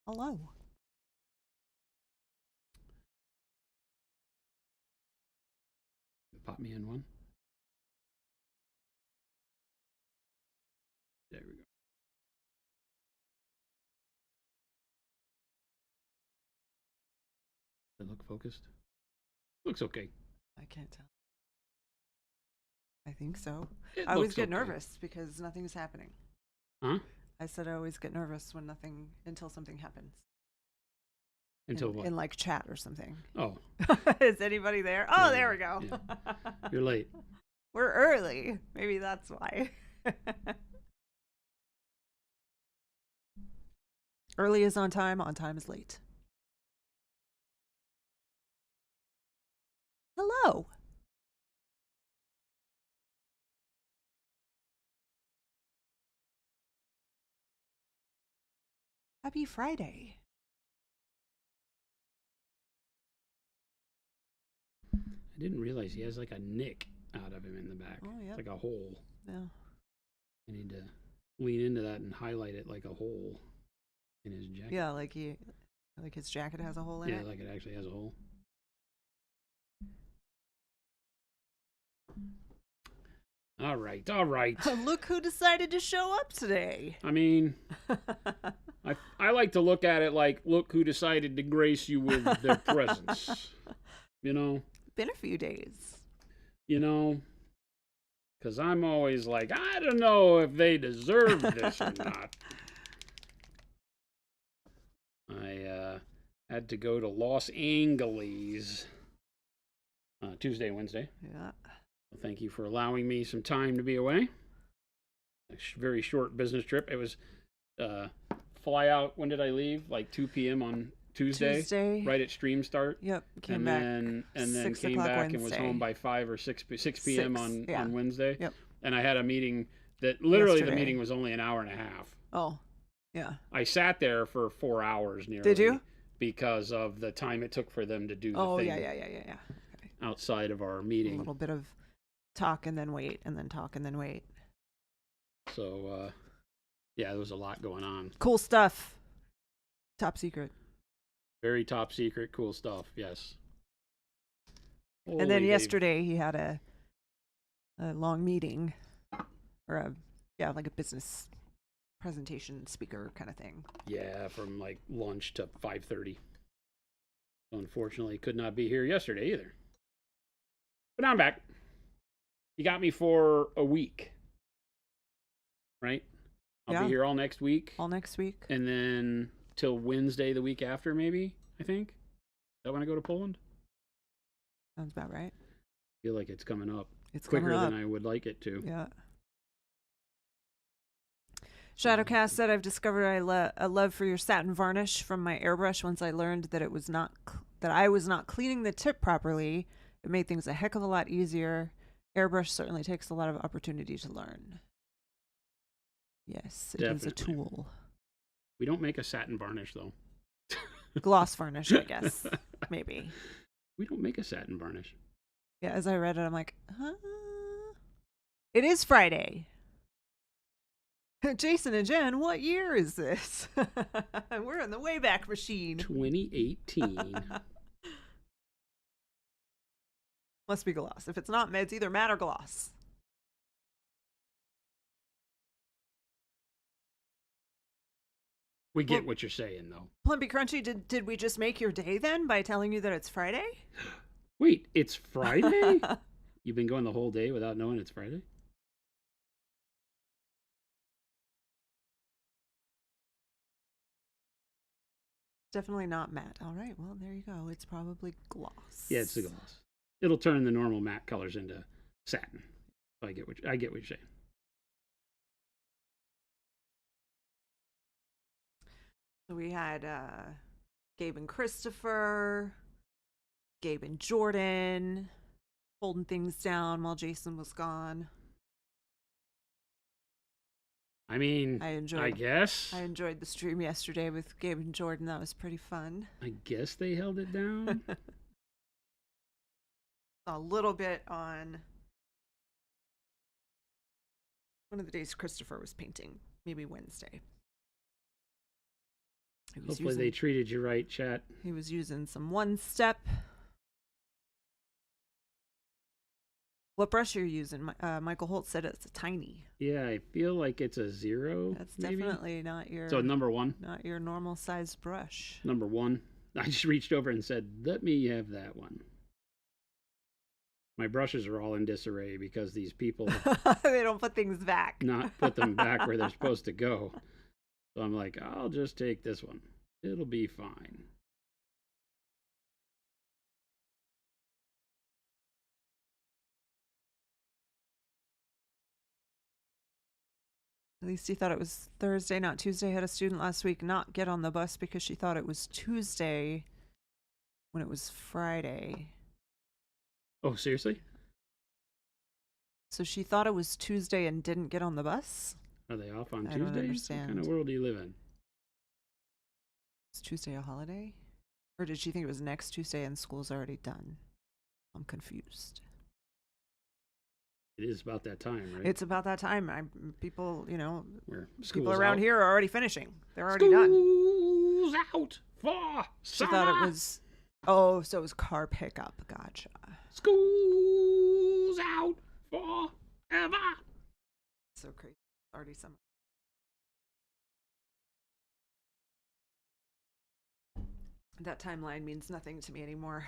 Hello. Pop me in one. There we go. Does it look focused? Looks okay. I can't tell. I think so. It I always looks get okay. nervous because nothing's happening. Huh? I said I always get nervous when until something happens. Until what? In like chat or something. Oh. Is anybody there? Oh, there we go. Yeah. You're late. We're early. Maybe that's why. Early is on time is late. Hello. Happy Friday. I didn't realize he has like a nick out of him in the back. Oh, yeah. It's like a hole. Yeah. I need to lean into that and highlight it like a hole in his jacket. Yeah, like his jacket has a hole in it. Yeah, like it actually has a hole. All right, all right. Look who decided to show up today. I mean, I like to look at it like, look who decided to grace you with their presence. You know? Been a few days. You know? Because I'm always like, I don't know if they deserve this or not. I had to go to Los Angeles Tuesday and Wednesday. Yeah. Well, thank you for allowing me some time to be away. A very short business trip. It was fly out. When did I leave? Like 2 p.m. on Tuesday. Right at stream start. Yep. Came back. And then came back and was home by 5 or 6 p.m. on Wednesday. Yep. And I had a meeting that literally yesterday. The meeting was only an hour and a half. Oh, yeah. I sat there for 4 hours nearly. Did you? Because of the time it took for them to do the thing. Yeah. Okay. Outside of our meeting. A little bit of talk and then wait, and then talk and then wait. So, yeah, there was a lot going on. Cool stuff. Top secret. Very top secret, cool stuff. Yes. And then yesterday he had a long meeting, or like a business presentation speaker kind of thing. Yeah, from like lunch to 5:30. Unfortunately, could not be here yesterday either. But now I'm back. You got me for a week, right? I'll be here all next week. All next week. And then till Wednesday the week after, maybe, I think. Is that when I go to Poland? Sounds about right. I feel like it's coming up. It's quicker coming up. than I would like it to. Yeah. Shadowcast said, I've discovered a love for your satin varnish from my airbrush once I learned that it was not that I was not cleaning the tip properly. It made things a heck of a lot easier. Airbrush certainly takes a lot of opportunity to learn. Yes, it is a tool. We don't make a satin varnish, though. Gloss varnish, I guess. Maybe. We don't make a satin varnish. Yeah, as I read it, I'm like, huh? It is Friday. Jason and Jen, what year is this? We're in the Wayback Machine. 2018. Must be gloss. If it's not, it's either matte or gloss. We get what you're saying, though. Plumpy Crunchy, did we just make your day then by telling you that it's Friday? Wait, it's Friday? You've been going the whole day without knowing it's Friday? Definitely not matte. All right, well, there you go. It's probably gloss. Yeah, it's the gloss. It'll turn the normal matte colors into satin. I get what you're saying. So we had Gabe and Christopher, Gabe and Jordan, holding things down while Jason was gone. I mean, I guess. I enjoyed the stream yesterday with Gabe and Jordan. That was pretty fun. I guess they held it down. A little bit on one of the days Christopher was painting, maybe Wednesday. Hopefully they treated you right, chat. He was using some One Step. What brush are you using? Michael Holt said it's a tiny. Yeah, I feel like it's a 0. That's maybe? definitely not your. So number 1. Not your normal sized brush. Number 1. I just reached over and said, "Let me have that one." My brushes are all in disarray because these people they don't put things back. not put them back where they're supposed to go. So I'm like, I'll just take this one. It'll be fine. At least he thought it was Thursday, not Tuesday. Had a student last week not get on the bus because she thought it was Tuesday when it was Friday. Oh, seriously? So she thought it was Tuesday and didn't get on the bus? Are they off on I Tuesdays? don't understand. What kind of world do you live in? Is Tuesday a holiday? Or did she think it was next Tuesday and school's already done? I'm confused. It is about that time, right? It's about that time. People, you know, Where people around out. here are already finishing. They're already done. School's out for She summer. thought it was, oh, so it was car pickup. Gotcha. School's out forever. So crazy. Already summer. That timeline means nothing to me anymore.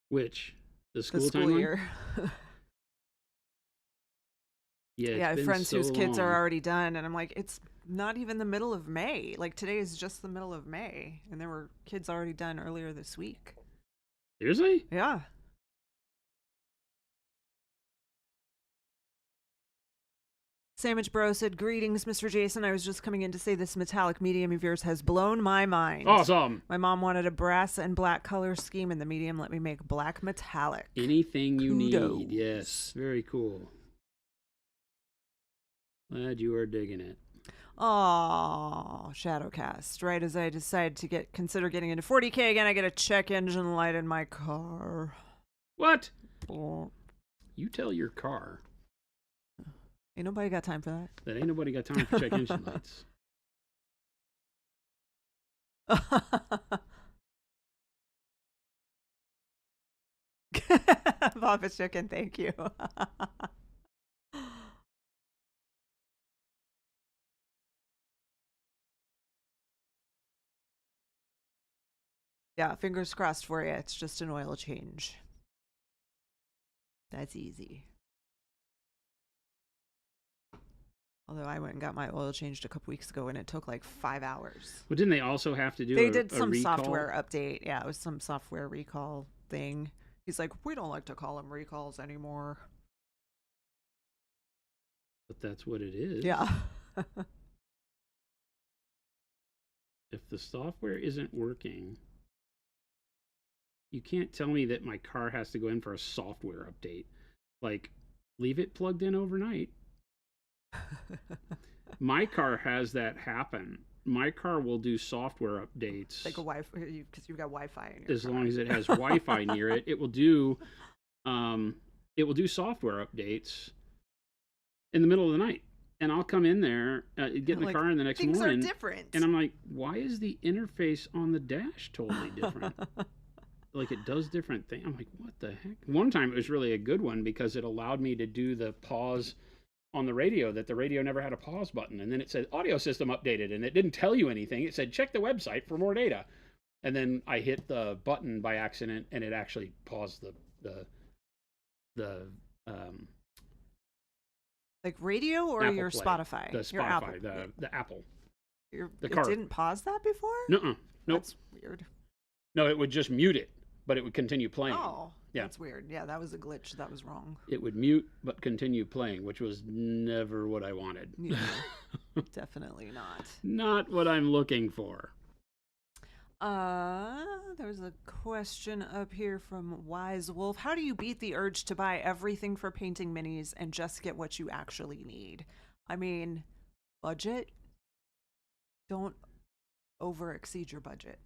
Which? The The school timeline? year. Yeah, Yeah, I have been friends so whose kids are long. already done, and I'm like, it's not even the middle of May. Like today is just the middle of May, and there were kids already done earlier this week. Seriously? Yeah. Sandwich Bro said, "Greetings, Mr. Jason. I was just coming in to say this metallic medium of yours has blown my mind. Awesome. My mom wanted a brass and black color scheme, and the medium let me make black metallic. Anything you Kudos. need. Yes. Very cool. Glad you are digging it. Oh, Shadowcast. Right as I decide to consider getting into 40K again, I get a check engine light in my car. What? Oh. You tell your car Ain't nobody got time for that. that ain't nobody got time for check engine lights. Papa Chicken, thank you. Yeah, fingers crossed for you. It's just an oil change. That's easy. Although I went and got my oil changed a couple weeks ago and it took like 5 hours. Well, didn't they also have to do They a, did a some recall? software update. Yeah, it was some software recall thing. He's like, we don't like to call them recalls anymore. But that's what it is. Yeah. If the software isn't working, you can't tell me that my car has to go in for a software update. Like, leave it plugged in overnight. My car has that happen. My car will do software updates. Like a Wi-Fi, because you've got Wi-Fi in your as car. long as it has Wi-Fi near it. It will do software updates in the middle of the night. And I'll come in there, get in the Like, car in the next things morning. are different. And I'm like, why is the interface on the dash totally different? Like it does different things. I'm like, what the heck? One time it was really a good one because it allowed me to do the pause on the radio, that the radio never had a pause button. And then it said audio system updated, and it didn't tell you anything. It said check the website for more data. And then I hit the button by accident, and it actually paused the like radio or Apple your Play. Spotify? The Your Apple. Spotify, the Apple. the It car. didn't pause that before? Nuh-uh. Nope. That's weird. No, it would just mute it, but it would continue playing. Oh, Yeah. that's weird. Yeah, that was a glitch. That was wrong. It would mute but continue playing, which was never what I wanted. Yeah, definitely not. Not what I'm looking for. There was a question up here from Wise Wolf. How do you beat the urge to buy everything for painting minis and just get what you actually need? I mean, budget. Don't over exceed your budget.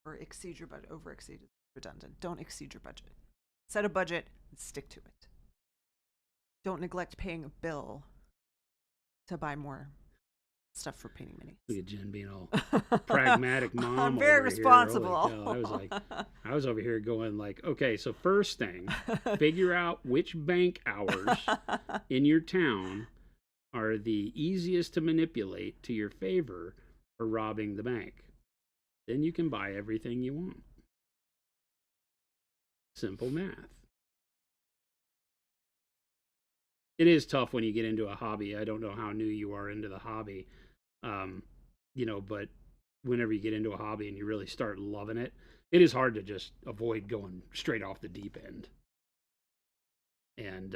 Or exceed your budget. Over exceed is redundant. Don't exceed your budget. Set a budget and stick to it. Don't neglect paying a bill to buy more stuff for painting Look minis. at Jen being all pragmatic mom. I'm very over here. responsible. Holy cow. I was over here going like, okay, so first thing, figure out which bank hours in your town are the easiest to manipulate to your favor for robbing the bank. Then you can buy everything you want. Simple math. It is tough when you get into a hobby. I don't know how new you are into the hobby, but whenever you get into a hobby and you really start loving it, it is hard to just avoid going straight off the deep end. And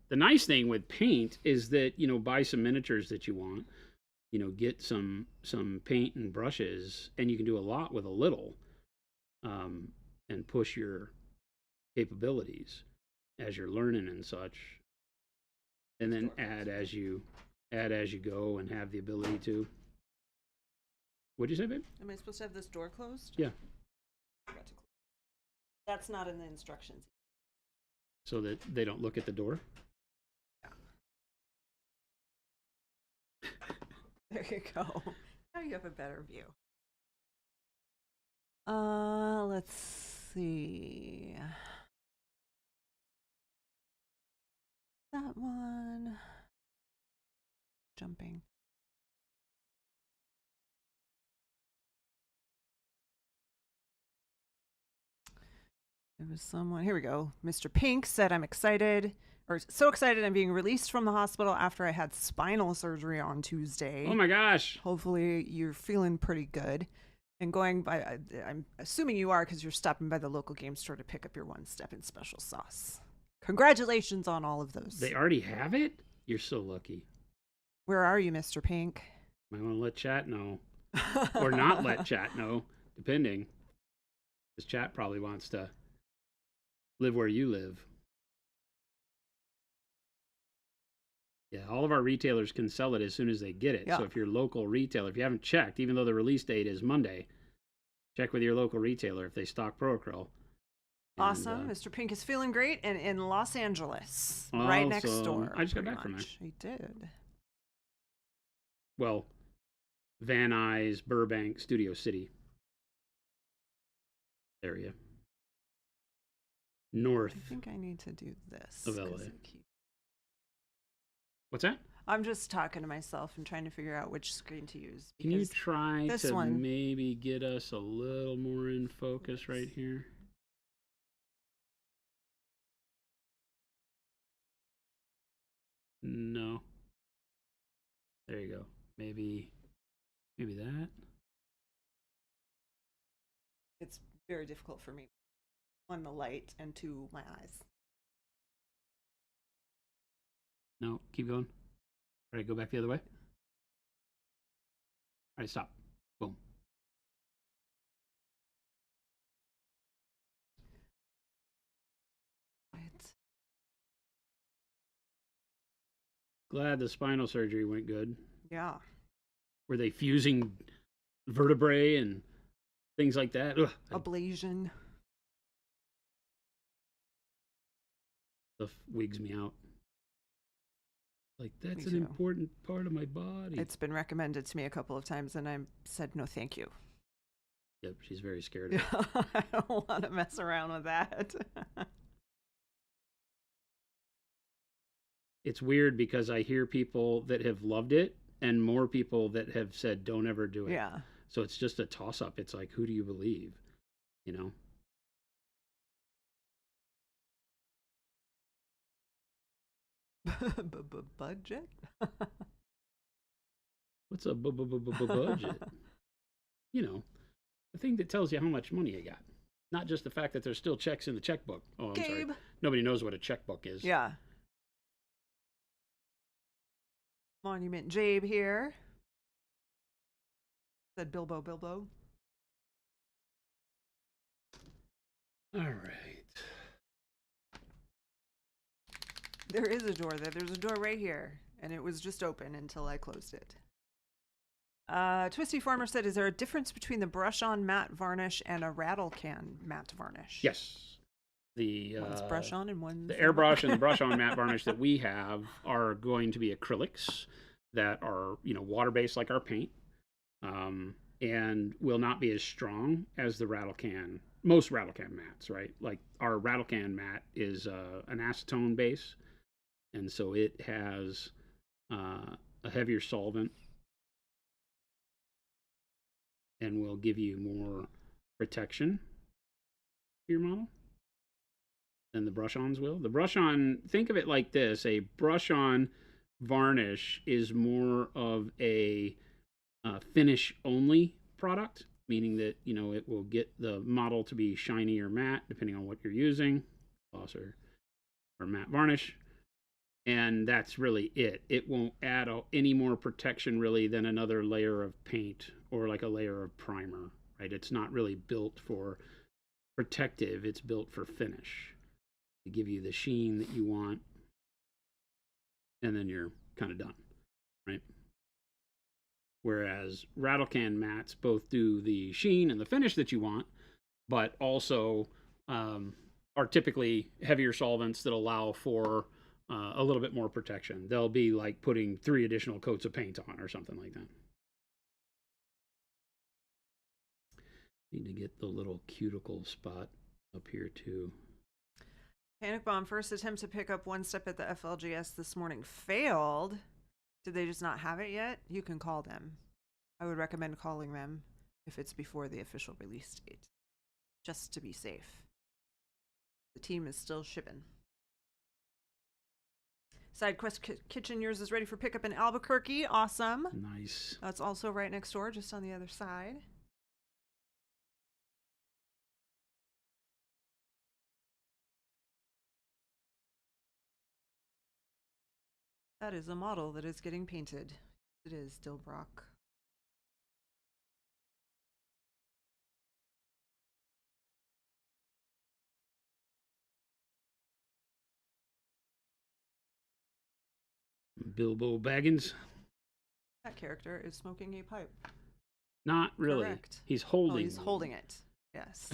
the nice thing with paint is that, buy some miniatures that you want, get some paint and brushes, and you can do a lot with a little, and push your capabilities as you're learning and such. And then add as you go and have the ability to. What'd you say, babe? Am I supposed to have this door closed? Yeah. That's not in the instructions. So that they don't look at the door? Yeah. There you go. Now you have a better view. Let's see. That one. Jumping. There was someone. Here we go. Mr. Pink said, I'm excited, or so excited I'm being released from the hospital after I had spinal surgery on Tuesday. Oh my gosh. Hopefully you're feeling pretty good. And going by, I'm assuming you are because you're stopping by the local game store to pick up your One Step in special sauce. Congratulations on all of those. They already have it? You're so lucky. Where are you, Mr. Pink? Might want to let chat know. Or not let chat know, depending. Because chat probably wants to live where you live. Yeah, all of our retailers can sell it as soon as they get it. Yeah. So if you're local retailer, if you haven't checked, even though the release date is Monday, check with your local retailer if they stock Procryl. Awesome. Mr. Pink is feeling great and in Los Angeles, right next door. I just got back from there. He did. Well, Van Nuys, Burbank, Studio City area. North. I think I need to do this. Of LA. What's that? I'm just talking to myself and trying to figure out which screen to use. Can you try to maybe get us a little more in focus right here? No. There you go. Maybe that. It's very difficult for me. One, the light, and two, my eyes. No, keep going. All right, go back the other way. All right, stop. Boom. Right. Glad the spinal surgery went good. Yeah. Were they fusing vertebrae and things like that? Ugh, ablation. Stuff wigs me out. Like, that's an important part of my body. It's been recommended to me a couple of times, and I said no, thank you. Yep, she's very scared of it. I don't want to mess around with that. It's weird because I hear people that have loved it and more people that have said don't ever do it. Yeah. So it's just a toss-up. It's like, who do you believe? You know? Budget? What's a budget? You know, the thing that tells you how much money you got. Not just the fact that there's still checks in the checkbook. Oh, I'm sorry. Nobody knows what a checkbook is. Yeah. Monument Jabe here. Said Bilbo. All right. There is a door there. There's a door right here. And it was just open until I closed it. Twisty Farmer said, is there a difference between the brush-on matte varnish and a rattle can matte varnish? Yes. One's brush-on and one's... The airbrush and the brush-on matte varnish that we have are going to be acrylics. that are, water-based like our paint, and will not be as strong as most rattle can mats, right? Like our rattle can mat is an acetone base, and so it has a heavier solvent and will give you more protection for your model than the brush-ons will. The brush-on, think of it like this: a brush-on varnish is more of a finish-only product, meaning that it will get the model to be shiny or matte depending on what you're using, gloss or matte varnish, and that's really it. It won't add any more protection really than another layer of paint or like a layer of primer, right? It's not really built for protective, it's built for finish, to give you the sheen that you want, and then you're kind of done, right? Whereas rattle can mats both do the sheen and the finish that you want, but also are typically heavier solvents that allow for a little bit more protection. They'll be like putting 3 additional coats of paint on or something like that. Need to get the little cuticle spot up here too. Panic Bomb, first attempt to pick up One Step at the FLGS this morning failed. Did they just not have it yet? You can call them. I would recommend calling them if it's before the official release date, just to be safe. The team is still shipping. Side Quest Kitchen, yours is ready for pickup in Albuquerque. Awesome. Nice. That's also right next door, just on the other side. That is a model that is getting painted. It is Dilbrock. Bilbo Baggins. That character is smoking a pipe. Not really. Correct. He's holding. Oh, he's holding it. Yes.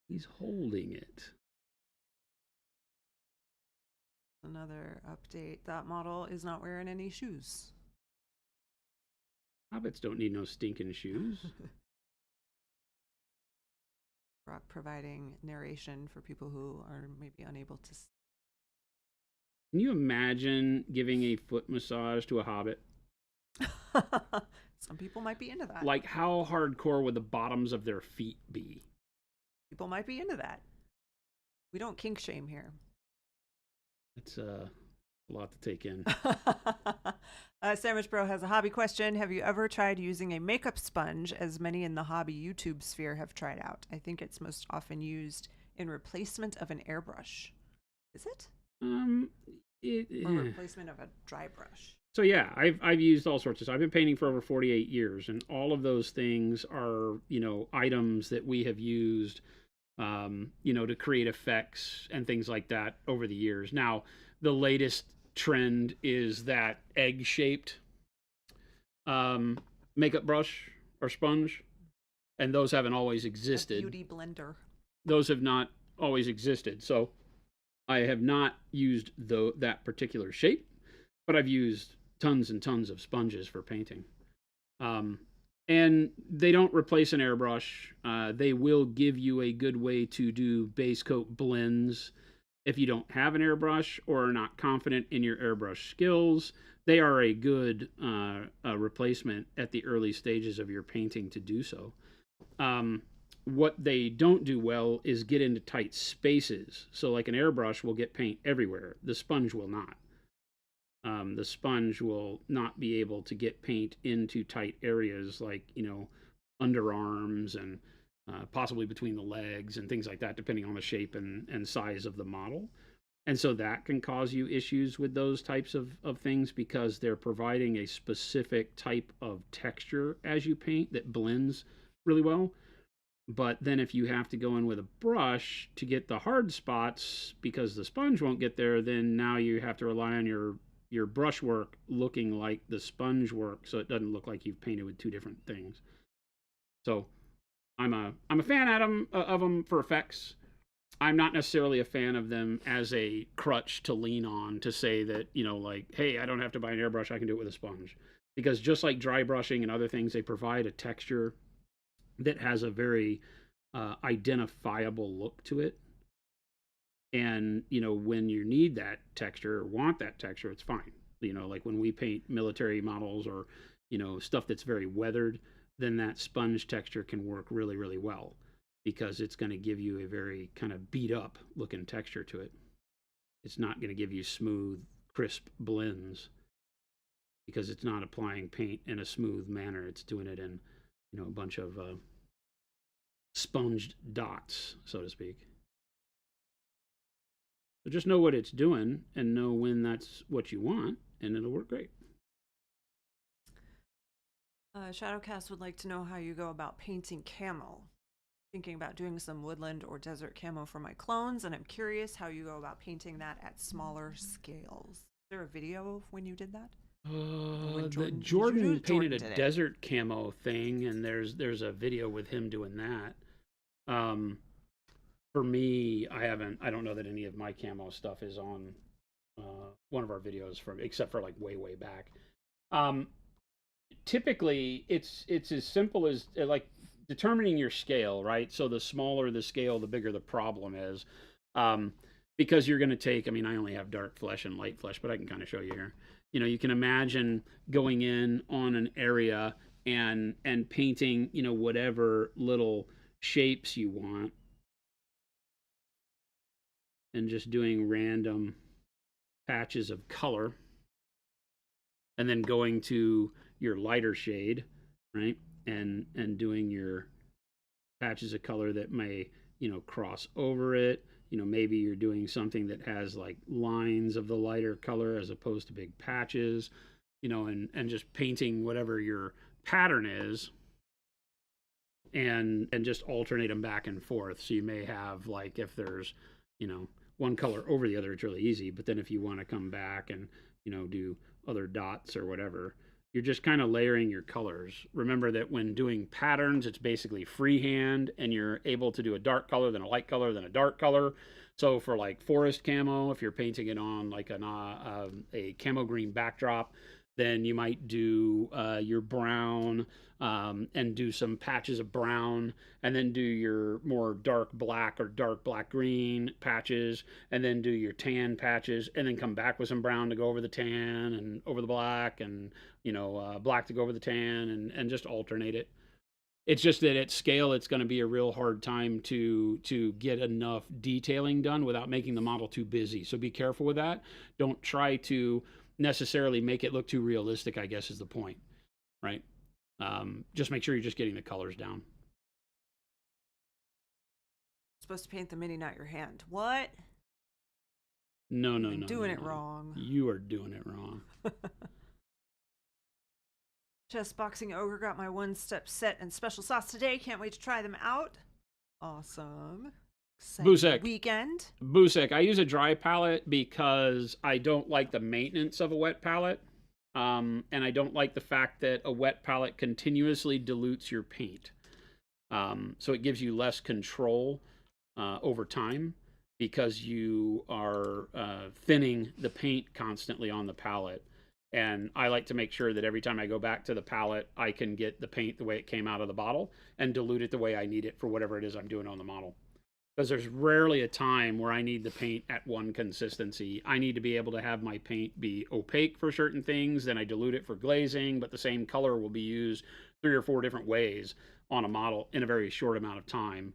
He's holding it. Another update. That model is not wearing any shoes. Hobbits don't need no stinking shoes. Brock providing narration for people who are maybe unable to. Can you imagine giving a foot massage to a hobbit? Some people might be into that. Like, how hardcore would the bottoms of their feet be? People might be into that. We don't kink shame here. It's a lot to take in. Sandwich Bro has a hobby question. Have you ever tried using a makeup sponge, as many in the hobby YouTube sphere have tried out? I think it's most often used in replacement of an airbrush. Is it? Or replacement of a dry brush. So yeah, I've used all sorts of stuff. I've been painting for over 48 years, and all of those things are, items that we have used, to create effects and things like that over the years. Now, the latest trend is that egg-shaped makeup brush or sponge, and those haven't always existed. A beauty blender. Those have not always existed. So I have not used that particular shape, but I've used tons and tons of sponges for painting. And they don't replace an airbrush. They will give you a good way to do base coat blends if you don't have an airbrush or are not confident in your airbrush skills. They are a good replacement at the early stages of your painting to do so. What they don't do well is get into tight spaces. So like an airbrush will get paint everywhere. The sponge will not. The sponge will not be able to get paint into tight areas like, underarms and possibly between the legs and things like that, depending on the shape and size of the model. And so that can cause you issues with those types of things, because they're providing a specific type of texture as you paint that blends really well. But then if you have to go in with a brush to get the hard spots because the sponge won't get there, then now you have to rely on your brush work looking like the sponge work, so it doesn't look like you've painted with two different things. So I'm a fan of them for effects. I'm not necessarily a fan of them as a crutch to lean on to say that, like, hey, I don't have to buy an airbrush, I can do it with a sponge. Because just like dry brushing and other things, they provide a texture that has a very identifiable look to it. And, when you need that texture or want that texture, it's fine. Like when we paint military models or, stuff that's very weathered, then that sponge texture can work really, really well because it's going to give you a very kind of beat up looking texture to it. It's not going to give you smooth, crisp blends because it's not applying paint in a smooth manner. It's doing it in, a bunch of sponged dots, so to speak. So just know what it's doing and know when that's what you want, and it'll work great. Shadowcast would like to know how you go about painting camo. Thinking about doing some woodland or desert camo for my clones, and I'm curious how you go about painting that at smaller scales. Is there a video of when you did that? Jordan painted a desert camo thing, and there's a video with him doing that. For me, I don't know that any of my camo stuff is on one of our videos except for like way back. Typically, it's as simple as like determining your scale, right? So the smaller the scale, the bigger the problem is. Because you're going to take, I only have dark flesh and light flesh, but I can kind of show you here. You can imagine going in on an area and painting, whatever little shapes you want and just doing random patches of color and then going to your lighter shade, right? And doing your patches of color that may, cross over it. Maybe you're doing something that has like lines of the lighter color as opposed to big patches, and just painting whatever your pattern is and just alternate them back and forth. So you may have like, if there's, one color over the other, it's really easy. But then if you want to come back and, do other dots or whatever, you're just kind of layering your colors. Remember that when doing patterns, it's basically freehand, and you're able to do a dark color, then a light color, then a dark color. So for like forest camo, if you're painting it on like a camo green backdrop, then you might do your brown and do some patches of brown, and then do your more dark black or dark black green patches, and then do your tan patches, and then come back with some brown to go over the tan and over the black, and black to go over the tan, and just alternate it. It's just that at scale, it's going to be a real hard time to get enough detailing done without making the model too busy. So be careful with that. Don't try to necessarily make it look too realistic, I guess is the point, right? Just make sure you're just getting the colors down. Supposed to paint the mini, not your hand. What? No. Doing it wrong. You are doing it wrong. Chess Boxing Ogre got my one-step set and special sauce today. Can't wait to try them out. Awesome. Busek. Weekend. Busek. I use a dry palette because I don't like the maintenance of a wet palette. And I don't like the fact that a wet palette continuously dilutes your paint. So it gives you less control over time because you are thinning the paint constantly on the palette. And I like to make sure that every time I go back to the palette, I can get the paint the way it came out of the bottle and dilute it the way I need it for whatever it is I'm doing on the model. Because there's rarely a time where I need the paint at one consistency. I need to be able to have my paint be opaque for certain things, then I dilute it for glazing, but the same color will be used 3 or 4 different ways on a model in a very short amount of time.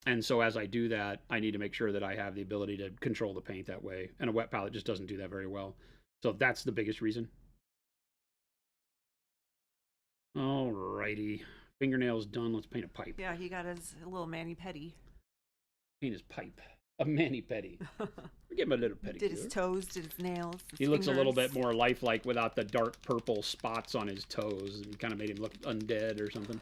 And so as I do that, I need to make sure that I have the ability to control the paint that way. And a wet palette just doesn't do that very well. So that's the biggest reason. Alrighty. Fingernails done. Let's paint a pipe. Yeah, he got his little mani-pedi. Paint his pipe. A mani-pedi. Give him a little pedicure. Did his toes, did his nails, his He looks fingers. a little bit more lifelike without the dark purple spots on his toes. It kind of made him look undead or something.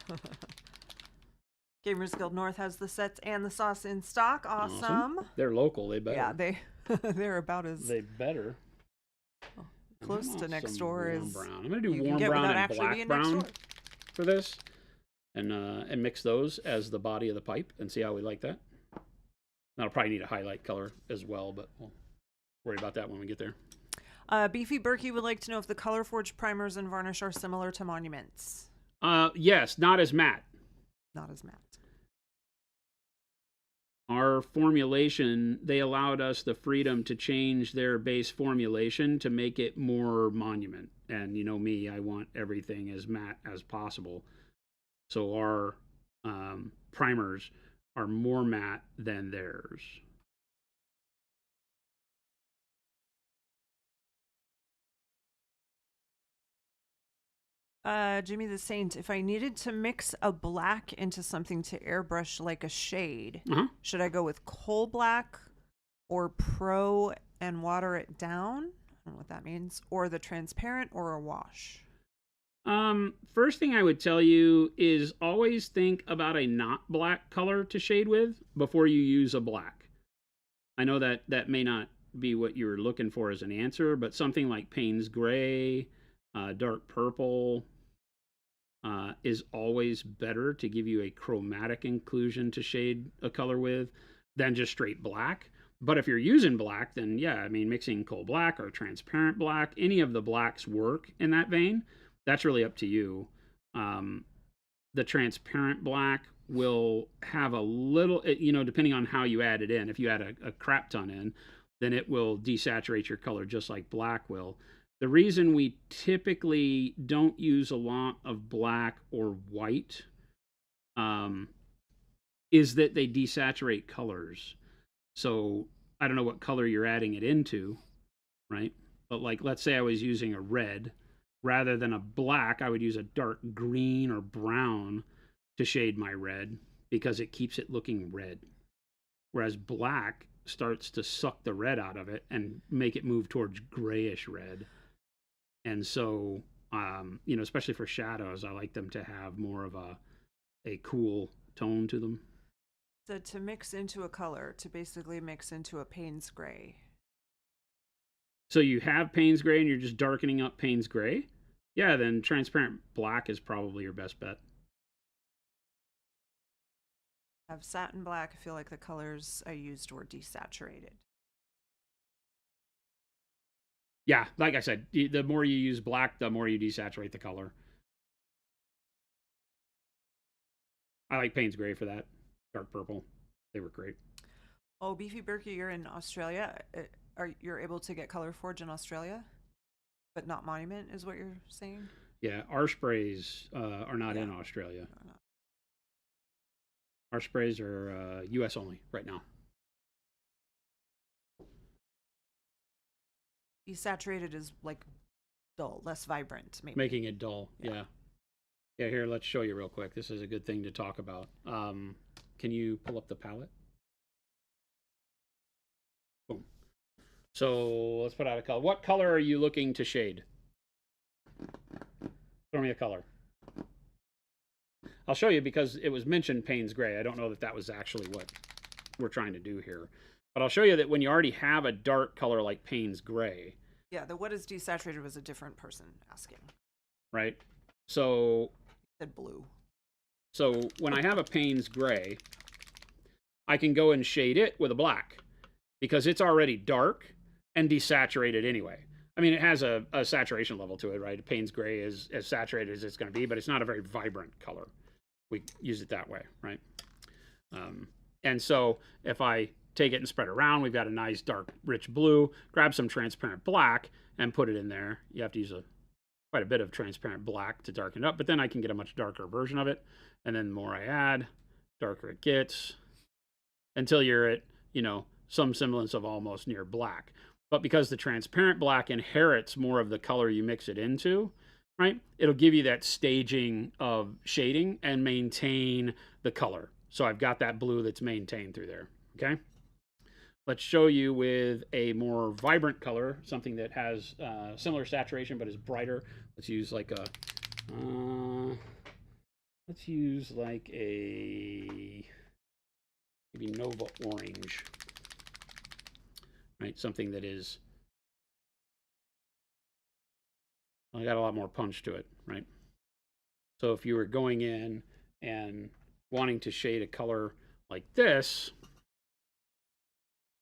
Gamers Guild North has the sets and the sauce in stock. Awesome. They're local. They better. Yeah, they're about as They better. close to next door as brown. I'm gonna do you warm can get brown without and actually black being next brown door. for this, and mix those as the body of the pipe and see how we like that. That'll probably need a highlight color as well, but we'll worry about that when we get there. Beefy Berkey would like to know if the Color Forge primers and varnish are similar to Monuments. Yes, not as matte. Not as matte. Our formulation, they allowed us the freedom to change their base formulation to make it more Monument. And you know me, I want everything as matte as possible. So our primers are more matte than theirs. Jimmy the Saint, if I needed to mix a black into something to airbrush like a shade, should I go with coal black or pro and water it down? I don't know what that means. Or the transparent or a wash? First thing I would tell you is always think about a not black color to shade with before you use a black. I know that that may not be what you're looking for as an answer, but something like Payne's Gray, dark purple, is always better to give you a chromatic inclusion to shade a color with than just straight black. But if you're using black, then yeah, I mean, mixing coal black or transparent black, any of the blacks work in that vein. That's really up to you. The transparent black will have a little, depending on how you add it in. If you add a crap ton in, then it will desaturate your color just like black will. The reason we typically don't use a lot of black or white is that they desaturate colors. So I don't know what color you're adding it into, right? But like, let's say I was using a red. Rather than a black, I would use a dark green or brown to shade my red because it keeps it looking red. Whereas black starts to suck the red out of it and make it move towards grayish red. And so, especially for shadows, I like them to have more of a cool tone to them. So to mix into a color, to basically mix into a Payne's Gray. So you have Payne's Gray and you're just darkening up Payne's Gray? Yeah, then transparent black is probably your best bet. I have satin black. I feel like the colors I used were desaturated. Yeah, like I said, the more you use black, the more you desaturate the color. I like Payne's Gray for that. Dark purple. They were great. Oh, Beefy Berkey, you're in Australia. You're able to get Color Forge in Australia, but not Monument, is what you're saying? Yeah, our sprays are not in Australia. No. Our sprays are U.S. only right now. Desaturated is like dull, less vibrant, maybe. Making it dull, yeah. Yeah, here, let's show you real quick. This is a good thing to talk about. Can you pull up the palette? Boom. So let's put out a color. What color are you looking to shade? Throw me a color. I'll show you because it was mentioned Payne's Gray. I don't know that that was actually what we're trying to do here. But I'll show you that when you already have a dark color like Payne's Gray. Yeah, the what is desaturated was a different person asking. Right? So... He said blue. So when I have a Payne's Gray, I can go and shade it with a black because it's already dark and desaturated anyway. I mean, it has a saturation level to it, right? A Payne's Gray is as saturated as it's going to be, but it's not a very vibrant color. We use it that way, right? And so if I take it and spread it around, we've got a nice dark, rich blue. Grab some transparent black and put it in there. You have to use quite a bit of transparent black to darken it up, but then I can get a much darker version of it. And then the more I add, darker it gets until you're at, some semblance of almost near black. But because the transparent black inherits more of the color you mix it into, right, it'll give you that staging of shading and maintain the color. So I've got that blue that's maintained through there, okay? Let's show you with a more vibrant color, something that has similar saturation but is brighter. Let's use like a, maybe Nova Orange. Right, something that is, I got a lot more punch to it, right? So if you were going in and wanting to shade a color like this,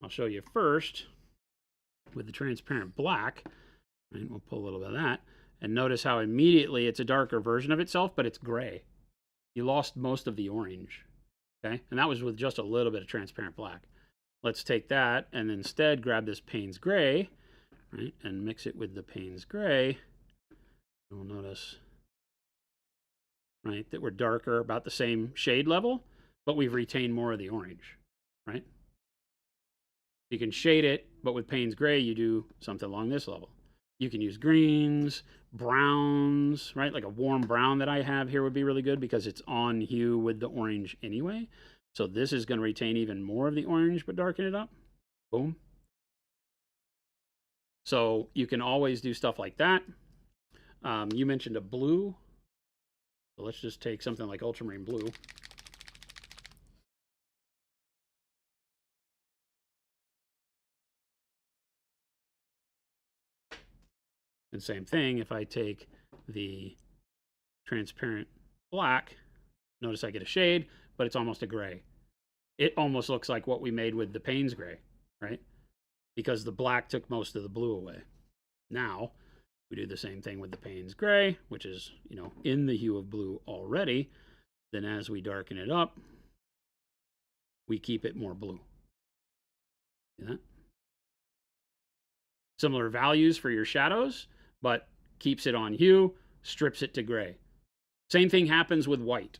I'll show you first with the transparent black. Right, we'll pull a little bit of that. And notice how immediately it's a darker version of itself, but it's gray. You lost most of the orange. Okay, and that was with just a little bit of transparent black. Let's take that and instead grab this Payne's Gray, right, and mix it with the Payne's Gray. You'll notice, right, that we're darker, about the same shade level, but we've retained more of the orange, right? You can shade it, but with Payne's Gray, you do something along this level. You can use greens, browns, right? Like a warm brown that I have here would be really good because it's on hue with the orange anyway. So this is going to retain even more of the orange, but darken it up. Boom. So you can always do stuff like that. You mentioned a blue. So let's just take something like ultramarine blue. And same thing, if I take the transparent black, notice I get a shade, but it's almost a gray. It almost looks like what we made with the Payne's Gray, right? Because the black took most of the blue away. Now, we do the same thing with the Payne's Gray, which is, in the hue of blue already. Then as we darken it up, we keep it more blue. See that? Similar values for your shadows, but keeps it on hue, strips it to gray. Same thing happens with white,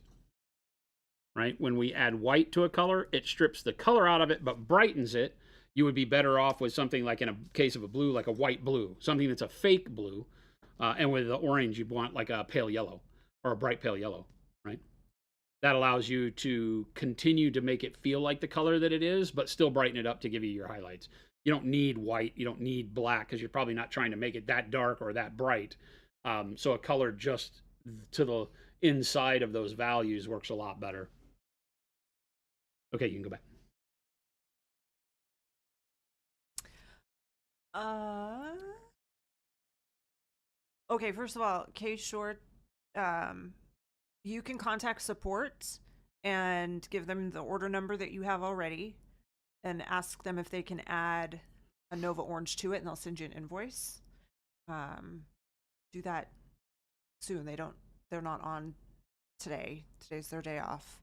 right? When we add white to a color, it strips the color out of it, but brightens it. You would be better off with something like, in a case of a blue, like a white blue, something that's a fake blue. And with the orange, you'd want like a pale yellow or a bright pale yellow, right? That allows you to continue to make it feel like the color that it is, but still brighten it up to give you your highlights. You don't need white, you don't need black, because you're probably not trying to make it that dark or that bright. So a color just to the inside of those values works a lot better. Okay, you can go back. Okay, first of all, Kay Short, you can contact support and give them the order number that you have already and ask them if they can add a Nova Orange to it, and they'll send you an invoice. Do that soon. They're not on today. Today's their day off.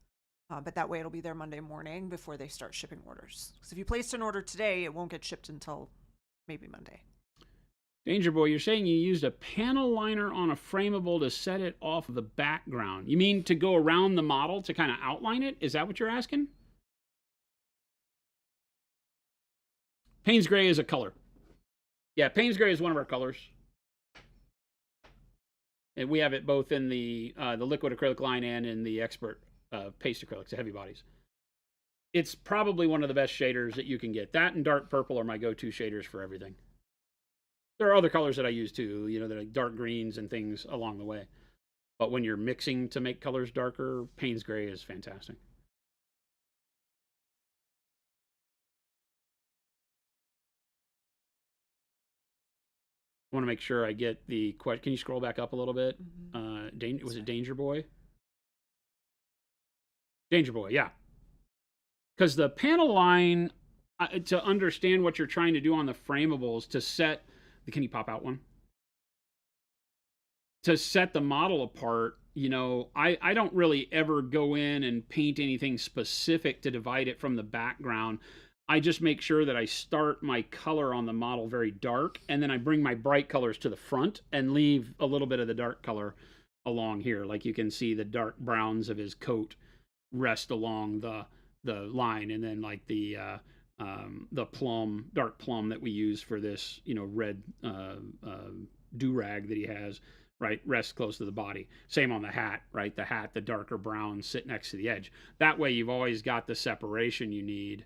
But that way it'll be there Monday morning before they start shipping orders. Because if you placed an order today, it won't get shipped until maybe Monday. Danger Boy, you're saying you used a panel liner on a frameable to set it off of the background. You mean to go around the model to kind of outline it? Is that what you're asking? Payne's Gray is a color. Yeah, Payne's Gray is one of our colors. And we have it both in the liquid acrylic line and in the expert paste acrylics, the heavy bodies. It's probably one of the best shaders that you can get. That and dark purple are my go-to shaders for everything. There are other colors that I use too, that are like dark greens and things along the way. But when you're mixing to make colors darker, Payne's Gray is fantastic. I want to make sure I get the question. Can you scroll back up a little bit? Mm-hmm. Was it Danger Boy? Danger Boy, yeah. Because the panel line, to understand what you're trying to do on the framables, to set, can you pop out one? To set the model apart, I don't really ever go in and paint anything specific to divide it from the background. I just make sure that I start my color on the model very dark, and then I bring my bright colors to the front and leave a little bit of the dark color along here. Like you can see the dark browns of his coat rest along the line, and then like the dark plum that we use for this, red do-rag that he has, right, rests close to the body. Same on the hat, right? The hat, the darker browns sit next to the edge. That way you've always got the separation you need,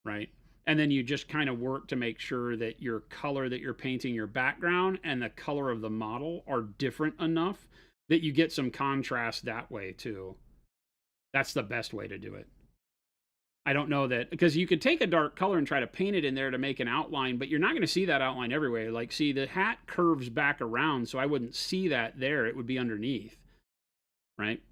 right? And then you just kind of work to make sure that your color that you're painting your background and the color of the model are different enough that you get some contrast that way too. That's the best way to do it. I don't know that, because you could take a dark color and try to paint it in there to make an outline, but you're not going to see that outline everywhere. Like, see, the hat curves back around, so I wouldn't see that there. It would be underneath, right?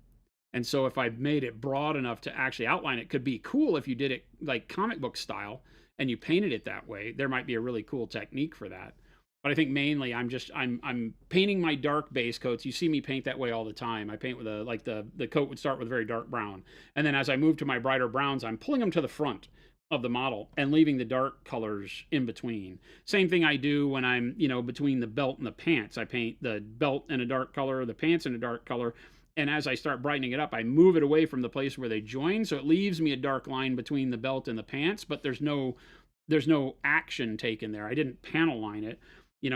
And so if I made it broad enough to actually outline it, could be cool if you did it like comic book style, and you painted it that way, there might be a really cool technique for that. But I think mainly I'm painting my dark base coats. You see me paint that way all the time. I paint with the coat would start with very dark brown, and then as I move to my brighter browns, I'm pulling them to the front of the model and leaving the dark colors in between. Same thing I do when I'm, between the belt and the pants. I paint the belt in a dark color, the pants in a dark color, and as I start brightening it up, I move it away from the place where they join, so it leaves me a dark line between the belt and the pants, but there's no action taken there. I didn't panel line it.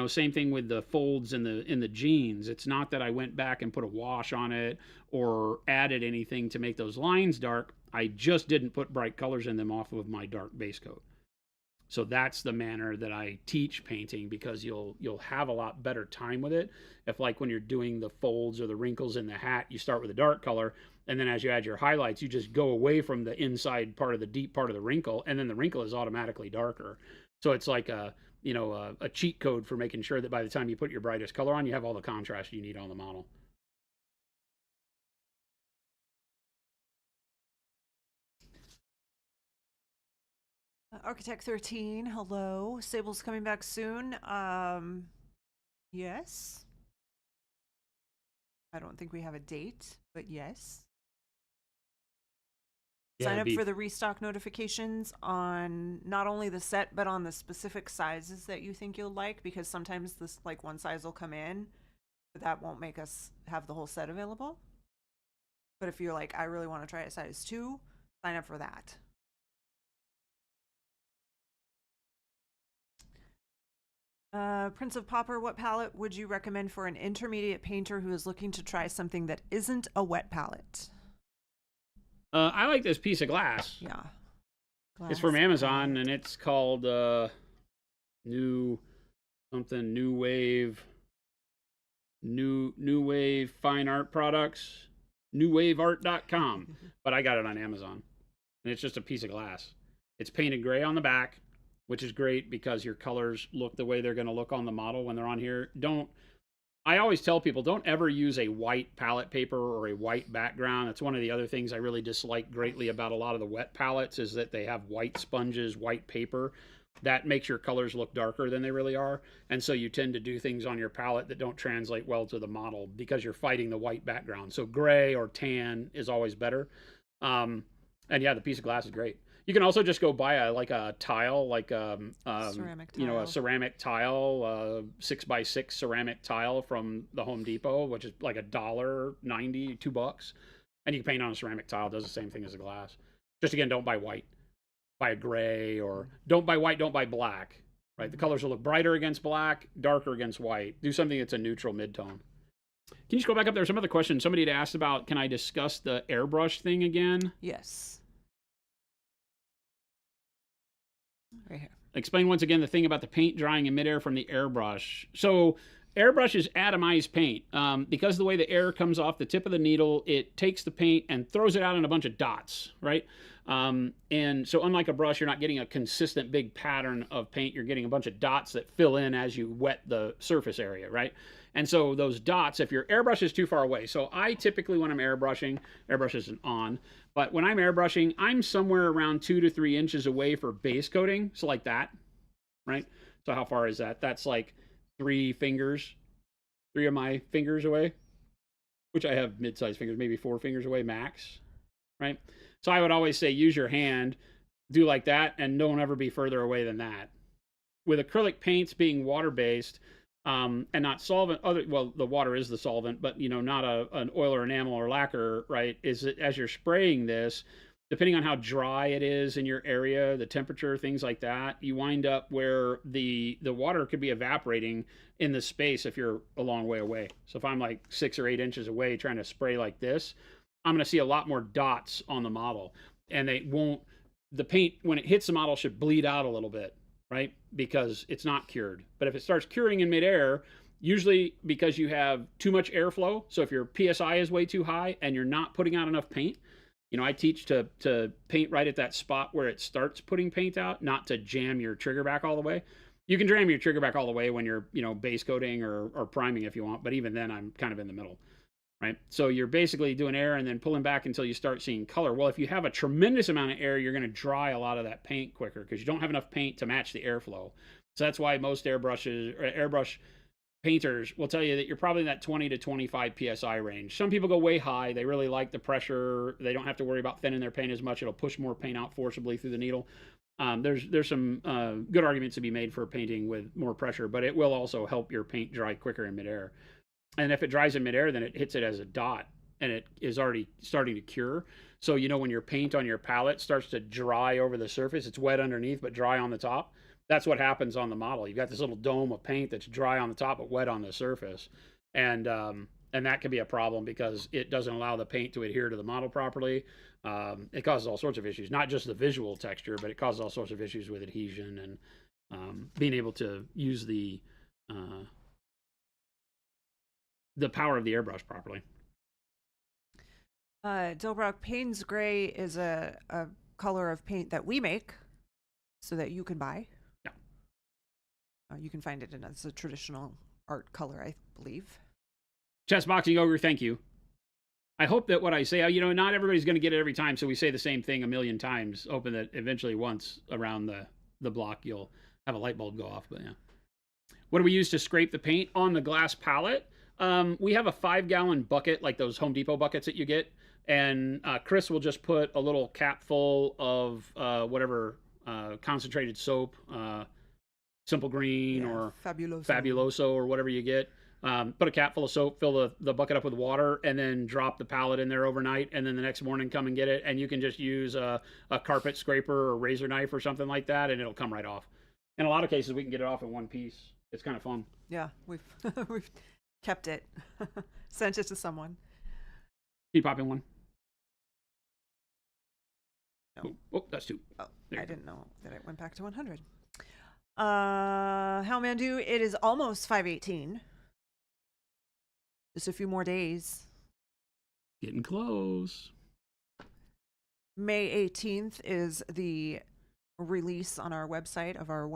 Same thing with the folds in the jeans. It's not that I went back and put a wash on it or added anything to make those lines dark. I just didn't put bright colors in them off of my dark base coat. So that's the manner that I teach painting, because you'll have a lot better time with it. If, like, when you're doing the folds or the wrinkles in the hat, you start with a dark color, and then as you add your highlights, you just go away from the inside part of the deep part of the wrinkle, and then the wrinkle is automatically darker. So it's like a cheat code for making sure that by the time you put your brightest color on, you have all the contrast you need on the model. Architect 13, hello. Sable's coming back soon. Yes. I don't think we have a date, but yes. Sign up for the restock notifications on not only the set, but on the specific sizes that you think you'll like, because sometimes this, like, one size will come in, but that won't make us have the whole set available. But if you're like, I really want to try a size 2, sign up for that. Prince of Popper, what palette would you recommend for an intermediate painter who is looking to try something that isn't a wet palette? I like this piece of glass. Yeah. It's from Amazon, and it's called New Wave Fine Art Products, newwaveart.com. But I got it on Amazon, and it's just a piece of glass. It's painted gray on the back, which is great because your colors look the way they're going to look on the model when they're on here. I always tell people, don't ever use a white palette paper or a white background. That's one of the other things I really dislike greatly about a lot of the wet palettes, is that they have white sponges, white paper. That makes your colors look darker than they really are. And so you tend to do things on your palette that don't translate well to the model because you're fighting the white background. So gray or tan is always better. And yeah, the piece of glass is great. You can also just go buy a tile, ceramic tile. A ceramic tile, 6x6 ceramic tile from the Home Depot, which is like $1.90, $2, and you can paint on a ceramic tile. It does the same thing as a glass. Just, again, don't buy white. Buy a gray, or don't buy white, don't buy black. Right? The colors will look brighter against black, darker against white. Do something that's a neutral mid-tone. Can you just go back up there? Some other questions. Somebody had asked about, can I discuss the airbrush thing again? Yes. Right here. Explain once again the thing about the paint drying in midair from the airbrush. So airbrush is atomized paint. Because of the way the air comes off the tip of the needle, it takes the paint and throws it out in a bunch of dots, right? And so unlike a brush, you're not getting a consistent big pattern of paint. You're getting a bunch of dots that fill in as you wet the surface area, right? And so those dots, if your airbrush is too far away, so I typically, when I'm airbrushing, airbrush isn't on, but when I'm airbrushing, I'm somewhere around 2 to 3 inches away for base coating. So like that, right? So how far is that? That's like 3 of my fingers away, which I have mid-sized fingers, maybe 4 fingers away max, right? So I would always say, use your hand, do like that, and don't ever be further away than that. With acrylic paints being water-based, and not solvent, the water is the solvent, but not an oil or enamel or lacquer, right? Is that as you're spraying this, depending on how dry it is in your area, the temperature, things like that, you wind up where the water could be evaporating in the space if you're a long way away. So if I'm like 6 or 8 inches away trying to spray like this, I'm going to see a lot more dots on the model, and the paint, when it hits the model, should bleed out a little bit, right? Because it's not cured. But if it starts curing in midair, usually because you have too much airflow, so if your PSI is way too high and you're not putting out enough paint, I teach to paint right at that spot where it starts putting paint out, not to jam your trigger back all the way. You can jam your trigger back all the way when you're, base coating or priming if you want, but even then I'm kind of in the middle, right? So you're basically doing air and then pulling back until you start seeing color. Well, if you have a tremendous amount of air, you're going to dry a lot of that paint quicker because you don't have enough paint to match the airflow. So that's why most airbrush painters will tell you that you're probably in that 20 to 25 psi range. Some people go way high. They really like the pressure. They don't have to worry about thinning their paint as much. It'll push more paint out forcibly through the needle. There's some good arguments to be made for painting with more pressure, but it will also help your paint dry quicker in midair. And if it dries in midair, then it hits it as a dot, and it is already starting to cure. So when your paint on your palette starts to dry over the surface, it's wet underneath but dry on the top. That's what happens on the model. You've got this little dome of paint that's dry on the top but wet on the surface, and that can be a problem because it doesn't allow the paint to adhere to the model properly. It causes all sorts of issues, not just the visual texture, but it causes all sorts of issues with adhesion and being able to use the power of the airbrush properly. Dilbrock, Payne's Gray is a color of paint that we make so that you can buy. Yeah. You can find it as a traditional art color, I believe. Chessboxing Ogre, thank you. I hope that what I say, not everybody's going to get it every time, so we say the same thing a million times, hoping that eventually once around the block you'll have a light bulb go off. But yeah. What do we use to scrape the paint on the glass palette? We have a 5-gallon bucket, like those Home Depot buckets that you get, and Chris will just put a little cap full of whatever concentrated soap, Simple Green or Fabuloso or whatever you get. Put a cap full of soap, fill the bucket up with water, and then drop the palette in there overnight, and then the next morning come and get it, and you can just use a carpet scraper or razor knife or something like that, and it'll come right off. In a lot of cases, we can get it off in one piece. It's kind of fun. Yeah, we've kept it. Sent it to someone. Can you pop in one? No. Oh, that's 2. Oh, I didn't know that it went back to 100. Hellmandu, it is almost 5/18. Just a few more days. Getting close. May 18th is the release on our website of our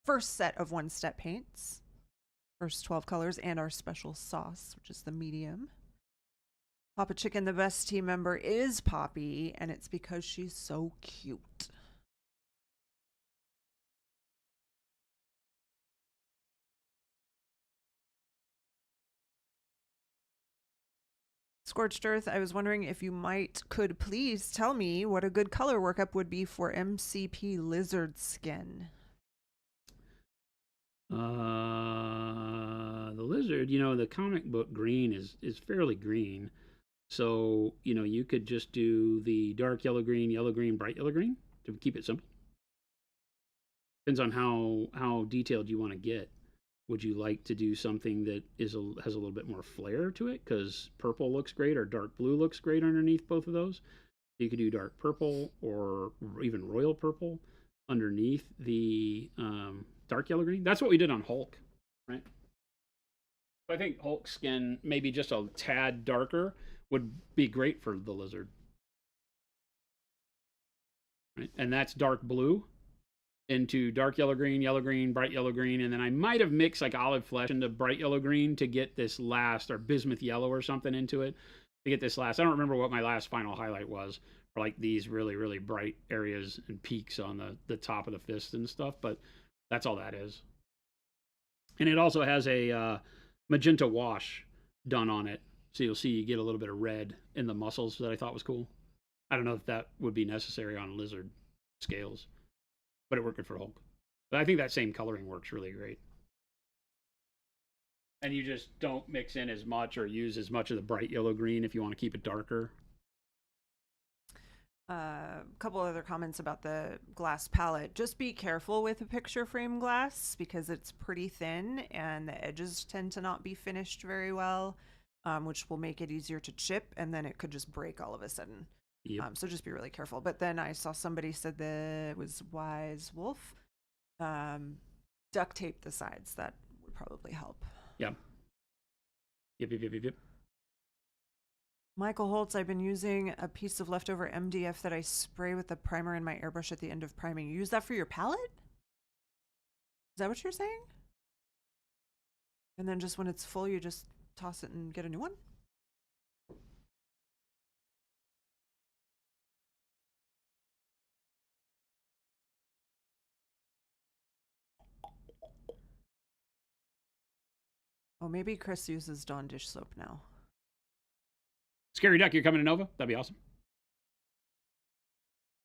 first set of one-step paints. First 12 colors and our special sauce, which is the medium. Papa Chicken, the best team member, is Poppy, and it's because she's so cute. Scorched Earth, I was wondering if you could please tell me what a good color workup would be for MCP lizard skin. The lizard, the comic book green is fairly green. So, you could just do the dark yellow green, bright yellow green to keep it simple. Depends on how detailed you want to get. Would you like to do something that has a little bit more flair to it? Because purple looks great or dark blue looks great underneath both of those. You could do dark purple or even royal purple underneath the dark yellow green. That's what we did on Hulk, right? I think Hulk's skin, maybe just a tad darker, would be great for the lizard. Right? And that's dark blue into dark yellow green, bright yellow green, and then I might have mixed like olive flesh into bright yellow green to get this last, or bismuth yellow or something into it to get this last. I don't remember what my last final highlight was for like these really, really bright areas and peaks on the top of the fist and stuff, but that's all that is. And it also has a magenta wash done on it, so you'll see you get a little bit of red in the muscles that I thought was cool. I don't know if that would be necessary on lizard scales, but it worked good for Hulk. But I think that same coloring works really great. And you just don't mix in as much or use as much of the bright yellow green if you want to keep it darker. A couple other comments about the glass palette. Just be careful with a picture frame glass because it's pretty thin and the edges tend to not be finished very well, which will make it easier to chip, and then it could just break all of a sudden. Yep. So just be really careful. But then I saw somebody said that it was Wise Wolf. Duct tape the sides. That would probably help. Yep. Yep. Michael Holtz, I've been using a piece of leftover MDF that I spray with the primer in my airbrush at the end of priming. You use that for your palette? Is that what you're saying? And then just when it's full, you just toss it and get a new one? Oh, maybe Chris uses Dawn dish soap now. Scary Duck, you're coming to Nova? That'd be awesome.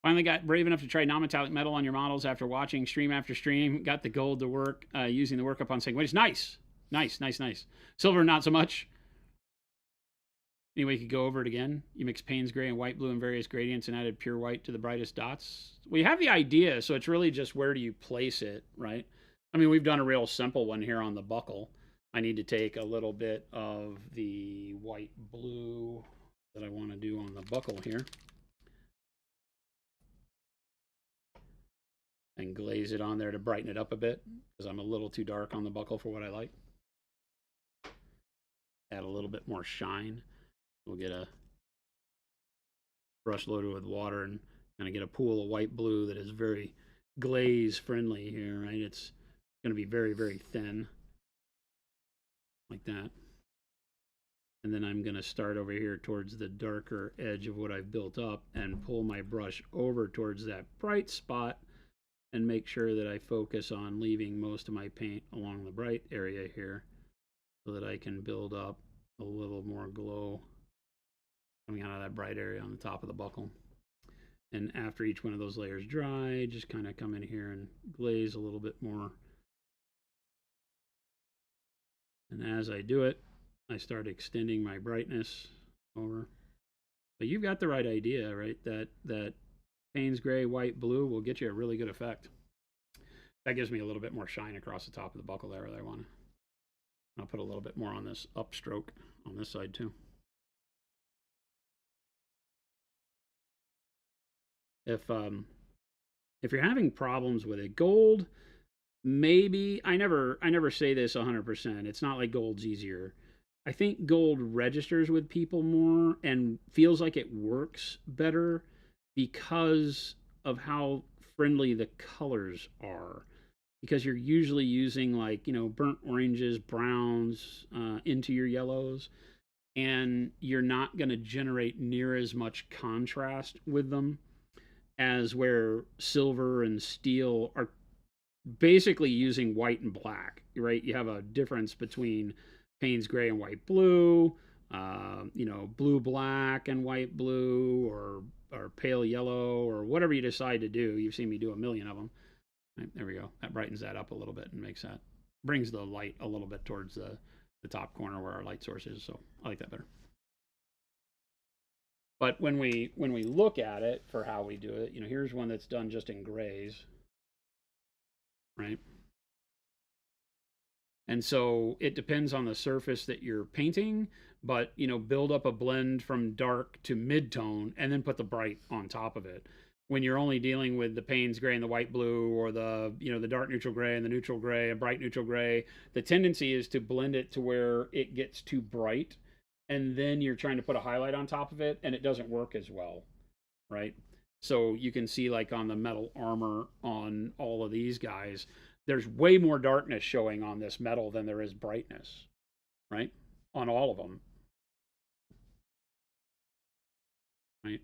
Finally got brave enough to try non-metallic metal on your models after watching stream after stream. Got the gold to work using the workup on Segway. Nice. Nice. Silver, not so much. Anyway, you could go over it again. You mix Payne's gray and white blue in various gradients and added pure white to the brightest dots. We have the idea, so it's really just where do you place it, right? I mean, we've done a real simple one here on the buckle. I need to take a little bit of the white blue that I want to do on the buckle here and glaze it on there to brighten it up a bit because I'm a little too dark on the buckle for what I like. Add a little bit more shine. We'll get a brush loaded with water and kind of get a pool of white blue that is very glaze friendly here, right? It's going to be very, very thin like that. And then I'm going to start over here towards the darker edge of what I've built up and pull my brush over towards that bright spot and make sure that I focus on leaving most of my paint along the bright area here so that I can build up a little more glow coming out of that bright area on the top of the buckle. And after each one of those layers dry, just kind of come in here and glaze a little bit more. And as I do it, I start extending my brightness over. But you've got the right idea, right? That Payne's gray, white, blue will get you a really good effect. That gives me a little bit more shine across the top of the buckle there that I want to. I'll put a little bit more on this upstroke on this side too. If you're having problems with it, gold, maybe I never say this 100%. It's not like gold's easier. I think gold registers with people more and feels like it works better because of how friendly the colors are. Because you're usually using like, burnt oranges, browns into your yellows, and you're not going to generate near as much contrast with them as where silver and steel are basically using white and black, right? You have a difference between Payne's gray and white blue, blue black and white blue, or pale yellow, or whatever you decide to do. You've seen me do a million of them. Right, there we go. That brightens that up a little bit and brings the light a little bit towards the top corner where our light source is. So I like that better. But when we look at it for how we do it, here's one that's done just in grays, right? And so it depends on the surface that you're painting, but build up a blend from dark to mid-tone and then put the bright on top of it. When you're only dealing with the Payne's gray and the white blue, or the the dark neutral gray and the neutral gray and bright neutral gray, the tendency is to blend it to where it gets too bright, and then you're trying to put a highlight on top of it and it doesn't work as well, right? So you can see like on the metal armor on all of these guys, there's way more darkness showing on this metal than there is brightness, right? On all of them, right?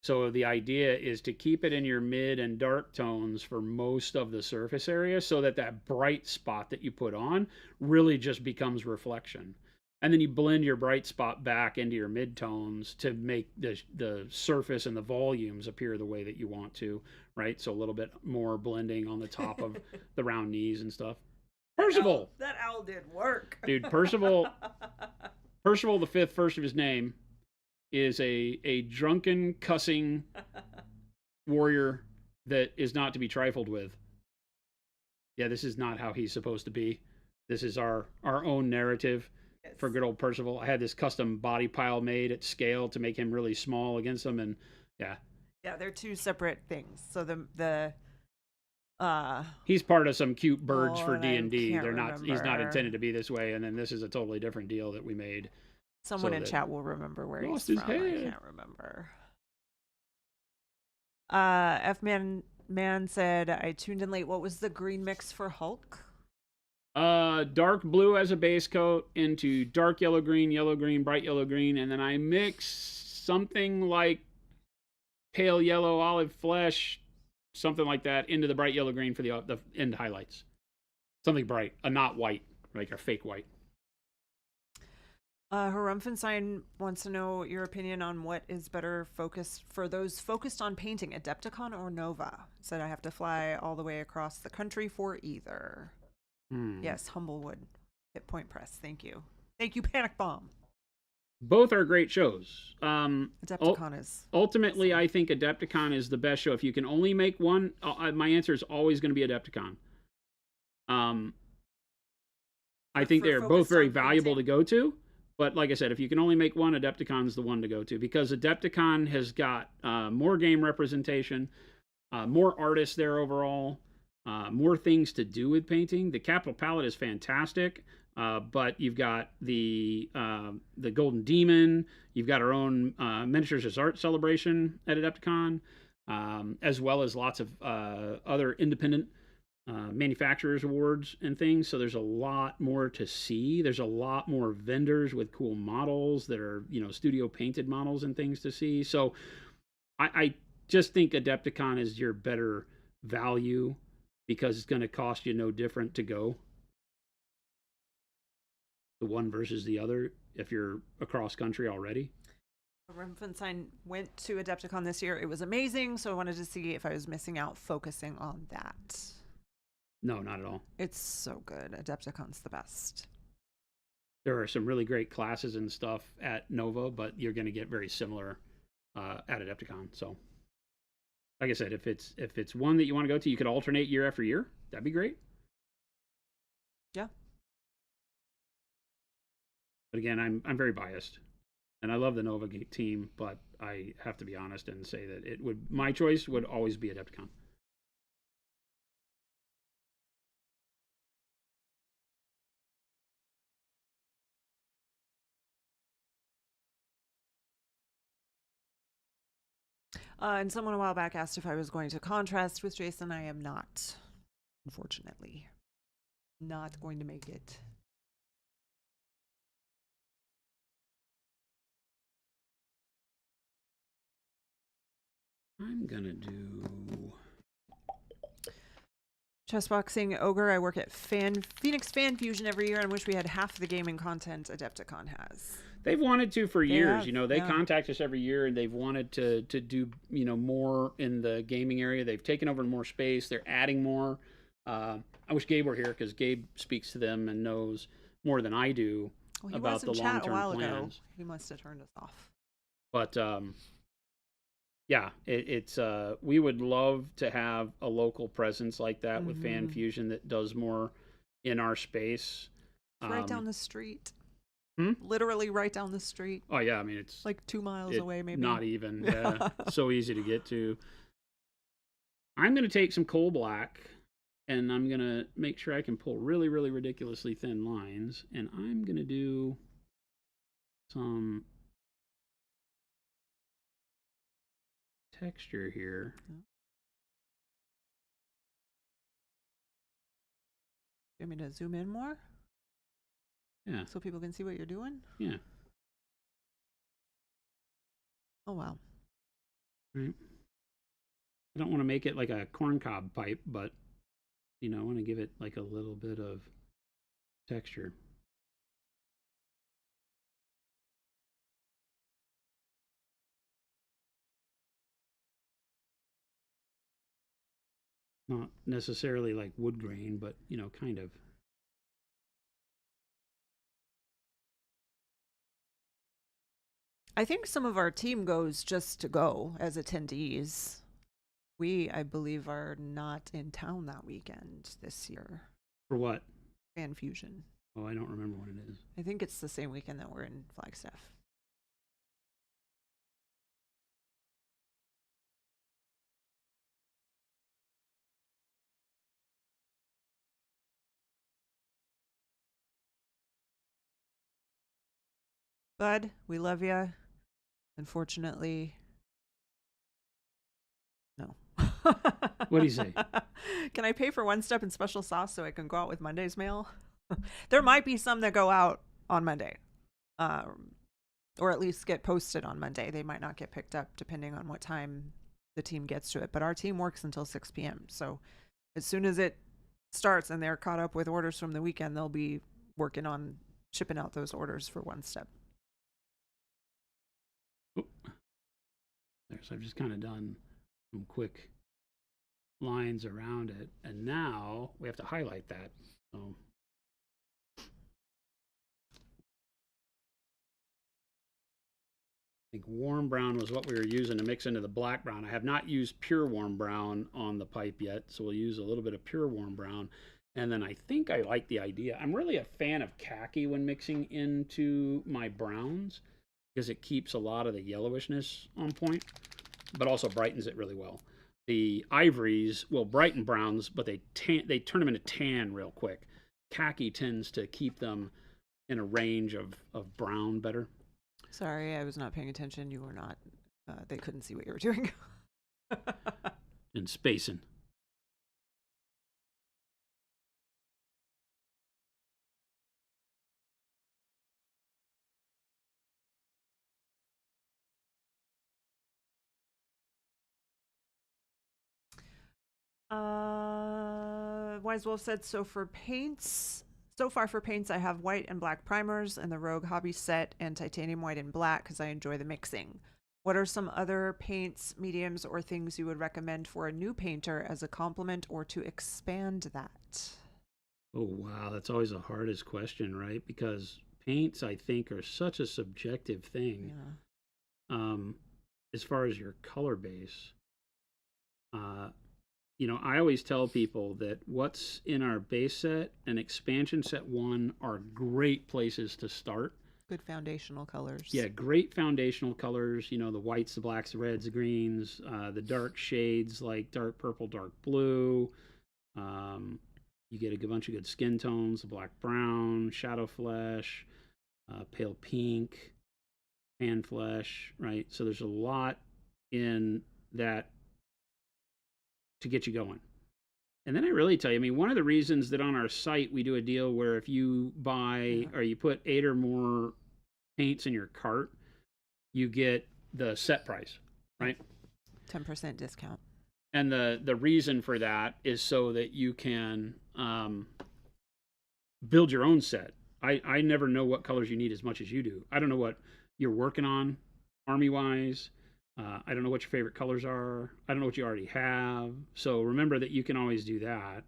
So the idea is to keep it in your mid and dark tones for most of the surface area so that bright spot that you put on really just becomes reflection. And then you blend your bright spot back into your mid-tones to make the surface and the volumes appear the way that you want to, right? So a little bit more blending on the top of the round knees and stuff. Percival! That owl did work. Dude, Percival the fifth, first of his name, is a drunken, cussing warrior that is not to be trifled with. Yeah, this is not how he's supposed to be. This is our own narrative. Yes. For good old Percival. I had this custom body pile made at scale to make him really small against them, and yeah, they're two separate things. So the he's part of some cute birds for D&D. They're not. He's not intended to be this way, and then this is a totally different deal that we made. Someone in chat will remember where he's from. I can't remember. F-Man said, I tuned in late. What was the green mix for Hulk? Dark blue as a base coat into dark yellow green, bright yellow green, and then I mix something like pale yellow olive flesh something like that into the bright yellow green for the end highlights. Something bright, a not white, like a fake white. Harumfenstein wants to know your opinion on what is better focused for those focused on painting, Adepticon or Nova. Said I have to fly all the way across the country for either. Yes, Humblewood. Hit Point Press. Thank you. Thank you, Panic Bomb. Both are great shows. Adepticon is ultimately, awesome. I think Adepticon is the best show. If you can only make one, my answer is always going to be Adepticon. I think they're both very valuable to go to. But like I said, if you can only make one, Adepticon's the one to go to, because Adepticon has got more game representation, more artists there overall, more things to do with painting. The Capital Palette is fantastic, but you've got the Golden Demon. You've got our own Miniatures as Art celebration at Adepticon, as well as lots of other independent manufacturers awards and things. So there's a lot more to see. There's a lot more vendors with cool models that are, studio painted models and things to see. So I just think Adepticon is your better value, because it's going to cost you no different to go the one versus the other if you're across country already. Rumpfenstein went to Adepticon this year. It was amazing, so I wanted to see if I was missing out focusing on that. No, not at all. It's so good. Adepticon's the best. There are some really great classes and stuff at Nova, but you're going to get very similar at Adepticon. So, like I said, if it's one that you want to go to, you could alternate year after year. That'd be great. Yeah. But again, I'm very biased, and I love the Nova team, but I have to be honest and say that my choice would always be Adepticon. And someone a while back asked if I was going to contrast with Jason. I am not, unfortunately. Not going to make it. I'm going to do... Chessboxing Ogre, I work at Phoenix Fan Fusion every year and wish we had half the gaming content Adepticon has. They've wanted to for years. They contact us every year, and they've wanted to do more in the gaming area. They've taken over more space. They're adding more. I wish Gabe were here, because Gabe speaks to them and knows more than I do about the long-term plans. Ago. He must have turned us off. But yeah, it's we would love to have a local presence like that with Fan Fusion that does more in our space. It's right down the street. Literally right down the street. Oh yeah, I mean it's like 2 miles away, maybe. Not even. Yeah, so easy to get to. I'm gonna take some coal black, and I'm gonna make sure I can pull really, really ridiculously thin lines, and I'm gonna do some texture here. You want me to zoom in more? Yeah. So people can see what you're doing? Yeah. Oh, wow. Right. I don't want to make it like a corncob pipe, but, I want to give it like a little bit of texture. Not necessarily like wood grain, but, kind of. I think some of our team goes just to go as attendees. We, I believe, are not in town that weekend this year. For what? Fan Fusion. Oh, I don't remember what it is. I think it's the same weekend that we're in Flagstaff. Bud, we love you. Unfortunately, no. What do you say? Can I pay for one step in special sauce so I can go out with Monday's mail? There might be some that go out on Monday, or at least get posted on Monday. They might not get picked up depending on what time the team gets to it. But our team works until 6 p.m. So as soon as it starts and they're caught up with orders from the weekend, they'll be working on shipping out those orders for One Step. Oh. There, so I've just kind of done some quick lines around it, and now we have to highlight that. So I think warm brown was what we were using to mix into the black brown. I have not used pure warm brown on the pipe yet, so we'll use a little bit of pure warm brown. And then I think I like the idea. I'm really a fan of khaki when mixing into my browns because it keeps a lot of the yellowishness on point, but also brightens it really well. The ivories will brighten browns, but they turn them into tan real quick. Khaki tends to keep them in a range of brown better. Sorry, I was not paying attention. You were not. They couldn't see what you were doing. And spacing. Wise Wolf said, so far for paints, I have white and black primers and the Rogue Hobby set and titanium white and black because I enjoy the mixing. What are some other paints, mediums, or things you would recommend for a new painter as a complement or to expand that? Oh, wow. That's always the hardest question, right? Because paints, I think, are such a subjective thing. Yeah. As far as your color base, I always tell people that what's in our base set and expansion set 1 are great places to start. Good foundational colors. Yeah, great foundational colors. The whites, the blacks, the reds, the greens, the dark shades like dark purple, dark blue. You get a bunch of good skin tones, the black brown, shadow flesh, pale pink, pan flesh, right? So there's a lot in that to get you going. And then I really tell you, one of the reasons that on our site we do a deal where if you buy or you put 8 or more paints in your cart, you get the set price, right? 10% discount. And the reason for that is so that you can build your own set. I never know what colors you need as much as you do. I don't know what you're working on Army-wise. I don't know what your favorite colors are. I don't know what you already have. So remember that you can always do that.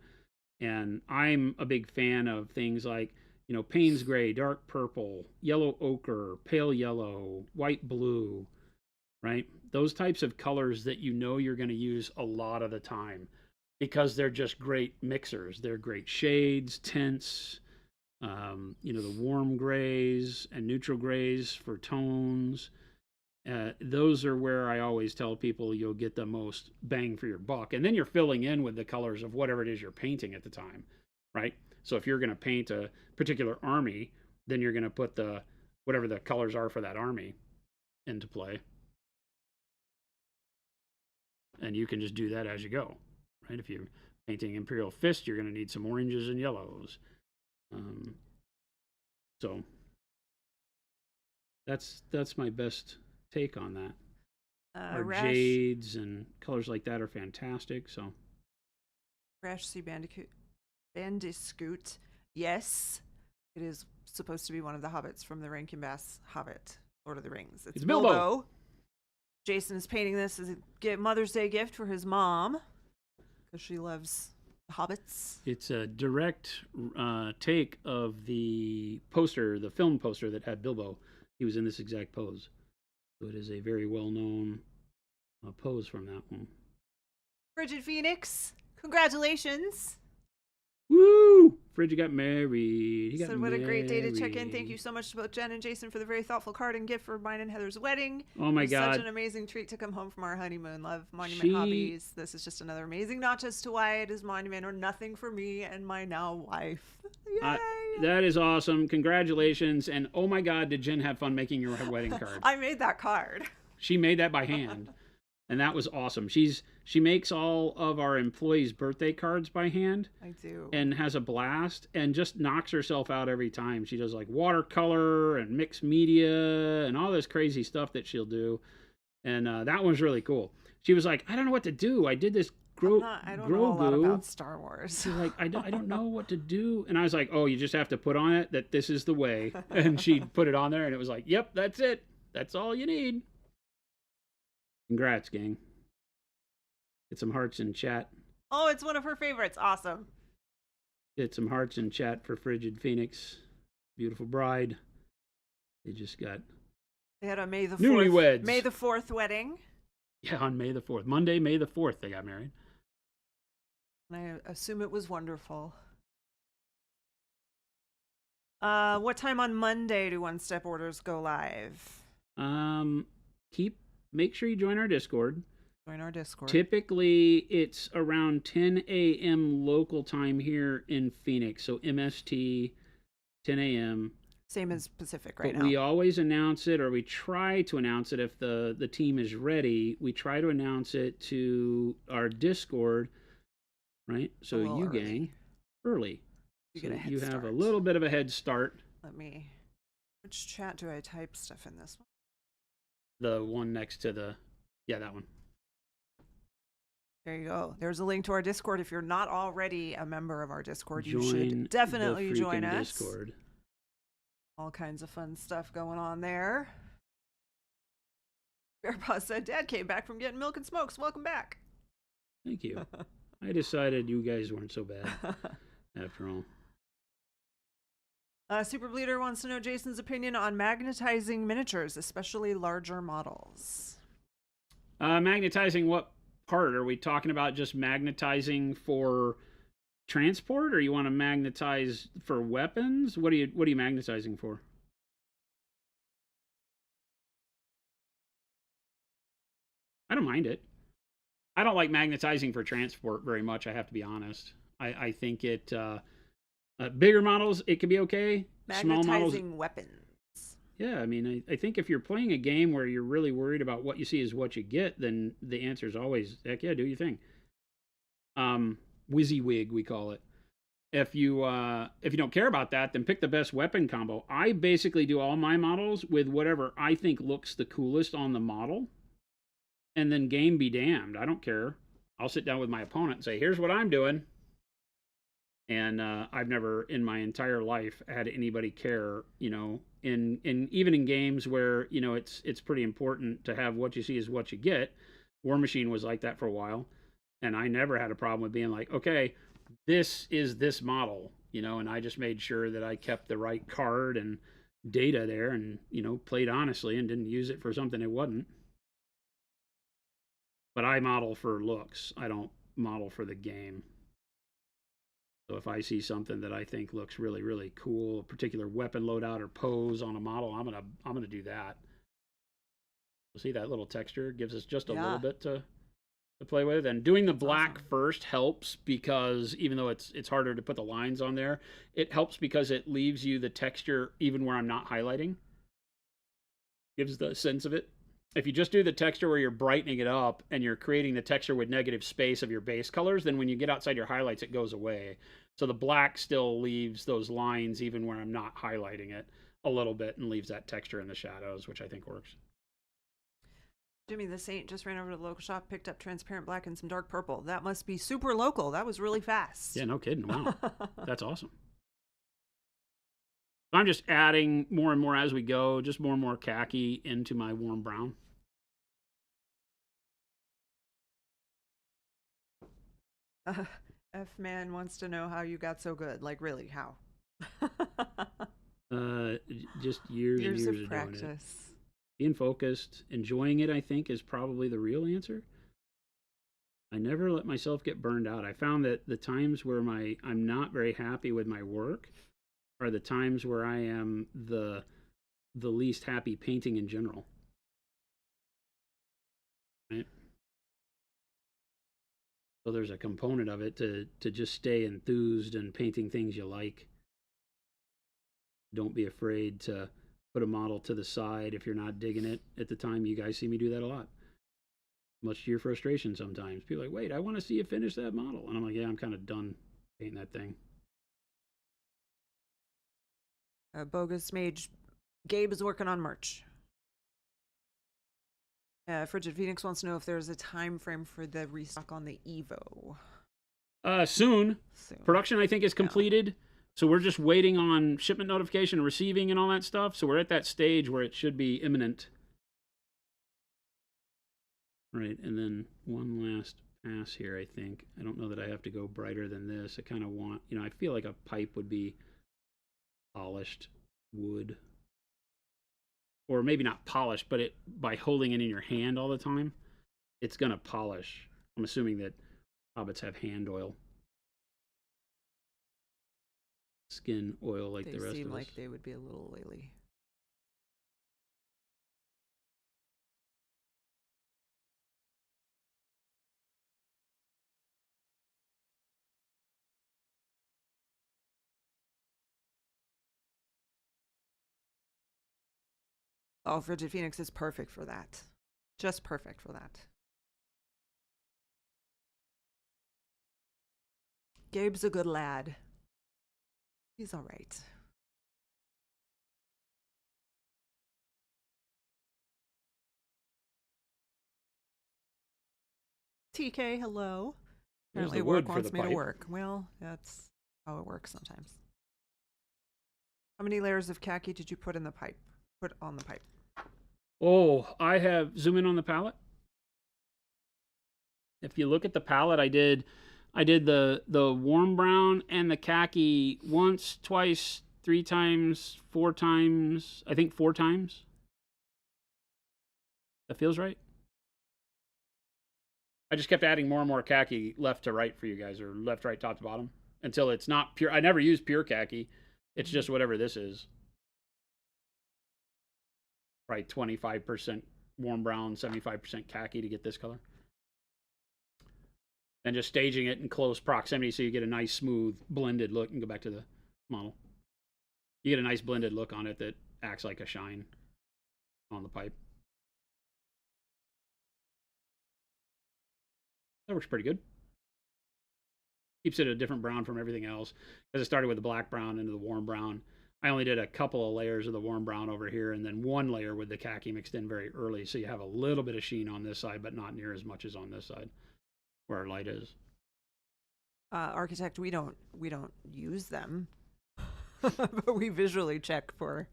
And I'm a big fan of things like, Payne's gray, dark purple, yellow ochre, pale yellow, white blue, right? Those types of colors that you're going to use a lot of the time because they're just great mixers. They're great shades, tints, the warm grays and neutral grays for tones. Those are where I always tell people you'll get the most bang for your buck. And then you're filling in with the colors of whatever it is you're painting at the time, right? So if you're going to paint a particular army, then you're going to put whatever the colors are for that army into play. And you can just do that as you go, right? If you're painting Imperial Fist, you're going to need some oranges and yellows. So that's my best take on that. Our jades and colors like that are fantastic. So Rash C. Bandiscoot. Yes, it is supposed to be one of the hobbits from the Rankin Bass Hobbit, Lord of the Rings. It's Bilbo. Jason is painting this as a Mother's Day gift for his mom because she loves hobbits. It's a direct take of the poster, the film poster that had Bilbo. He was in this exact pose. So it is a very well-known pose from that one. Frigid Phoenix, congratulations. Woo! Frigid got married. He got what a great day to check in. Thank you so much to both Jen and Jason for the very thoughtful card and gift for mine and Heather's wedding. Oh my God. Such an amazing treat to come home from our honeymoon. Love Monument Hobbies. This is just another amazing notches to Wyatt as Monument or nothing for me and my now wife. Yay! That is awesome. Congratulations. And oh my God, did Jen have fun making your wedding card? I made that card. She made that by hand. And that was awesome. She makes all of our employees' birthday cards by hand. I do. And has a blast and just knocks herself out every time. She does like watercolor and mixed media and all this crazy stuff that she'll do. and that one was really cool. She was like, I don't know what to do. I did this I don't know a lot Grogu. about Star Wars. She's like, I don't know what to do. And I was like, oh, you just have to put on it that this is the way. And she put it on there, and it was like, yep, that's it. That's all you need. Congrats, gang. Get some hearts in chat. Oh, it's one of her favorites. Awesome. Get some hearts in chat for Frigid Phoenix. Beautiful bride. They just got... They had a May the 4th. Newlyweds. May the 4th wedding. Yeah, on May the 4th. Monday, May the 4th, they got married. And I assume it was wonderful. What time on Monday do One Step Orders go live? Make sure you join our Discord. Join our Discord. Typically, it's around 10 a.m. local time here in Phoenix. So MST, 10 a.m. Same as Pacific right now. We always announce it, or we try to announce it if the team is ready. We try to announce it to our Discord, right? So you early. gang, early. You so get a head you start. have a little bit of a head start. Which chat do I type stuff in this one? The one next to that one. There you go. There's a link to our Discord. If you're not already a member of our Discord, you Join should definitely the join freaking us. Discord. All kinds of fun stuff going on there. Bearpaw said, Dad came back from getting milk and smokes. Welcome back. Thank you. I decided you guys weren't so bad after all. Super Bleeder wants to know Jason's opinion on magnetizing miniatures, especially larger models. Magnetizing what part? Are we talking about just magnetizing for transport, or you want to magnetize for weapons? What are you magnetizing for? I don't mind it. I don't like magnetizing for transport very much, I have to be honest. I think it bigger models it could be okay. Small models, weapons. yeah, I mean, I think if you're playing a game where you're really worried about what you see is what you get, then the answer is always, heck yeah, do your thing. WYSIWYG, we call it. If you don't care about that, then pick the best weapon combo. I basically do all my models with whatever I think looks the coolest on the model, and then game be damned. I don't care. I'll sit down with my opponent and say, here's what I'm doing. And I've never in my entire life had anybody care, in even in games where, it's pretty important to have what you see is what you get. War Machine was like that for a while. And I never had a problem with being like, okay, this is this model, and I just made sure that I kept the right card and data there and, played honestly and didn't use it for something it wasn't. But I model for looks. I don't model for the game. So if I see something that I think looks really, really cool, a particular weapon loadout or pose on a model, I'm gonna do that. See that little texture gives us just a little bit to play with, and doing the black first helps because even though it's harder to put the lines on there, it helps because it leaves you the texture even where I'm not highlighting. Gives the sense of it. If you just do the texture where you're brightening it up and you're creating the texture with negative space of your base colors, then when you get outside your highlights, it goes away. So the black still leaves those lines even where I'm not highlighting it a little bit and leaves that texture in the shadows, which I think works. Jimmy the Saint just ran over to the local shop, picked up transparent black and some dark purple. That must be super local. That was really fast. Yeah, no kidding. Wow. That's awesome. I'm just adding more and more as we go, just more and more khaki into my warm brown. F-Man wants to know how you got so good. Like, really, how? Just years and years of doing practice. it. Being focused, enjoying it, I think, is probably the real answer. I never let myself get burned out. I found that the times where I'm not very happy with my work are the times where I am the least happy painting in general. Right? So there's a component of it to just stay enthused and painting things you like. Don't be afraid to put a model to the side if you're not digging it at the time. You guys see me do that a lot. Much to your frustration sometimes. People are like, wait, I want to see you finish that model. And I'm like, yeah, I'm kind of done painting that thing. Bogus Mage. Gabe is working on merch. Frigid Phoenix wants to know if there's a time frame for the restock on the Evo. Soon. Soon. Production, I think, is completed. So we're just waiting on shipment notification and receiving and all that stuff. So we're at that stage where it should be imminent. Right, and then one last pass here, I think. I don't know that I have to go brighter than this. I kind of want, I feel like a pipe would be polished wood. Or maybe not polished, but by holding it in your hand all the time, it's going to polish. I'm assuming that hobbits have hand oil. Skin oil like the rest of us. They seem like they would be a little oily. Oh, Frigid Phoenix is perfect for that. Just perfect for that. Gabe's a good lad. He's all right. TK, hello. Apparently work wants me to work. Well, that's how it works sometimes. How many layers of khaki did you put in the pipe? Put on the pipe? Oh, I have zoom in on the palette. If you look at the palette, I did the warm brown and the khaki once, twice, 3 times, 4 times. I think 4 times. That feels right. I just kept adding more and more khaki left to right for you guys, or left, right, top to bottom, until it's not pure. I never use pure khaki. It's just whatever this is. Right, 25% warm brown, 75% khaki to get this color. And just staging it in close proximity so you get a nice, smooth, blended look. And go back to the model. You get a nice blended look on it that acts like a shine on the pipe. That works pretty good. Keeps it a different brown from everything else. Because it started with the black brown into the warm brown. I only did a couple of layers of the warm brown over here, and then 1 layer with the khaki mixed in very early. So you have a little bit of sheen on this side, but not near as much as on this side, where our light is. Architect, we don't use them, but we visually check for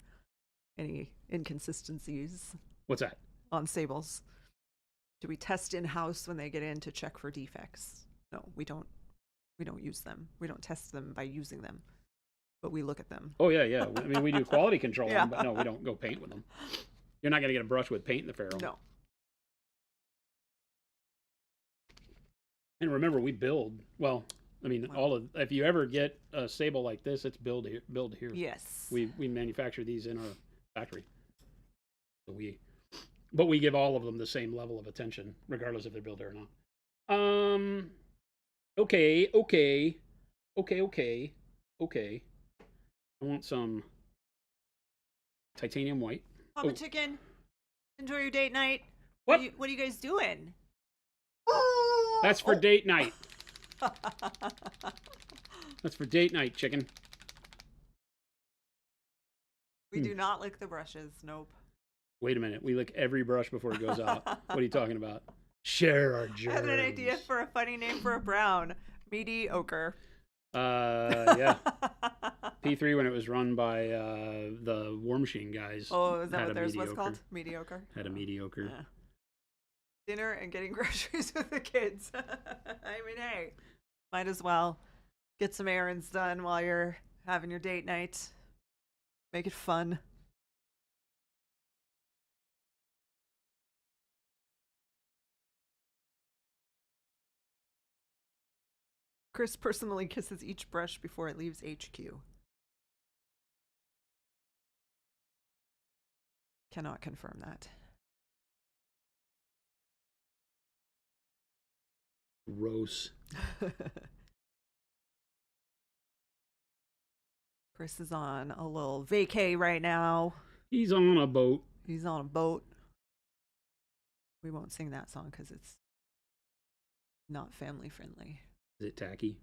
any inconsistencies. What's that? On sables. Do we test in-house when they get in to check for defects? No, we don't use them. We don't test them by using them, but we look at them. Oh, yeah. I mean, we do quality control on them, but no, we don't go paint with them. You're not going to get a brush with paint in the Pharaoh. No. And remember, we build. Well, I mean, if you ever get a sable like this, it's build here. Yes. We manufacture these in our factory. So but we give all of them the same level of attention, regardless if they're built there or not. Okay. I want some titanium white. Mama Chicken, enjoy your date night. What? What are you guys doing? That's for date night. That's for date night, chicken. We do not lick the brushes. Nope. Wait a minute. We lick every brush before it goes out. What are you talking about? Share our germs. I had an idea for a funny name for a brown. Mediocre. Yeah. P3, when it was run by the War Machine guys. Oh, is that what theirs was called? Mediocre? Had a mediocre. Yeah. Dinner and getting groceries with the kids. I mean, hey, might as well get some errands done while you're having your date night. Make it fun. Chris personally kisses each brush before it leaves HQ. Cannot confirm that. Gross. Chris is on a little vacay right now. He's on a boat. He's on a boat. We won't sing that song because it's not family friendly. Is it tacky?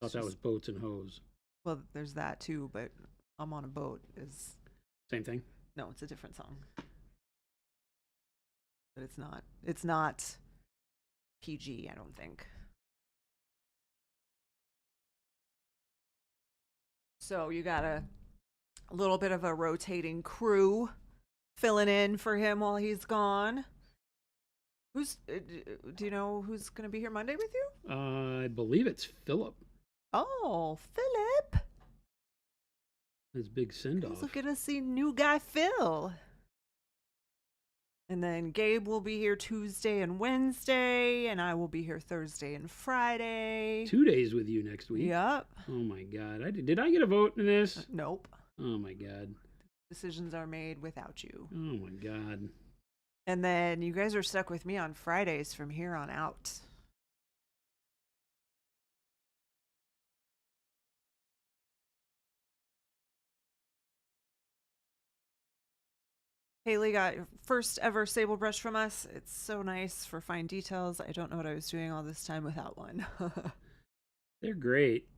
I thought that was boats and hoes. Well, there's that too, but I'm on a boat is... Same thing? No, it's a different song. but it's not PG, I don't think. So you got a little bit of a rotating crew filling in for him while he's gone. Who's do you know who's going to be here Monday with you? I believe it's Philip. Oh, Philip. His big send-off. Looking to see new guy Phil. And then Gabe will be here Tuesday and Wednesday, and I will be here Thursday and Friday. 2 days with you next week. Yep. Oh my God! Did I get a vote in this? Nope. Oh my God! Decisions are made without you. Oh my God! And then you guys are stuck with me on Fridays from here on out. Haley got your first ever sable brush from us. It's so nice for fine details. I don't know what I was doing all this time without one. They're great.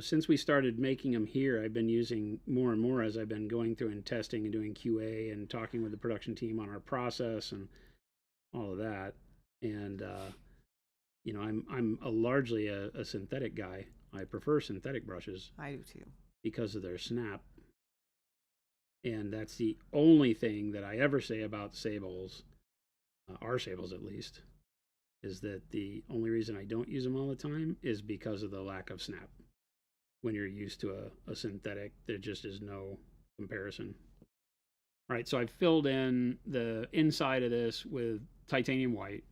Since we started making them here, I've been using more and more as I've been going through and testing and doing QA and talking with the production team on our process and all of that. And I'm largely a synthetic guy. I prefer synthetic brushes. I do too. Because of their snap. And that's the only thing that I ever say about sables, our sables at least, is that the only reason I don't use them all the time is because of the lack of snap. When you're used to a synthetic, there just is no comparison. All right, so I've filled in the inside of this with titanium white,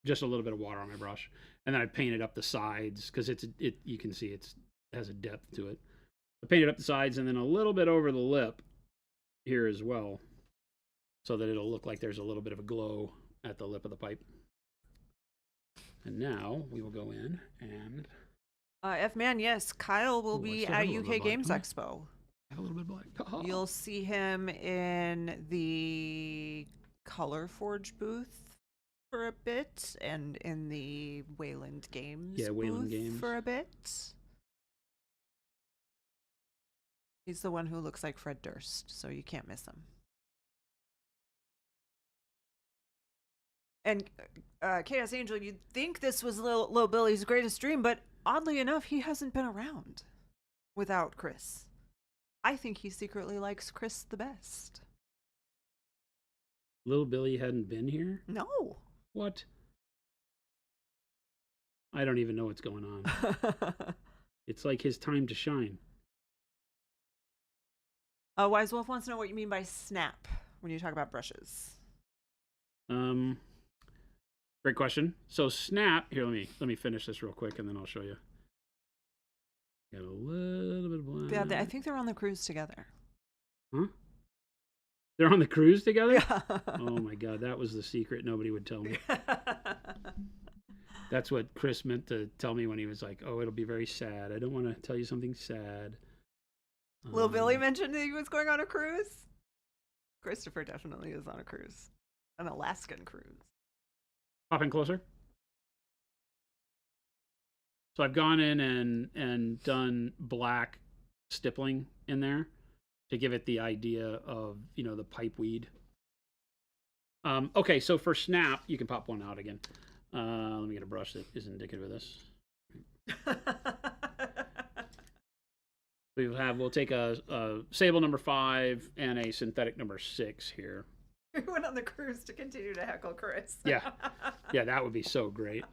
just a little bit of water on my brush, and then I painted up the sides because you can see it has a depth to it. I painted up the sides and then a little bit over the lip here as well, so that it'll look like there's a little bit of a glow at the lip of the pipe. And now we will go in and... F-Man, yes, Kyle will be at UK Games Expo. I have a little bit of black. You'll see him in the Color Forge booth for a bit, and in the Wayland Games Wayland booth Games for a bit. He's the one who looks like Fred Durst, so you can't miss him. And Chaos Angel, you'd think this was Lil Billy's greatest dream, but oddly enough, he hasn't been around without Chris. I think he secretly likes Chris the best. Lil Billy hadn't been here? No. What? I don't even know what's going on. It's like his time to shine. Wise Wolf wants to know what you mean by snap when you talk about brushes. Great question. So snap, here, let me finish this real quick and then I'll show you. Got a little bit of black. Yeah, I think they're on the cruise together. Huh? They're on the cruise together? Yeah. Oh my God, that was the secret nobody would tell me. That's what Chris meant to tell me when he was like, oh, it'll be very sad. I don't want to tell you something sad. Lil Billy mentioned that he was going on a cruise. Christopher definitely is on a cruise. An Alaskan cruise. Pop in closer. So I've gone in and done black stippling in there to give it the idea of, the pipe weed. Okay, so for snap, you can pop one out again. Let me get a brush that is indicative of this. We'll take a sable number 5 and a synthetic number 6 here. We went on the cruise to continue to heckle Chris. Yeah, that would be so great.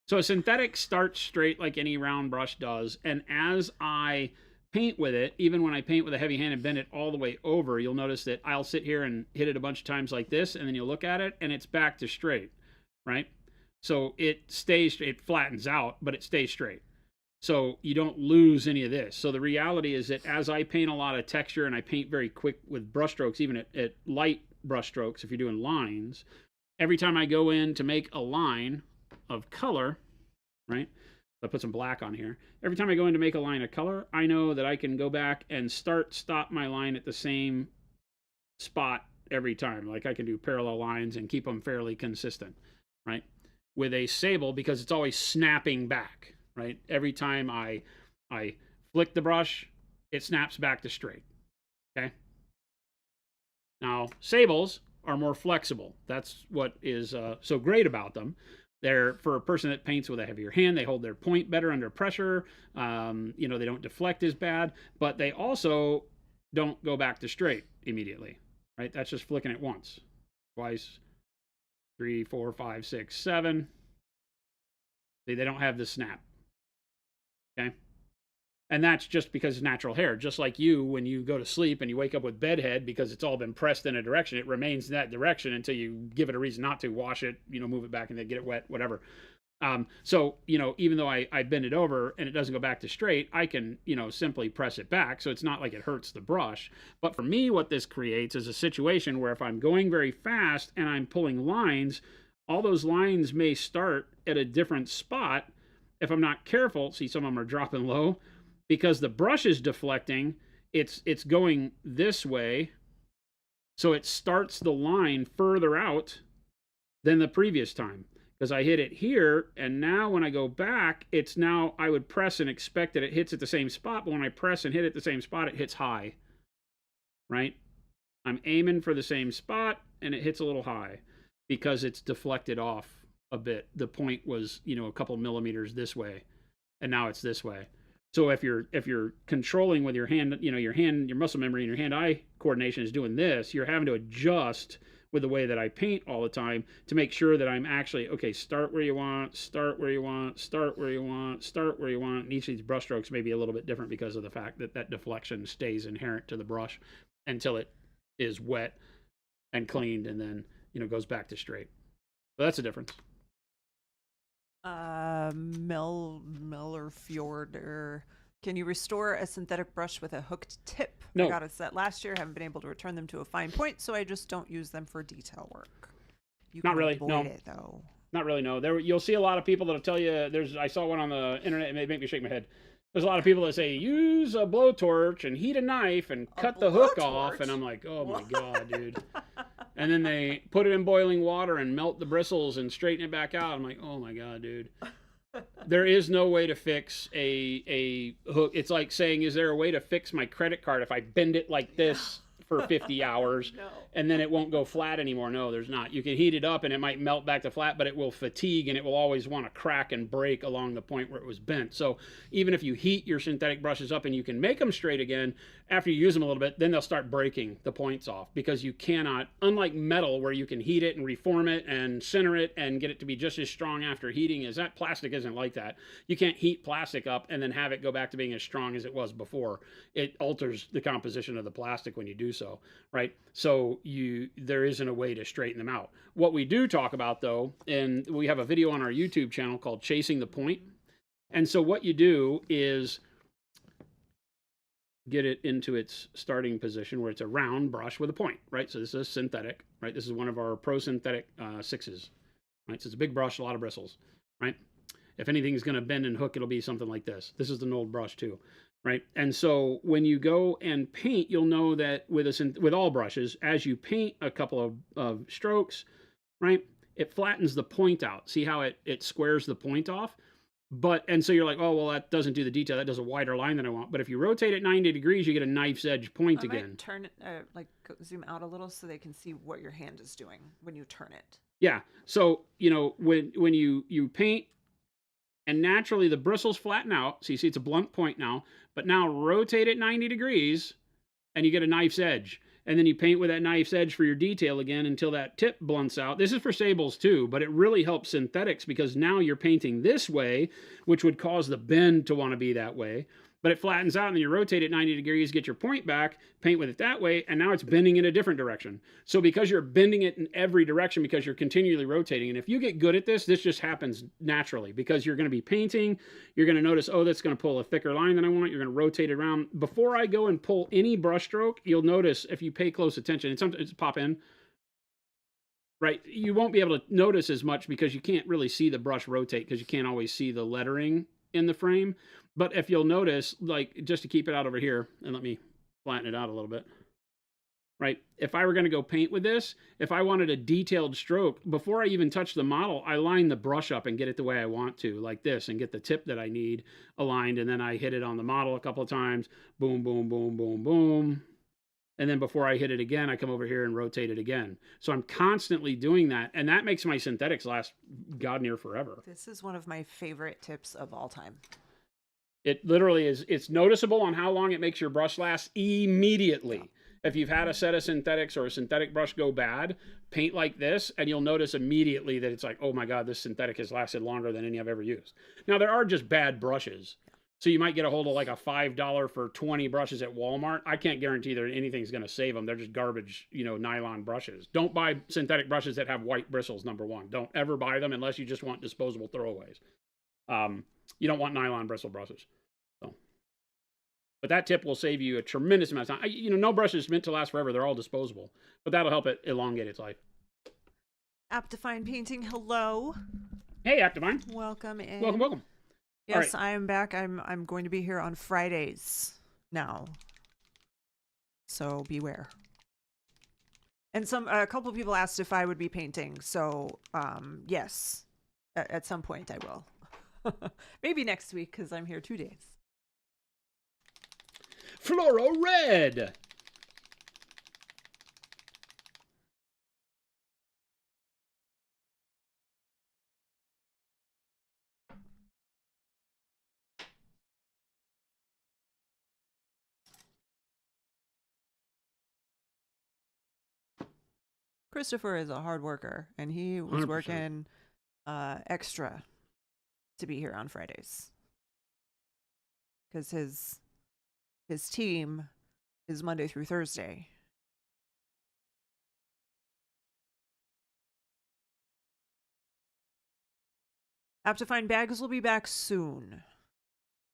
So a synthetic starts straight like any round brush does, and as I paint with it, even when I paint with a heavy hand and bend it all the way over, you'll notice that I'll sit here and hit it a bunch of times like this, and then you'll look at it, and it's back to straight, right? So it flattens out, but it stays straight. So you don't lose any of this. So the reality is that as I paint a lot of texture and I paint very quick with brush strokes, even at light brush strokes, if you're doing lines, every time I go in to make a line of color, right? I put some black on here. Every time I go in to make a line of color, I know that I can go back and stop my line at the same spot every time. Like I can do parallel lines and keep them fairly consistent, right? With a sable, because it's always snapping back, right? Every time I flick the brush, it snaps back to straight, okay? Now, sables are more flexible. That's what is so great about them. They're, for a person that paints with a heavier hand, they hold their point better under pressure. You know, they don't deflect as bad, but they also don't go back to straight immediately, right? That's just flicking it once, twice, 3, 4, 5, 6, 7. See, they don't have the snap. Okay. And that's just because it's natural hair. Just like you, when you go to sleep and you wake up with bedhead because it's all been pressed in a direction, it remains in that direction until you give it a reason not to, wash it, you know, move it back and then get it wet, whatever. So, you know, even though I bend it over and it doesn't go back to straight, I can, you know, simply press it back. So it's not like it hurts the brush. But for me, what this creates is a situation where if I'm going very fast and I'm pulling lines, all those lines may start at a different spot. If I'm not careful, see, some of them are dropping low because the brush is deflecting. It's going this way. So it starts the line further out than the previous time. Because I hit it here, and now when I go back, it's now, I would press and expect that it hits at the same spot, but when I press and hit at the same spot, it hits high, right? I'm aiming for the same spot, and it hits a little high, because it's deflected off a bit. The point was, you know, a couple millimeters this way, and now it's this way. So if you're controlling with your hand, you know, your muscle memory and your hand-eye coordination is doing this, you're having to adjust with the way that I paint all the time to make sure that I'm actually, okay, start where you want, start where you want, start where you want, start where you want. And each of these brush strokes may be a little bit different because of the fact that that deflection stays inherent to the brush until it is wet and cleaned and then, you know, goes back to straight. So that's the difference. Miller Fjord, can you restore a synthetic brush with a hooked tip? No. I got a set last year. Haven't been able to return them to a fine point, so I just don't use them for detail work. You Not can really. avoid No. it though. Not really. No. You'll see a lot of people that'll tell you. I saw one on the internet. It made me shake my head. There's a lot of people that say use a blowtorch and heat a knife and cut the hook off, and I'm like, oh my god, dude. And then they put it in boiling water and melt the bristles and straighten it back out. I'm like, oh my god, dude. There is no way to fix a hook. It's like saying, is there a way to fix my credit card if I bend it like this for 50 hours No. and then it won't go flat anymore? No, there's not. You can heat it up and it might melt back to flat, but it will fatigue and it will always want to crack and break along the point where it was bent. So even if you heat your synthetic brushes up and you can make them straight again, after you use them a little bit, then they'll start breaking the points off because you cannot, unlike metal where you can heat it and reform it and center it and get it to be just as strong after heating as that, plastic isn't like that. You can't heat plastic up and then have it go back to being as strong as it was before. It alters the composition of the plastic when you do so, right? So there isn't a way to straighten them out. What we do talk about though, and we have a video on our YouTube channel called Chasing the Point. And so what you do is get it into its starting position where it's a round brush with a point, right? So this is synthetic, right? This is one of our pro synthetic 6s, right? So it's a big brush, a lot of bristles, right? If anything's going to bend and hook, it'll be something like this. This is an old brush too, right? And so when you go and paint, you'll know that with all brushes, as you paint a couple of strokes, right, it flattens the point out. See how it squares the point off? And so you're like, oh, well, that doesn't do the detail. That does a wider line than I want. But if you rotate it 90 degrees, you get a knife's edge point again. Might turn it, zoom out a little so they can see what your hand is doing when you turn it. Yeah. So, you know, when you paint, and naturally the bristles flatten out. So you see it's a blunt point now. But now rotate it 90 degrees, and you get a knife's edge. And then you paint with that knife's edge for your detail again until that tip blunts out. This is for sables too, but it really helps synthetics because now you're painting this way, which would cause the bend to want to be that way. But it flattens out and then you rotate it 90 degrees, get your point back, paint with it that way, and now it's bending in a different direction. So because you're bending it in every direction because you're continually rotating, and if you get good at this, this just happens naturally because you're going to be painting, you're going to notice, oh, that's going to pull a thicker line than I want, you're going to rotate it around. Before I go and pull any brush stroke, you'll notice if you pay close attention, and sometimes it's pop in, right, you won't be able to notice as much because you can't really see the brush rotate because you can't always see the lettering in the frame. But if you'll notice, like, just to keep it out over here, and let me flatten it out a little bit, right? If I were going to go paint with this, if I wanted a detailed stroke, before I even touch the model, I line the brush up and get it the way I want to, like this, and get the tip that I need aligned, and then I hit it on the model a couple of times, boom, boom, boom, boom, boom, And then before I hit it again, I come over here and rotate it again. So I'm constantly doing that. And that makes my synthetics last god near forever. This is one of my favorite tips of all time. It literally is, it's noticeable on how long it makes your brush last immediately. If you've had a set of synthetics or a synthetic brush go bad, paint like this, and you'll notice immediately that it's like, oh my God, this synthetic has lasted longer than any I've ever used. Now, there are just bad brushes. So you might get a hold of like a $5 for 20 brushes at Walmart. I can't guarantee that anything's going to save them. They're just garbage, nylon brushes. Don't buy synthetic brushes that have white bristles, number one. Don't ever buy them unless you just want disposable throwaways. You don't want nylon bristle brushes. So, but that tip will save you a tremendous amount of time. No brush is meant to last forever. They're all disposable. But that'll help it elongate its life. Aptifine Painting, hello. Hey, Activine. Welcome in. Welcome. Yes, right. I am back. I'm going to be here on Fridays now. So beware. And a couple of people asked if I would be painting. So yes, at some point I will. Maybe next week because I'm here 2 days. Fluoro red. Christopher is a hard worker, and he was 100%. working extra to be here on Fridays because his team is Monday through Thursday. Aptifine bags will be back soon.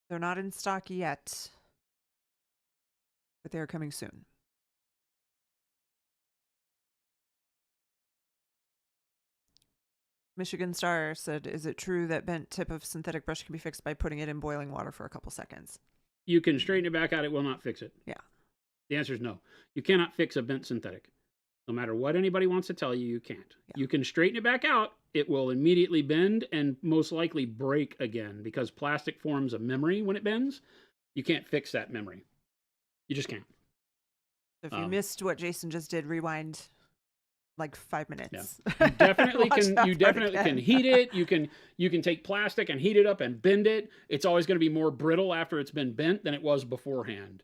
They're not in stock yet, but they're coming soon. Michigan Star said, is it true that bent tip of synthetic brush can be fixed by putting it in boiling water for a couple seconds? You can straighten it back out. It will not fix it. Yeah. The answer is no. You cannot fix a bent synthetic. No matter what anybody wants to tell you, you can't. Yeah. You can straighten it back out. It will immediately bend and most likely break again because plastic forms a memory when it bends. You can't fix that memory. You just can't. If you missed what Jason just did, rewind like 5 minutes. Yeah. You definitely can heat it. You can take plastic and heat it up and bend it. It's always going to be more brittle after it's been bent than it was beforehand.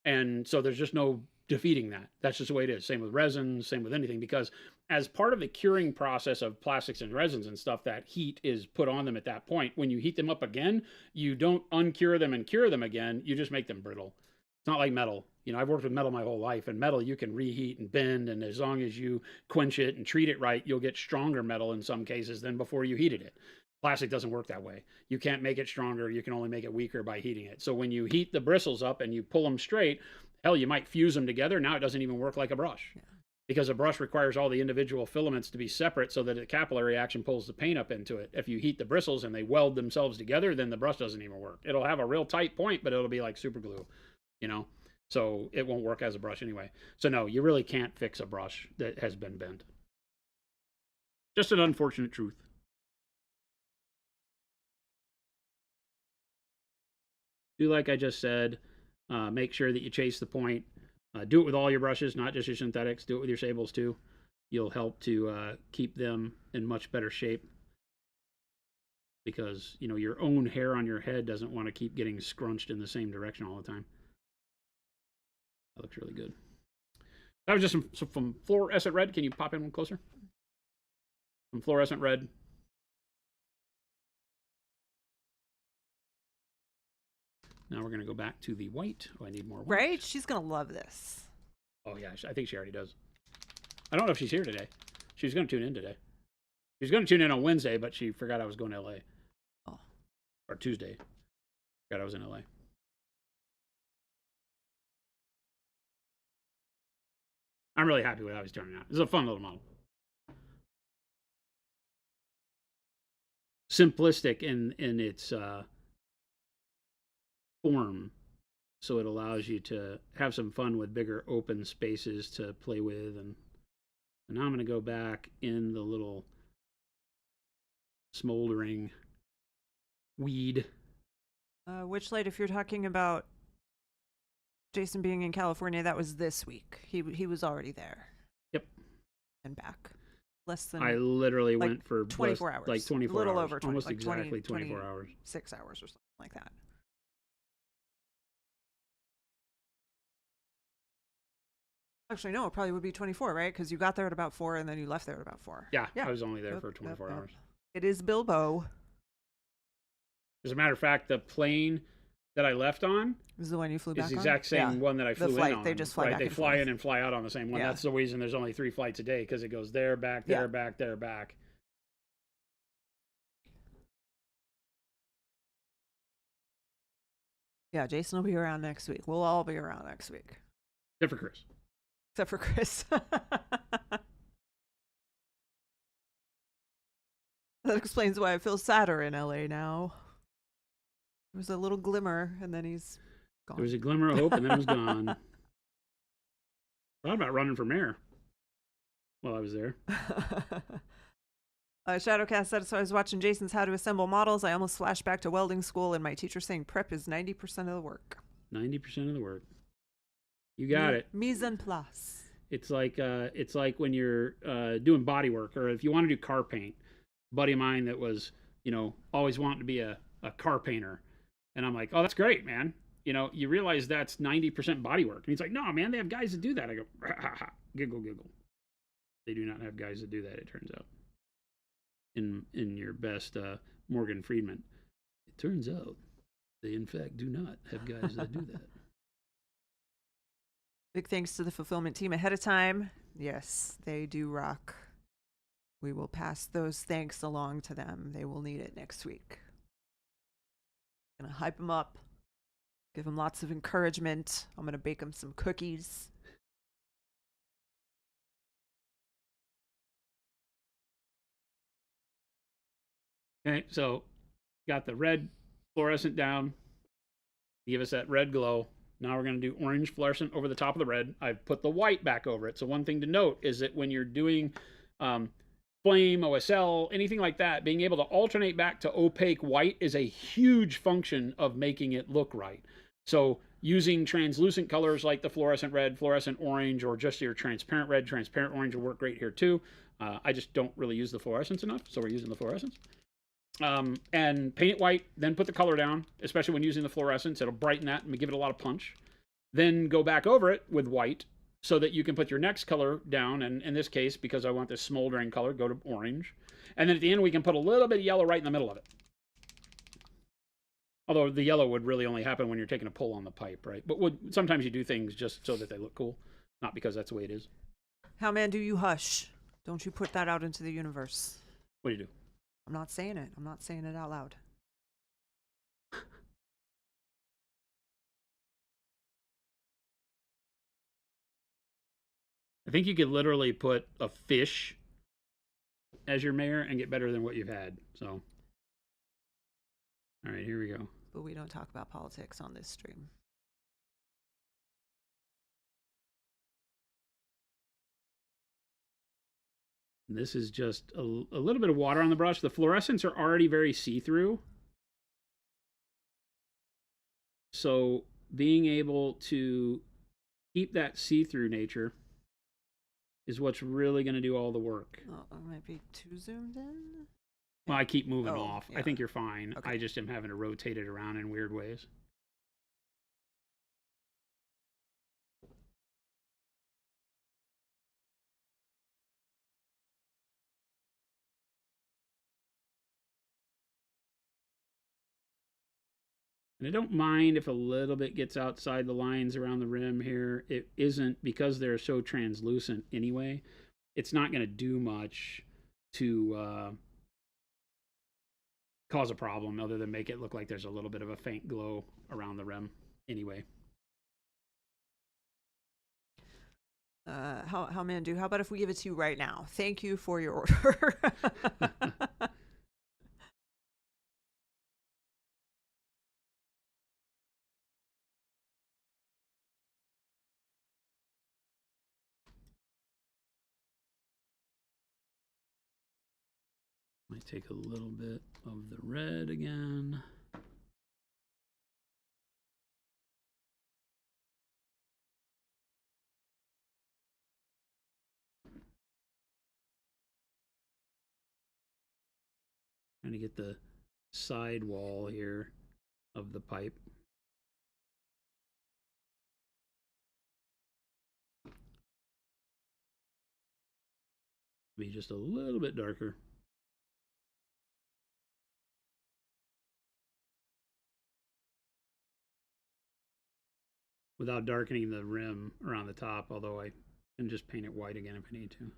And so there's just no defeating that. That's just the way it is. Same with resins, same with anything, because as part of the curing process of plastics and resins and stuff, that heat is put on them at that point. When you heat them up again, you don't uncure them and cure them again. You just make them brittle. It's not like metal. I've worked with metal my whole life, and metal you can reheat and bend, and as long as you quench it and treat it right, you'll get stronger metal in some cases than before you heated it. Plastic doesn't work that way. You can't make it stronger. You can only make it weaker by heating it. So when you heat the bristles up and you pull them straight, hell, you might fuse them together. Now it doesn't even work like a brush. Yeah. Because a brush requires all the individual filaments to be separate so that the capillary action pulls the paint up into it. If you heat the bristles and they weld themselves together, then the brush doesn't even work. It'll have a real tight point, but it'll be like super glue, So it won't work as a brush anyway. So no, you really can't fix a brush that has been bent. Just an unfortunate truth. Do like I just said. Make sure that you chase the point. Do it with all your brushes, not just your synthetics. Do it with your sables too. You'll help to keep them in much better shape. Because, your own hair on your head doesn't want to keep getting scrunched in the same direction all the time. That looks really good. That was just some from fluorescent red. Can you pop in one closer? Some fluorescent red. Now we're going to go back to the white. Oh, I need more white. Right? She's going to love this. Oh, yeah. I think she already does. I don't know if she's here today. She was going to tune in today. She was going to tune in on Wednesday, but she forgot I was going to L.A. Oh. Or Tuesday. Forgot I was in L.A. I'm really happy with how he's turning out. This is a fun little model. Simplistic in its form, so it allows you to have some fun with bigger open spaces to play with. And now I'm going to go back in the little smoldering weed. Which light, if you're talking about Jason being in California, that was this week. He was already there. Yep. And back. Less than I literally like went for 24 hours. Like 24 a little hours. over 20, almost like exactly 24 hours. 6 hours or something like that. Actually, no, it probably would be 24, right? Because you got there at about 4 and then you left there at about 4. Yeah, I was only there for 24 hours. It is Bilbo. As a matter of fact, the plane that I left on is the one you flew back on? Is the exact same one that I flew in on. They just fly right? back They and fly forth. in and fly out on the same one. Yeah. That's the reason there's only 3 flights a day, because it goes there, back, there, back, there, back. Yeah, Jason will be around next week. We'll all be around next week. Except for Chris. Except for Chris. That explains why I feel sadder in LA now. There was a little glimmer, and then he's gone. There was a glimmer of hope, and then it was gone. Thought about running for mayor while I was there. Shadowcast said, so I was watching Jason's How to Assemble Models. I almost flashed back to welding school and my teacher saying prep is 90% of the work. 90% of the work. You got it. Mise en place. It's like when you're doing body work, or if you want to do car paint. A buddy of mine that was, always wanting to be a car painter. And I'm like, oh, that's great, man. You realize that's 90% body work. And he's like, no, man, they have guys that do that. I go, ha, ha, ha. Giggle, giggle. They do not have guys that do that, it turns out. In your best Morgan Freeman. It turns out they, in fact, do not have guys that do that. Big thanks to the fulfillment team ahead of time. Yes, they do rock. We will pass those thanks along to them. They will need it next week. Gonna hype them up. Give them lots of encouragement. I'm gonna bake them some cookies. Okay, so got the red fluorescent down. Give us that red glow. Now we're going to do orange fluorescent over the top of the red. I've put the white back over it. So one thing to note is that when you're doing flame, OSL, anything like that, being able to alternate back to opaque white is a huge function of making it look right. So using translucent colors like the fluorescent red, fluorescent orange, or just your transparent red, transparent orange will work great here too. I just don't really use the fluorescence enough, so we're using the fluorescence. And paint it white, then put the color down, especially when using the fluorescence. It'll brighten that and give it a lot of punch. Then go back over it with white so that you can put your next color down. And in this case, because I want this smoldering color, go to orange. And then at the end, we can put a little bit of yellow right in the middle of it. Although the yellow would really only happen when you're taking a pull on the pipe, right? But sometimes you do things just so that they look cool, not because that's the way it is. How, man, do you hush? Don't you put that out into the universe. What do you do? I'm not saying it. I'm not saying it out loud. I think you could literally put a fish as your mayor and get better than what you've had. So, all right, here we go. But we don't talk about politics on this stream. This is just a little bit of water on the brush. The fluorescents are already very see-through. So being able to keep that see-through nature is what's really going to do all the work. Oh, I might be too zoomed in. Well, I keep moving off. Yeah. I think you're fine. Okay. I just am having to rotate it around in weird ways. And I don't mind if a little bit gets outside the lines around the rim here. It isn't, because they're so translucent anyway, it's not going to do much to cause a problem other than make it look like there's a little bit of a faint glow around the rim anyway. How man do? How about if we give it to you right now? Thank you for your order. Might take a little bit of the red again. Trying to get the side wall here of the pipe. Be just a little bit darker. Without darkening the rim around the top, although I can just paint it white again if I need to.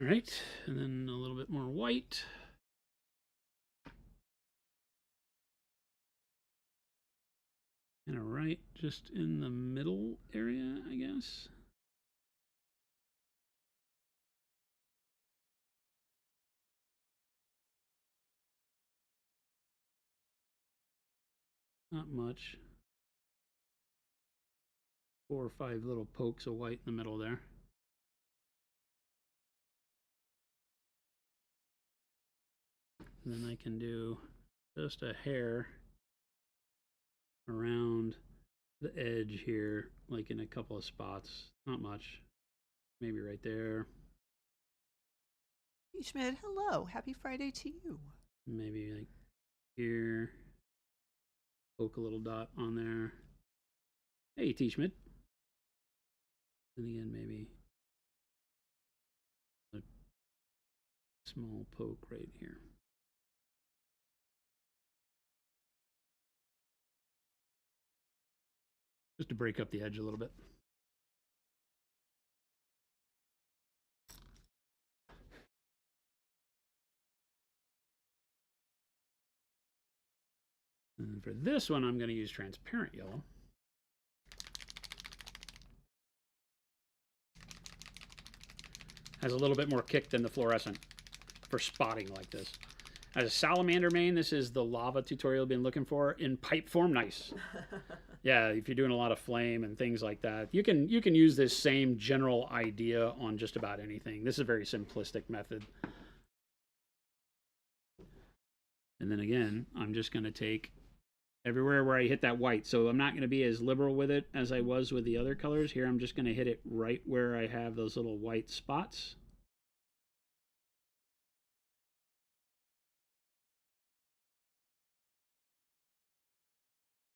All right, and then a little bit more white. And right just in the middle area, I guess. Not much. 4 or 5 little pokes of white in the middle there. And then I can do just a hair around the edge here, like in a couple of spots. Not much. Maybe right there. Hey, Schmidt, hello. Happy Friday to you. Maybe like here. Poke a little dot on there. Hey, T. Schmidt. And again, maybe a small poke right here. Just to break up the edge a little bit. And for this one, I'm going to use transparent yellow. Has a little bit more kick than the fluorescent for spotting like this. As a salamander main, this is the lava tutorial I've been looking for in pipe form. Nice. Yeah, if you're doing a lot of flame and things like that, you can use this same general idea on just about anything. This is a very simplistic method. And then again, I'm just going to take everywhere where I hit that white. So I'm not going to be as liberal with it as I was with the other colors. Here, I'm just going to hit it right where I have those little white spots.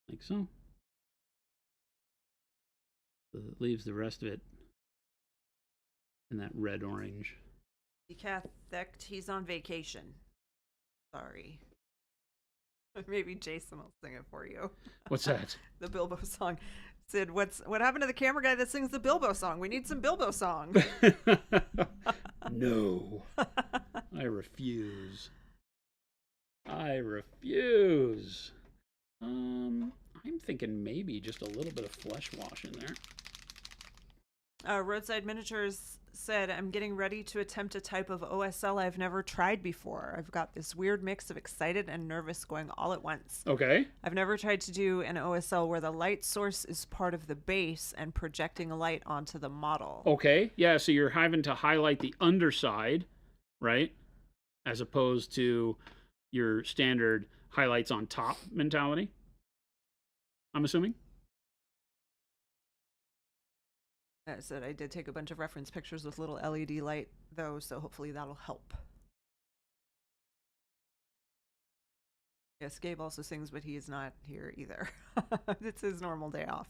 Like so. So it leaves the rest of it in that red-orange. Decathect, he's on vacation. Sorry. Maybe Jason will sing it for you. What's that? The Bilbo song. Sid, what happened to the camera guy that sings the Bilbo song? We need some Bilbo song. No. I refuse. I refuse. I'm thinking maybe just a little bit of flesh wash in there. Roadside Miniatures said, I'm getting ready to attempt a type of OSL I've never tried before. I've got this weird mix of excited and nervous going all at once. Okay. I've never tried to do an OSL where the light source is part of the base and projecting light onto the model. Okay. Yeah, so you're having to highlight the underside, right? As opposed to your standard highlights on top mentality. I'm assuming. I said I did take a bunch of reference pictures with little LED light, though, so hopefully that'll help. Yes, Gabe also sings, but he is not here either. It's his normal day off.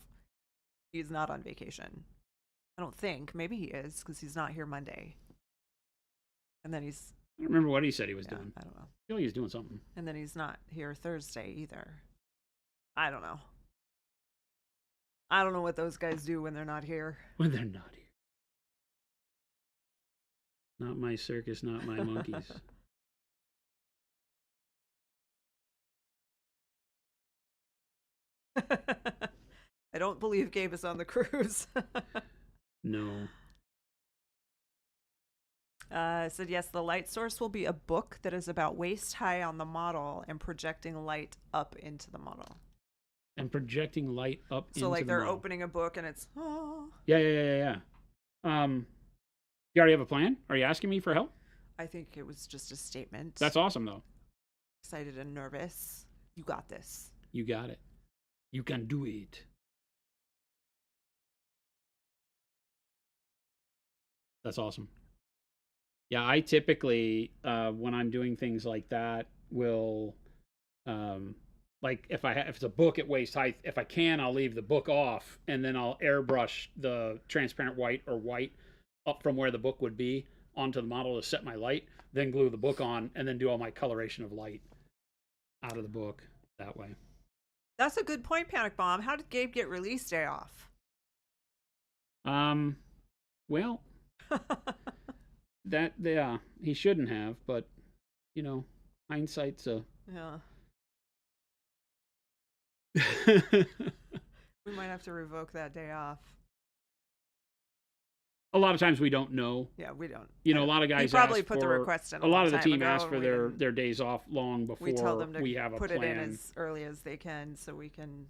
He's not on vacation. I don't think. Maybe he is, because he's not here Monday. And then he's... I don't remember what he said he was doing. I don't know. I feel like he's doing something. And then he's not here Thursday either. I don't know. I don't know what those guys do when they're not here. When they're not here. Not my circus, not my monkeys. I don't believe Gabe is on the cruise. No. Said yes, the light source will be a book that is about waist high on the model and projecting light up into the model. And projecting light up into the So like they're model. opening a book and it's Yeah. You already have a plan? Are you asking me for help? I think it was just a statement. That's awesome though. Excited and nervous. You got this. You got it. You can do it. That's awesome. Yeah, I typically, when I'm doing things like that, will um, like if it's a book at waist height, if I can, I'll leave the book off, and then I'll airbrush the transparent white or white up from where the book would be onto the model to set my light, then glue the book on, and then do all my coloration of light out of the book that way. That's a good point, Panic Bomb. How did Gabe get release day off? Well, that yeah, he shouldn't have, but you know, hindsight's a Yeah. We might have to revoke that day off. A lot of times we don't know. Yeah, we don't. You know, a lot of guys he probably ask put the for, request in a lot of the time team ago, ask for and their days off long before we tell them to we have a put plan. it in as early as they can so we can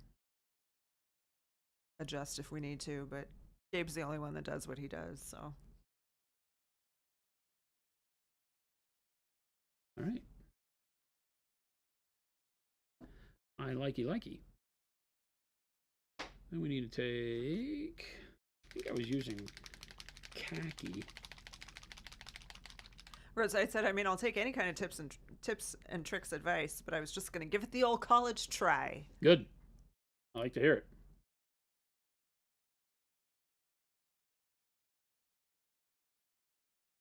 adjust if we need to. But Gabe's the only one that does what he does. So. All right. I likey. Then we need to take, I think I was using khaki. Whereas I said, I mean, I'll take any kind of tips and tricks advice, but I was just going to give it the old college try. Good. I like to hear it.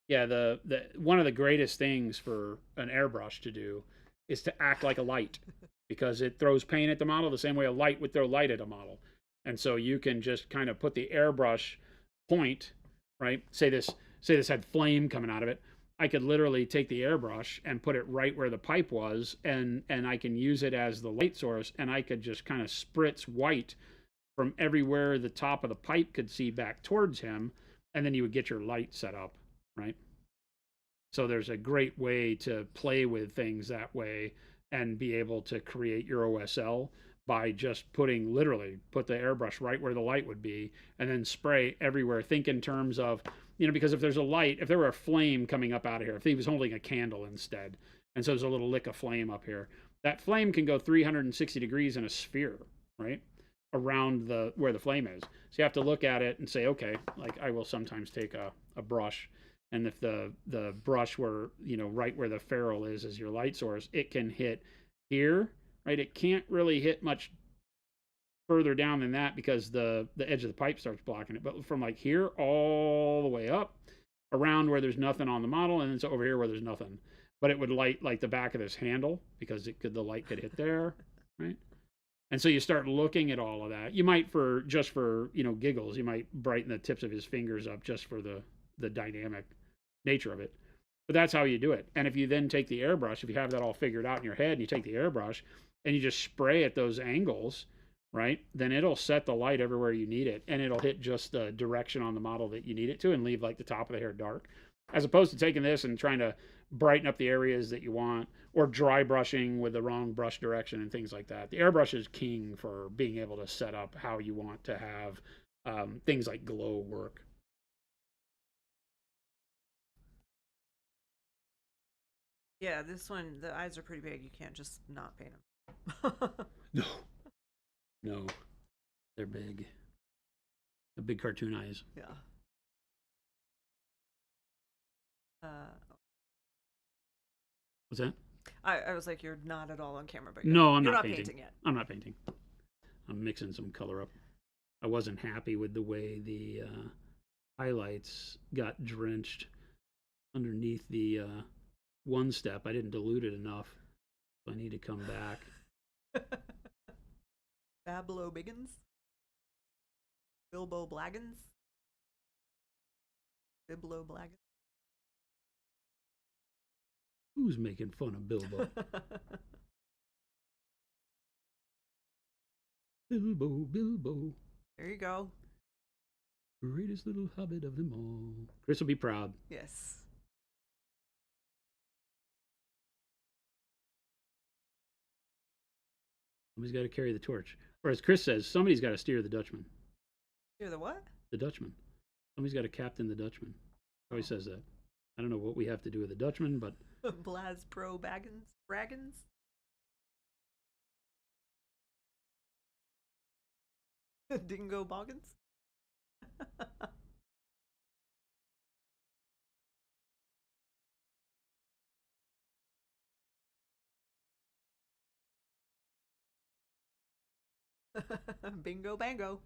Yeah, the one of the greatest things for an airbrush to do is to act like a light, because it throws paint at the model the same way a light would throw light at a model. And so you can just kind of put the airbrush point, right? Say this had flame coming out of it. I could literally take the airbrush and put it right where the pipe was, and I can use it as the light source, and I could just kind of spritz white from everywhere the top of the pipe could see back towards him, and then you would get your light set up, right? So there's a great way to play with things that way and be able to create your OSL by just put the airbrush right where the light would be, and then spray everywhere. Think in terms of, because if there's a light, if there were a flame coming up out of here, if he was holding a candle instead, and so there's a little lick of flame up here, that flame can go 360 degrees in a sphere, right? Around where the flame is. So you have to look at it and say, okay, like I will sometimes take a brush, and if the brush were, right where the ferrule is as your light source, it can hit here, right? It can't really hit much further down than that because the edge of the pipe starts blocking it. But from like here all the way up around where there's nothing on the model, and then so over here where there's nothing. But it would light like the back of this handle because the light could hit there, right? And so you start looking at all of that. You might just for giggles, you might brighten the tips of his fingers up just for the dynamic nature of it. But that's how you do it. And if you then take the airbrush, if you have that all figured out in your head, and you take the airbrush and you just spray at those angles, right, then it'll set the light everywhere you need it, and it'll hit just the direction on the model that you need it to, and leave like the top of the hair dark, as opposed to taking this and trying to brighten up the areas that you want, or dry brushing with the wrong brush direction and things like that. The airbrush is king for being able to set up how you want to have things like glow work. Yeah, this one, the eyes are pretty big. You can't just not paint them. No, they're big. The big cartoon eyes. Yeah. What's that? I was like, you're not at all on camera, but no, you're not painting. painting yet. I'm not painting. I'm mixing some color up. I wasn't happy with the way the highlights got drenched underneath the one step. I didn't dilute it enough, so I need to come back. Bablo Biggins? Bilbo Blaggins? Biblo Blaggins? Who's making fun of Bilbo? Bilbo. There you go. Greatest little hobbit of them all. Chris will be proud. Yes. Somebody's got to carry the torch. Or as Chris says, somebody's got to steer the Dutchman. You're the what? The Dutchman. Somebody's got to captain the Dutchman. Always says that. I don't know what we have to do with the Dutchman, but... Blas Pro Baggins? Braggins? Dingo Boggins. Bingo bango.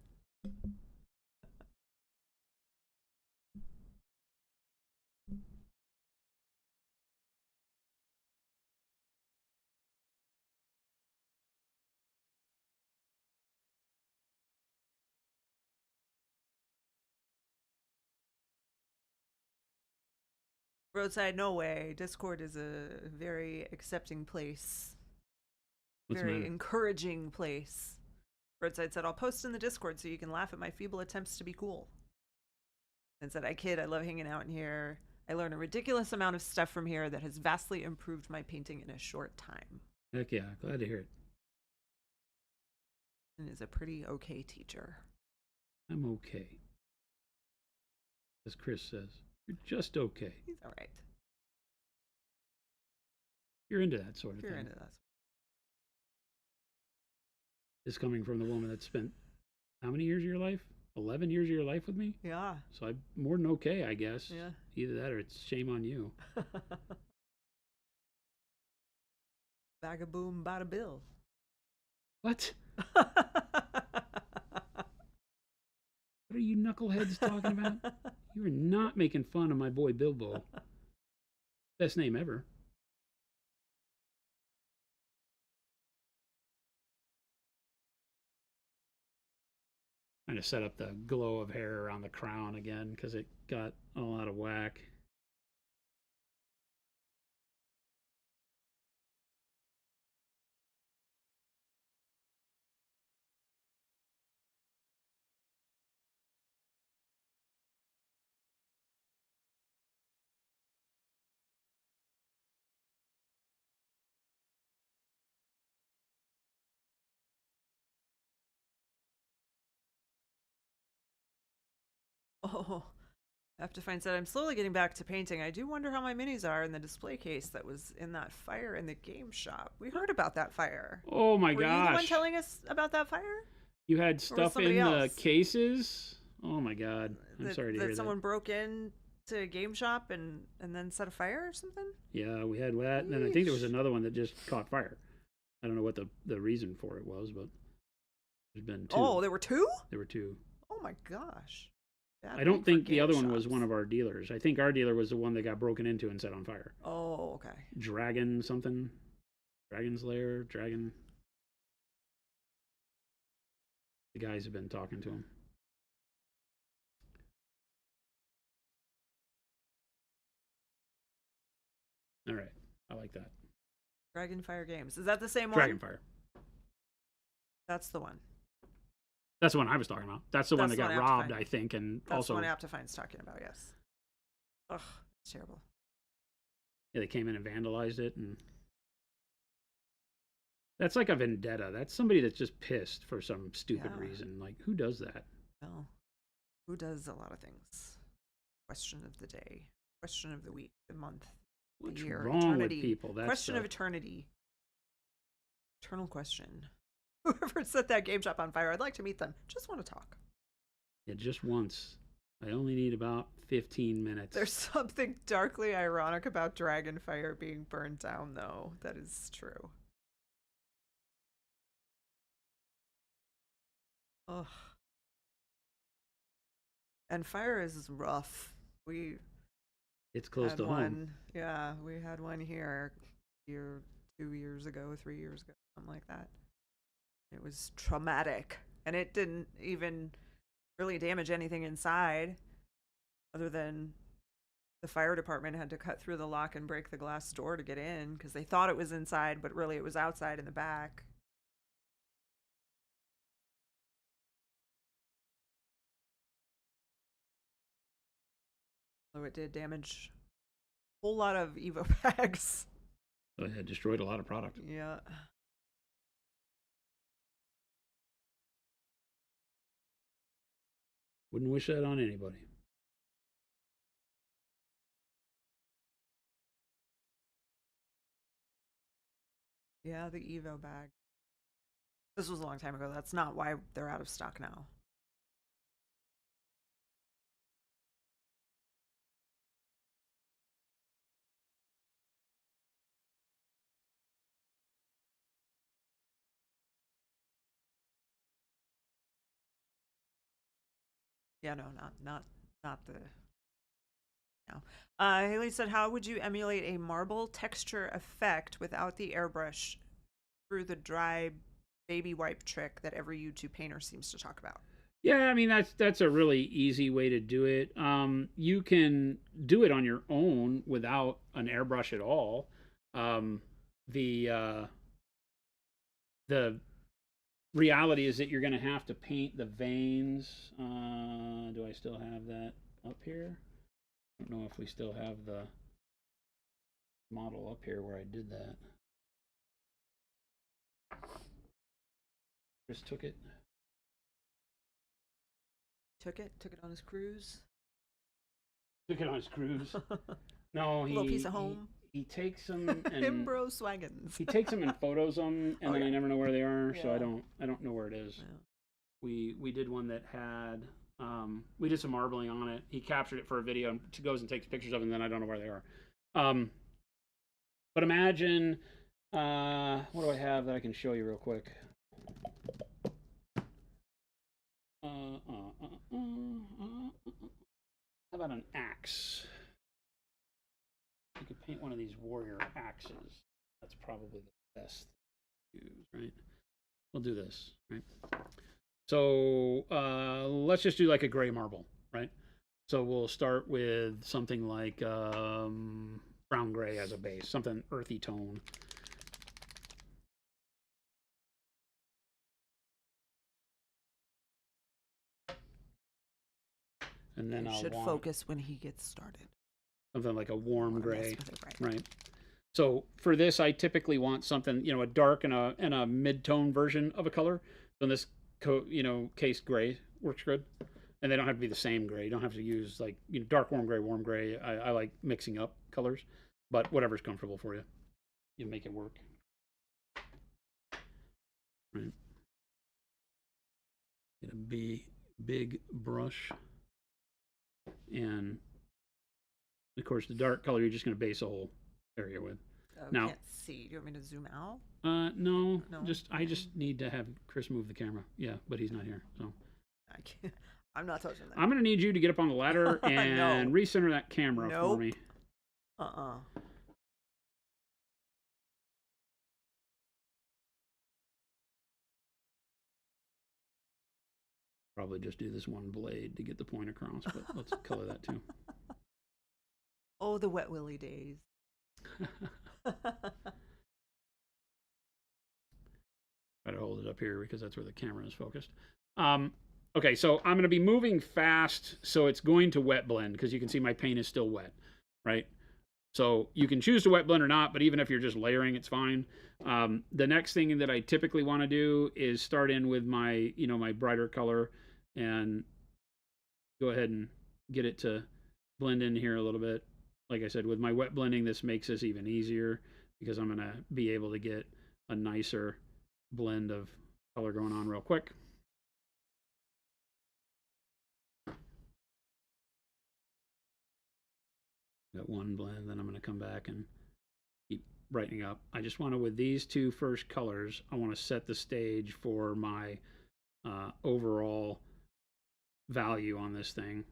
Roadside, no way. Discord is a very accepting place, What's the very matter? encouraging place. Roadside said, I'll post in the Discord so you can laugh at my feeble attempts to be cool. And said, I kid, I love hanging out in here. I learn a ridiculous amount of stuff from here that has vastly improved my painting in a short time. Heck yeah, glad to hear it. And is a pretty okay teacher. I'm okay. As Chris says, you're just okay. He's all right. You're into that sort of You're thing. into that. This coming from the woman that spent how many years of your life? 11 years of your life with me? Yeah. So I'm more than okay, I guess. Yeah. Either that or it's shame on you. Bagaboom, bada bill. What? What are you knuckleheads talking about? You are not making fun of my boy Bilbo. Best name ever. Trying to set up the glow of hair around the crown again because it got all out of whack. Oh, After Fine said, I'm slowly getting back to painting. I do wonder how my minis are in the display case that was in that fire in the game shop. We heard about that fire. Oh my Were gosh. you the one telling us about that fire? You had stuff in somebody the else? cases? Oh my god. I'm sorry to hear that someone that. broke in to a game shop and then set a fire or something? Yeah, we had that. And then I think there was Yeesh. another one that just caught fire. I don't know what the reason for it was, but there's been two. Oh, there were two? There were two. Oh my gosh. Bad I don't week for think the game other one was shops. one of our dealers. I think our dealer was the one that got broken into and set on fire. Oh, okay. Dragon something. Dragon's Lair. Dragon. The guys have been talking to him. All right. I like that. Dragonfire Games. Is that the same one? Dragonfire. That's the one. That's the one I was talking about. That's the one that That's got the one I have to robbed, find. I think, and That's also the one Aptifine's talking about, yes. Ugh, it's terrible. yeah, they came in and vandalized it, and that's like a vendetta. That's somebody that's just pissed for some stupid Yeah. reason. Like, who does that? Well, who does a lot of things? Question of the day. Question of the week. The month. What's the year. wrong Eternity. with people? That's Question of eternity. Eternal question. Whoever set that game shop on fire, I'd like to meet them. Just want to talk. yeah, just once. I only need about 15 minutes. There's something darkly ironic about Dragonfire being burned down, though. That is true. Ugh. And fire is rough. We It's close had to one. home. Yeah, we had one here 2 years ago, 3 years ago, something like that. It was traumatic, and it didn't even really damage anything inside, other than the fire department had to cut through the lock and break the glass door to get in because they thought it was inside, but really it was outside in the back. So it did damage a whole lot of Evo bags. So it had destroyed a lot of product. Yeah. Wouldn't wish that on anybody. Yeah, the Evo bag. This was a long time ago. That's not why they're out of stock now. Yeah, no, not the. No. Haley said, "How would you emulate a marble texture effect without the airbrush through the dry baby wipe trick that every YouTube painter seems to talk about?" Yeah, I mean that's a really easy way to do it. You can do it on your own without an airbrush at all. Um, the the reality is that you're going to have to paint the veins. Do I still have that up here? I don't know if we still have the model up here where I did that. Chris took it. Took it on his cruise. Took it on his cruise. No, Little piece of home. He takes them and Himbro Swaggins. he takes them and photos them, and then I never know where they are, so Yeah. I don't know where it is. Yeah. We did one that had we did some marbling on it. He captured it for a video and goes and takes pictures of it, and then I don't know where they are. But imagine what do I have that I can show you real quick? How about an axe? You could paint one of these warrior axes. That's probably the best to use, right? We'll do this, right? So let's just do like a gray marble, right? So we'll start with something like brown gray as a base, something earthy tone. And then You I'll should want focus when he gets started. something like a warm gray, right? So for this, I typically want something, a dark and a mid-tone version of a color. So in this, case, gray works good, and they don't have to be the same gray. You don't have to use like dark warm gray. I like mixing up colors, but whatever's comfortable for you, you make it work. Right. Get a big brush, and of course the dark color you're just going to base a whole area with. Oh, now, can't see. Do you want me to zoom out? No. I just need to have Chris move the camera. Yeah, but he's not here, so I can't. I'm not touching that. I'm going to need you to get up on the ladder and recenter that camera for me. Probably just do this one blade to get the point across, but let's color that too. Oh, the wet willy days. Try to hold it up here because that's where the camera is focused. Okay, so I'm going to be moving fast, so it's going to wet blend because you can see my paint is still wet, right? So you can choose to wet blend or not, but even if you're just layering, it's fine. The next thing that I typically want to do is start in with my, my brighter color and go ahead and get it to blend in here a little bit. Like I said, with my wet blending, this makes this even easier because I'm going to be able to get a nicer blend of color going on real quick. Got one blend, then I'm going to come back and keep brightening up. I just want to, with these two first colors, I want to set the stage for my overall value on this thing.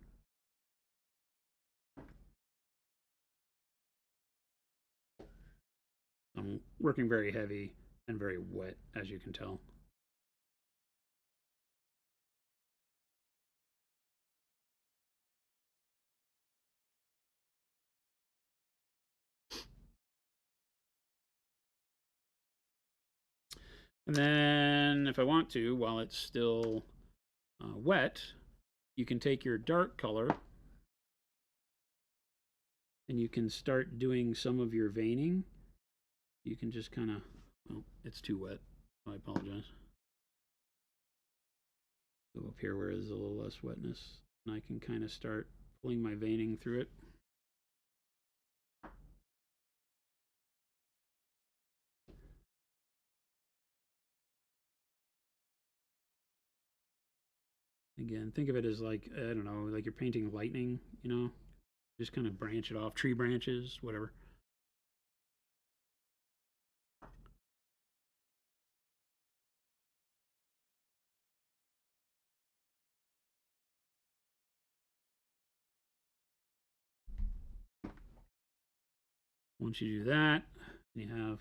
I'm working very heavy and very wet, as you can tell. And then if I want to, while it's still wet, you can take your dark color and you can start doing some of your veining. You can just kind of, well, it's too wet. I apologize. Go up here where there's a little less wetness, and I can kind of start pulling my veining through it. Again, think of it as like, I don't know, like you're painting lightning, you know? Just kind of branch it off, tree branches, whatever. Once you do that, and you have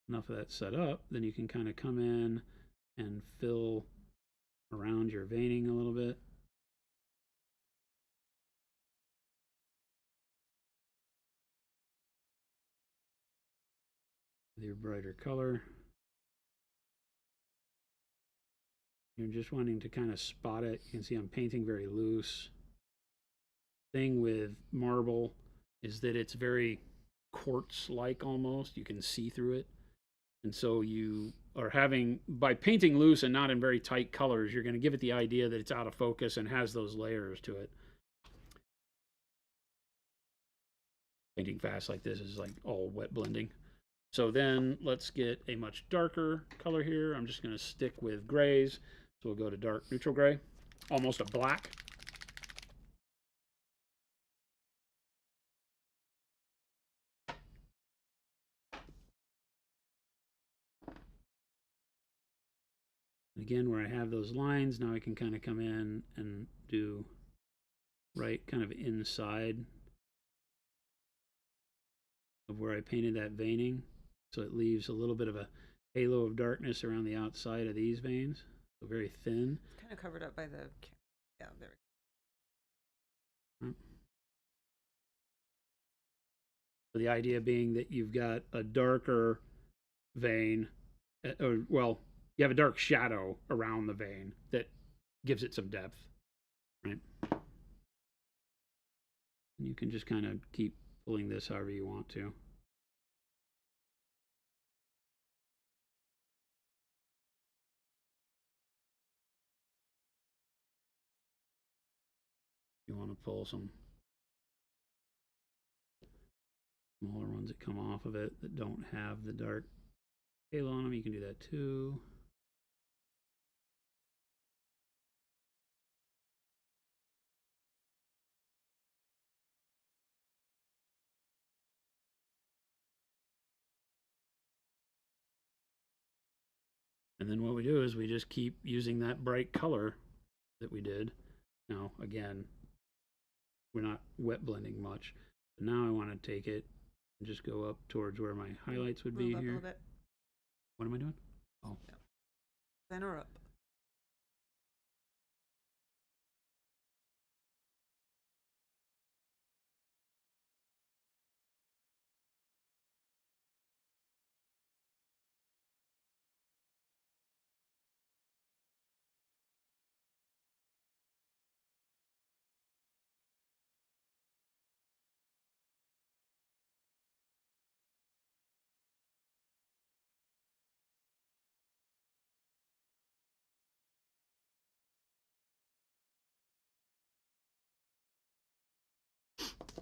enough of that set up, then you can kind of come in and fill around your veining a little bit. With your brighter color. You're just wanting to kind of spot it. You can see I'm painting very loose. Thing with marble is that it's very quartz-like almost. You can see through it. And so you are having, by painting loose and not in very tight colors, you're going to give it the idea that it's out of focus and has those layers to it. Painting fast like this is like all wet blending. So then let's get a much darker color here. I'm just going to stick with grays. So we'll go to dark neutral gray, almost a black. Again, where I have those lines, now I can kind of come in and do right kind of inside of where I painted that veining. So it leaves a little bit of a halo of darkness around the outside of these veins. So very thin. It's kind of covered up by the, yeah, there we go. So the idea being that you've got a darker vein, or well, you have a dark shadow around the vein that gives it some depth, right? And you can just kind of keep pulling this however you want to. You want to pull some smaller ones that come off of it that don't have the dark halo on them, you can do that too. And then what we do is we just keep using that bright color that we did. Now, again, we're not wet blending much. But now I want to take it and just go up towards where my highlights would be up here. a little bit. What am I doing? Oh. Yeah. Center up.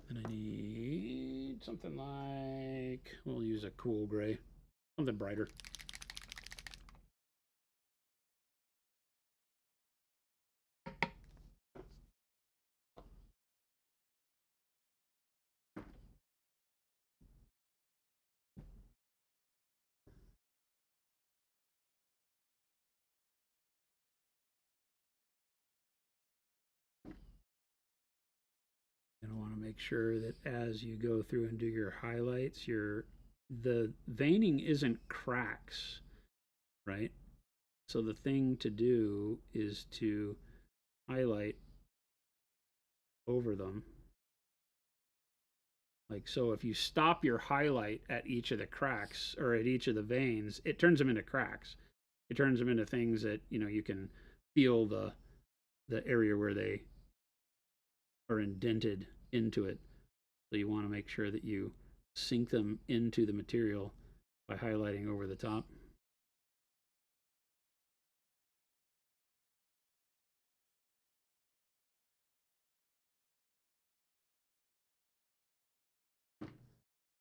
And I need something like, we'll use a cool gray, something brighter. And I want to make sure that as you go through and do your highlights, the veining isn't cracks, right? So the thing to do is to highlight over them. Like so, if you stop your highlight at each of the cracks or at each of the veins, it turns them into cracks. It turns them into things that, you know, you can feel the area where they are indented into it. So you want to make sure that you sink them into the material by highlighting over the top.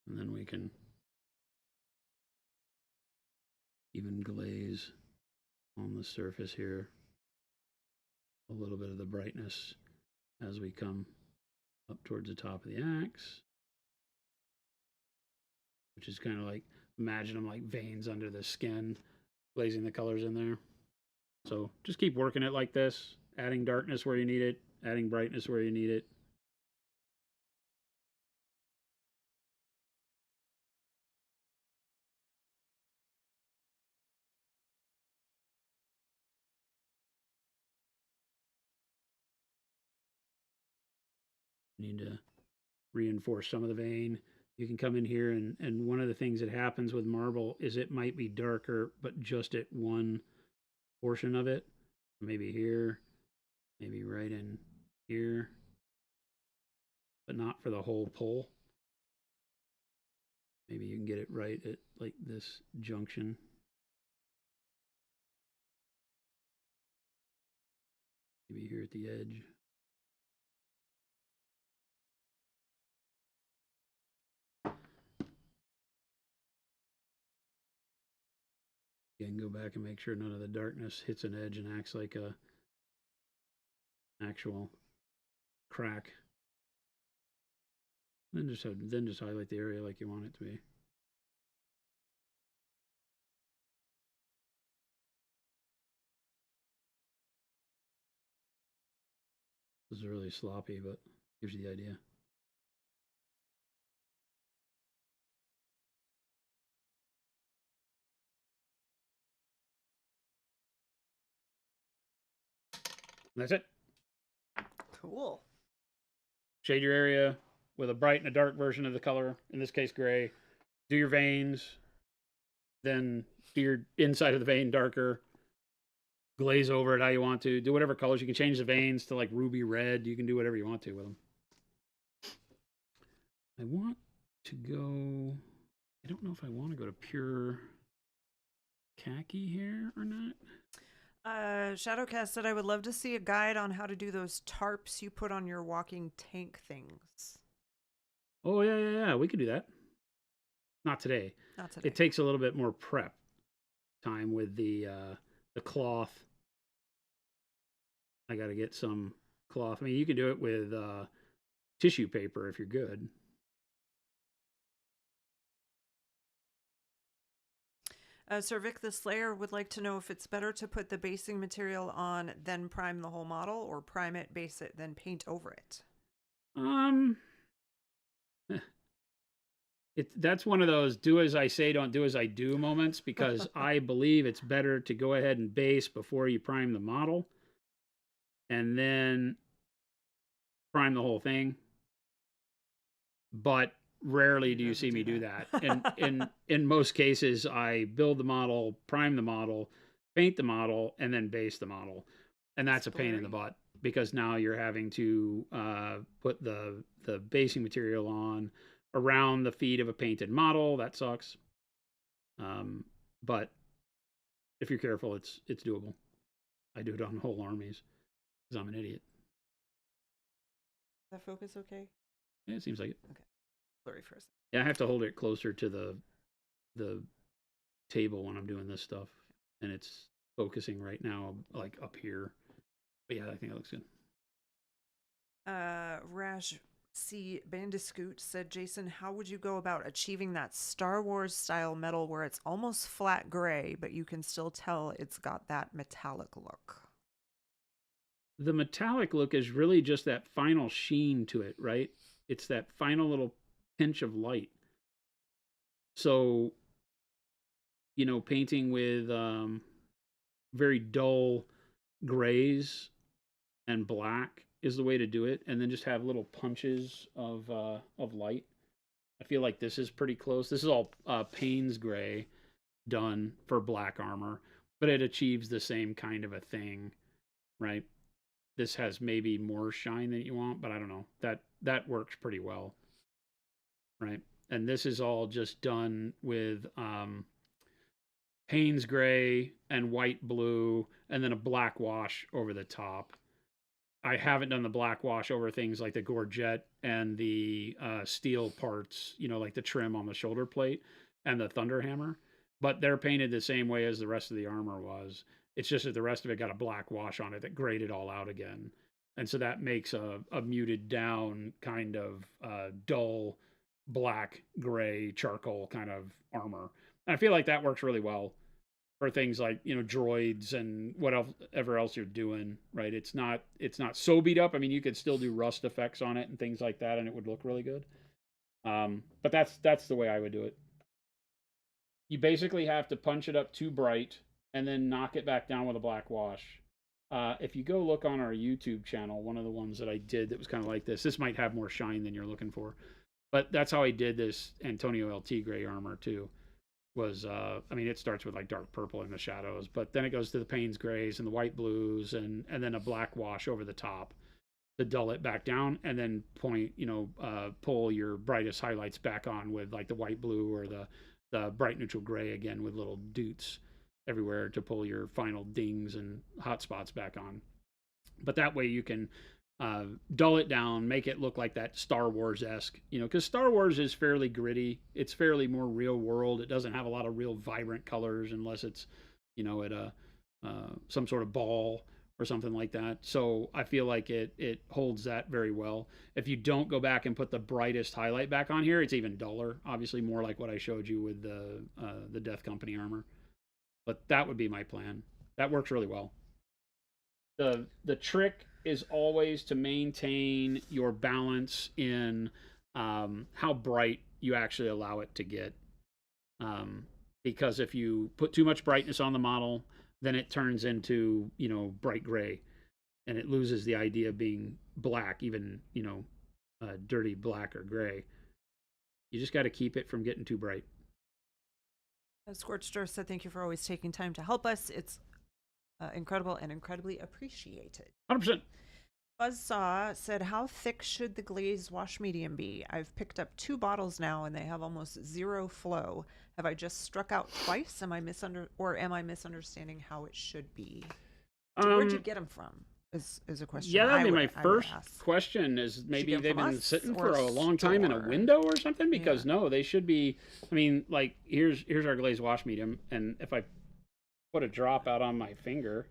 And then we can even glaze on the surface here. a little bit of the brightness as we come up towards the top of the axe, which is kind of like, imagine them like veins under the skin, glazing the colors in there. So just keep working it like this, adding darkness where you need it, adding brightness where you need it. You need to reinforce some of the vein. You can come in here, and one of the things that happens with marble is it might be darker, but just at one portion of it. Maybe here, maybe right in here, but not for the whole pull. Maybe you can get it right at like this junction. Maybe here at the edge. Again, go back and make sure none of the darkness hits an edge and acts like a actual crack. Then just highlight the area like you want it to be. This is really sloppy, but gives you the idea. That's it. Cool. Shade your area with a bright and a dark version of the color, in this case gray. Do your veins, then do your inside of the vein darker. Glaze over it how you want to. Do whatever colors. You can change the veins to like ruby red. You can do whatever you want to with them. I want to go... I don't know if I want to go to pure khaki here or not. Shadowcast said I would love to see a guide on how to do those tarps you put on your walking tank things. Oh, yeah. We could do that. Not today. Not today. It takes a little bit more prep time with the cloth. I got to get some cloth. I mean, you can do it with tissue paper if you're good. Sir Vic the Slayer would like to know if it's better to put the basing material on, then prime the whole model, or prime it, base it, then paint over it. That's one of those do as I say, don't do as I do moments, because I believe it's better to go ahead and base before you prime the model and then prime the whole thing. But rarely do you see me do that. And in most cases, I build the model, prime the model, paint the model, and then base the model. And that's a pain in the butt, because now you're having to put the basing material on around the feet of a painted model. That sucks. But if you're careful, it's doable. I do it on whole armies because I'm an idiot. Is that focus okay? Yeah, it seems like it. Okay. Blurry for a second. Yeah, I have to hold it closer to the table when I'm doing this stuff, and it's focusing right now like up here. But yeah, I think it looks good. Rash C. Bandiscoot said, Jason, how would you go about achieving that Star Wars style metal where it's almost flat gray, but you can still tell it's got that metallic look? The metallic look is really just that final sheen to it, right? It's that final little pinch of light. So, painting with very dull grays and black is the way to do it, and then just have little punches of light. I feel like this is pretty close. This is all Payne's gray done for black armor, but it achieves the same kind of a thing, right? This has maybe more shine than you want, but I don't know. That works pretty well, right? And this is all just done with Payne's gray and white blue, and then a black wash over the top. I haven't done the black wash over things like the gorget and the steel parts, like the trim on the shoulder plate and the thunder hammer, but they're painted the same way as the rest of the armor was. It's just that the rest of it got a black wash on it that grayed it all out again. And so that makes a muted down kind of dull black, gray, charcoal kind of armor. And I feel like that works really well for things like, you know, droids and whatever else you're doing, right? It's not so beat up. I mean, you could still do rust effects on it and things like that, and it would look really good. But that's the way I would do it. You basically have to punch it up too bright and then knock it back down with a black wash. If you go look on our YouTube channel, one of the ones that I did that was kind of like this might have more shine than you're looking for. But that's how I did this Antonio LT gray armor too. Was I mean, it starts with like dark purple in the shadows, but then it goes to the Payne's grays and the white blues, and then a black wash over the top to dull it back down, and then pull your brightest highlights back on with like the white blue or the bright neutral gray again with little doots everywhere to pull your final dings and hot spots back on. But that way you can dull it down, make it look like that Star Wars-esque, because Star Wars is fairly gritty. It's fairly more real world. It doesn't have a lot of real vibrant colors unless it's, at a some sort of ball or something like that. So I feel like it holds that very well. If you don't go back and put the brightest highlight back on here, it's even duller. Obviously, more like what I showed you with the Death Company armor. But that would be my plan. That works really well. The trick is always to maintain your balance in how bright you actually allow it to get. Because if you put too much brightness on the model, then it turns into, bright gray, and it loses the idea of being black, even, dirty black or gray. You just got to keep it from getting too bright. Scorched Earth said, "Thank you for always taking time to help us. It's incredible and incredibly appreciated." 100%. Buzzsaw said, "How thick should the glazed wash medium be? I've picked up 2 bottles now and they have almost zero flow. Have I just struck out twice? Am I misunderstanding how it should be?" So where'd you get them from? Is a question. Yeah, that'd be my first question. Is maybe they've been sitting for a long time in a window or something? Because no, they should be. I mean, like here's our glazed wash medium, and if I put a drop out on my finger,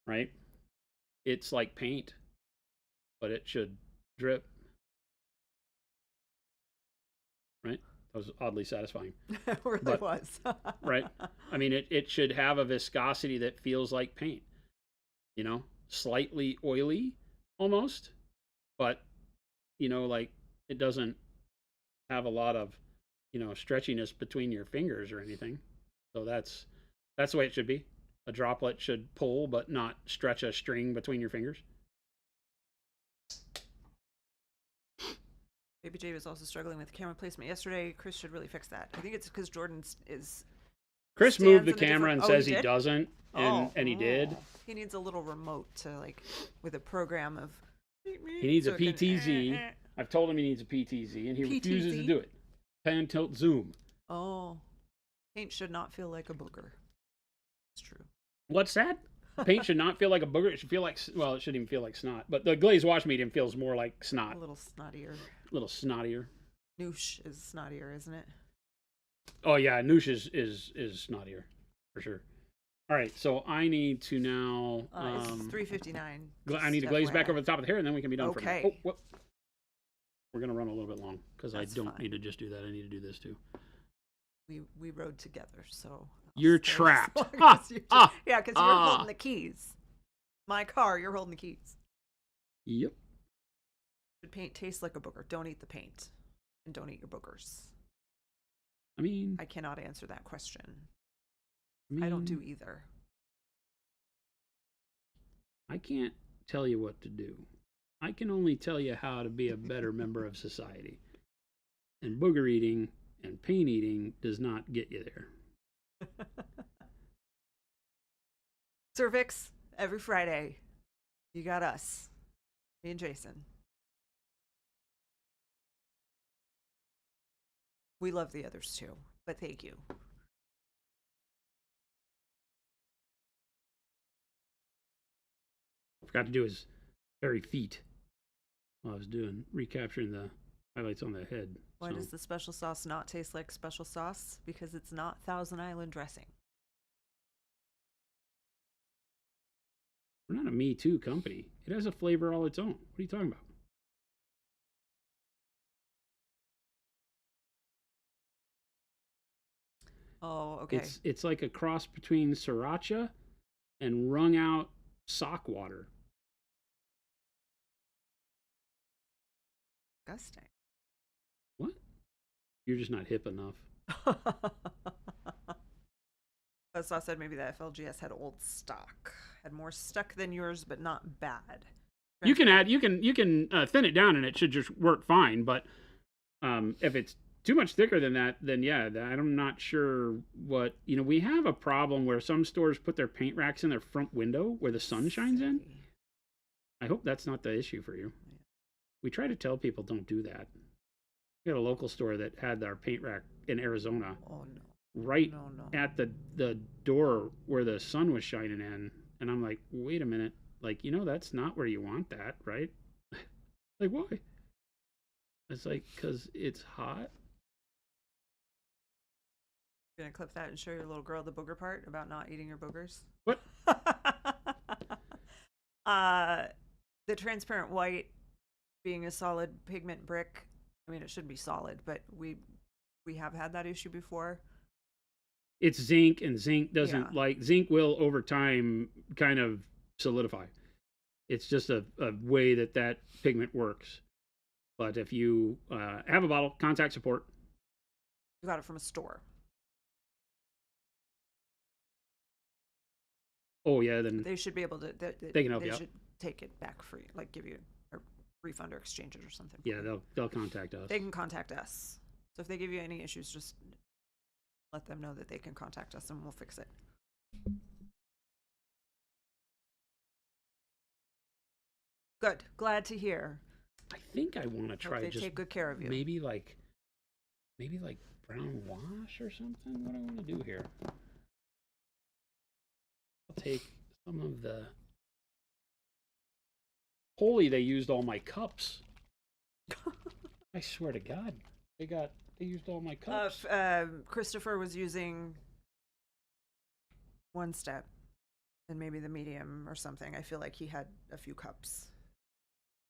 right, it's like paint, but it should drip. Right? That was oddly satisfying. It really was. Right? I mean, it should have a viscosity that feels like paint. Slightly oily almost, but like it doesn't have a lot of stretchiness between your fingers or anything. So that's the way it should be. A droplet should pull but not stretch a string between your fingers. Baby J was also struggling with camera placement yesterday. Chris should really fix that. I think it's because Jordan is. Chris moved the camera and says he doesn't, and he did. He needs a little remote to with a program of. He needs a PTZ. I've told him he needs a PTZ, and he refuses to do it. Pan, tilt, zoom. Oh, paint should not feel like a booger. It's true. What's that? Paint should not feel like a booger. It should feel like, well, it shouldn't even feel like snot. But the glazed wash medium feels more like snot. A little snottier. A little snottier. Noosh is snottier, isn't it? Oh yeah, Noosh is snottier for sure. All right, so I need to now. It's 3:59. I need to glaze back over the top of the hair, and then we can be done for now. Okay. Oh, we're gonna run a little bit long because I don't need to just do that. I need to do this too. We rode together, so you're trapped. Yeah, because you're holding the keys. My car, you're holding the keys. Yep. Should paint taste like a booger? Don't eat the paint, and don't eat your boogers. I mean, I cannot answer that question. I don't do either. I can't tell you what to do. I can only tell you how to be a better member of society. And booger eating and paint eating does not get you there. Cervix, every Friday. You got us. Me and Jason. We love the others too, but thank you. Forgot to do his hairy feet while I was recapturing the highlights on the head. Why does the special sauce not taste like special sauce? Because it's not Thousand Island dressing. We're not a Me Too company. It has a flavor all its own. What are you talking about? Oh, okay. It's like a cross between sriracha and wrung out sock water. Disgusting. What? You're just not hip enough. As I said, maybe the FLGS had old stock, had more stuck than yours, but not bad. You can thin it down and it should just work fine. But if it's too much thicker than that, then yeah, I'm not sure what we have a problem where some stores put their paint racks in their front window where the sun shines in. I hope that's not the issue for you. We try to tell people don't do that. We had a local store that had our paint rack in Arizona. Oh no. Right No. at the door where the sun was shining in, and I'm like, wait a minute, like that's not where you want that, right? Like, why? It's like, because it's hot. You're gonna clip that and show your little girl the booger part about not eating your boogers? What? The transparent white being a solid pigment brick. I mean, it should be solid, but we have had that issue before. It's zinc, and zinc doesn't zinc will over time kind of solidify. It's just a way that pigment works. But if you have a bottle, contact support. You got it from a store. Oh yeah, then they should be able to. They can help you out. They should take it back for you, like give you a refund or exchange it or something. Yeah, they'll contact us. They can contact us. So if they give you any issues, just let them know that they can contact us and we'll fix it. Good. Glad to hear. I think I want to try they take good care of you. Maybe like brown wash or something. What do I want to do here? I'll take some of the Holy, they used all my cups. I swear to God, they used all my cups. Christopher was using one step and maybe the medium or something. I feel like he had a few cups.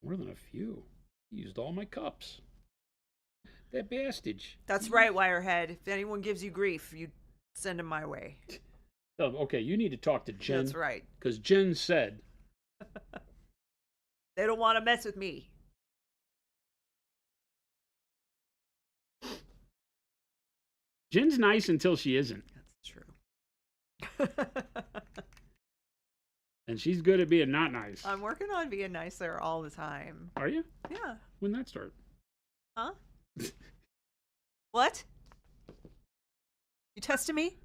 More than a few. He used all my cups. That bastage. That's right, Wirehead. If anyone gives you grief, you send him my way. Oh, okay, you need to talk to Jen. That's right. Because Jen said they don't want to mess with me. Jen's nice until she isn't. That's true. And she's good at being not nice. I'm working on being nicer all the time. Are you? Yeah. When that start? Huh? What? You testing me?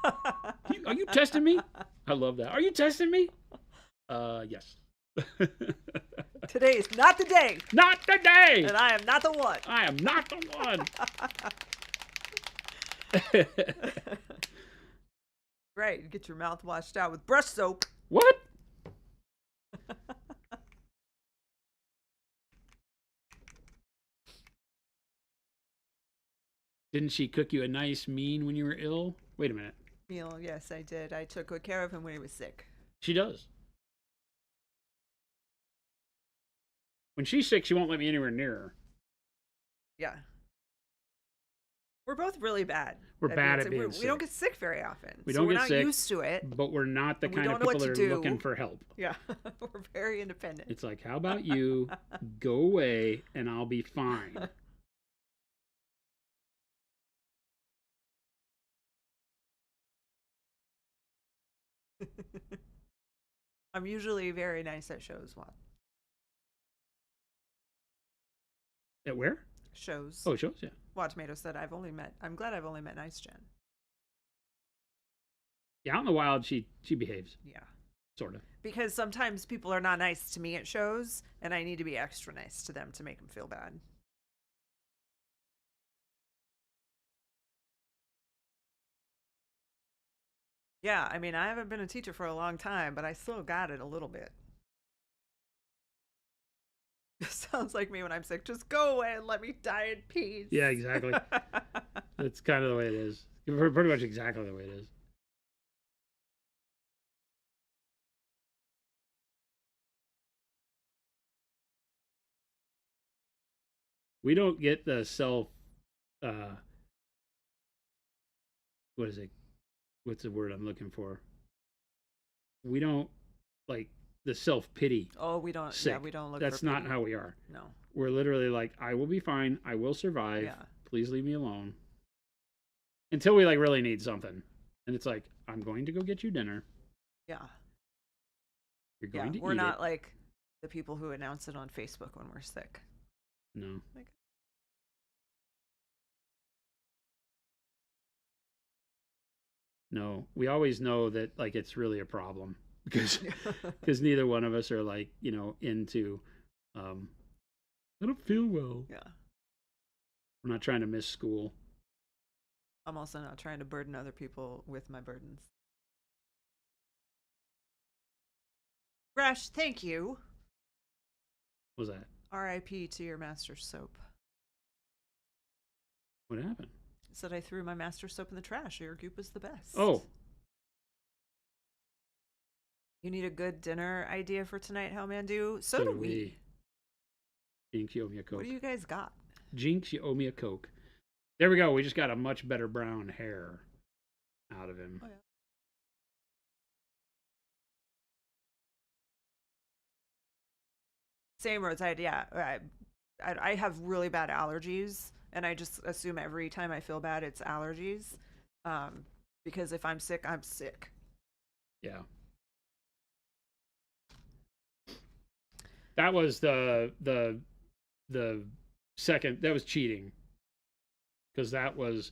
Are you testing me? I love that. Are you testing me? Yes. Today is not the day. Not the day. And I am not the one. I am not the one. Right. Get your mouth washed out with brush soap. What? Didn't she cook you a nice meal when you were ill? Wait a minute. Meal, yes, I did. I took good care of him when he was sick. She does. When she's sick, she won't let me anywhere near her. Yeah. We're both really bad. We're bad at being sick. We don't get sick very often. We don't get sick. We're not used to it. But we're not the kind of people that are looking for help. Yeah. We're very independent. It's like, how about you go away and I'll be fine. I'm usually very nice at shows. What? At where? Shows. Oh, shows, yeah. Wild Tomato said, I'm glad I've only met nice Jen. Yeah, out in the wild, she behaves. Yeah. Sort of. Because sometimes people are not nice to me at shows, and I need to be extra nice to them to make them feel bad. Yeah, I mean, I haven't been a teacher for a long time, but I still got it a little bit. It sounds like me when I'm sick. Just go away and let me die in peace. Yeah, exactly. That's kind of the way it is. Pretty much exactly the way it is. We don't get the self. What is it? What's the word I'm looking for? We don't like the self pity. Oh, we don't. Sick. Yeah, we don't look. That's for not pity. how we are. No. We're literally like, I will be fine. I will survive. Yeah. Please leave me alone. Until we like really need something, and it's like, I'm going to go get you dinner. Yeah. You're going to eat we're not it. like the people who announce it on Facebook when we're sick. No. Like, No. We always know that like it's really a problem because neither one of us are like, into I don't feel well. Yeah. We're not trying to miss school. I'm also not trying to burden other people with my burdens. Gresh, thank you. What was that? R.I.P. to your master soap. What happened? Said I threw my master soap in the trash. Your goop is the best. Oh. You need a good dinner idea for tonight, Hellmandu? So do we. Jinx, you owe me a Coke. What do you guys got? Jinx, you owe me a Coke. There we go. We just got a much better brown hair out of him. Oh, yeah. Same roadside, yeah. I have really bad allergies, and I just assume every time I feel bad, it's allergies. Because if I'm sick, I'm sick. Yeah. That was the second. That was cheating. Because that was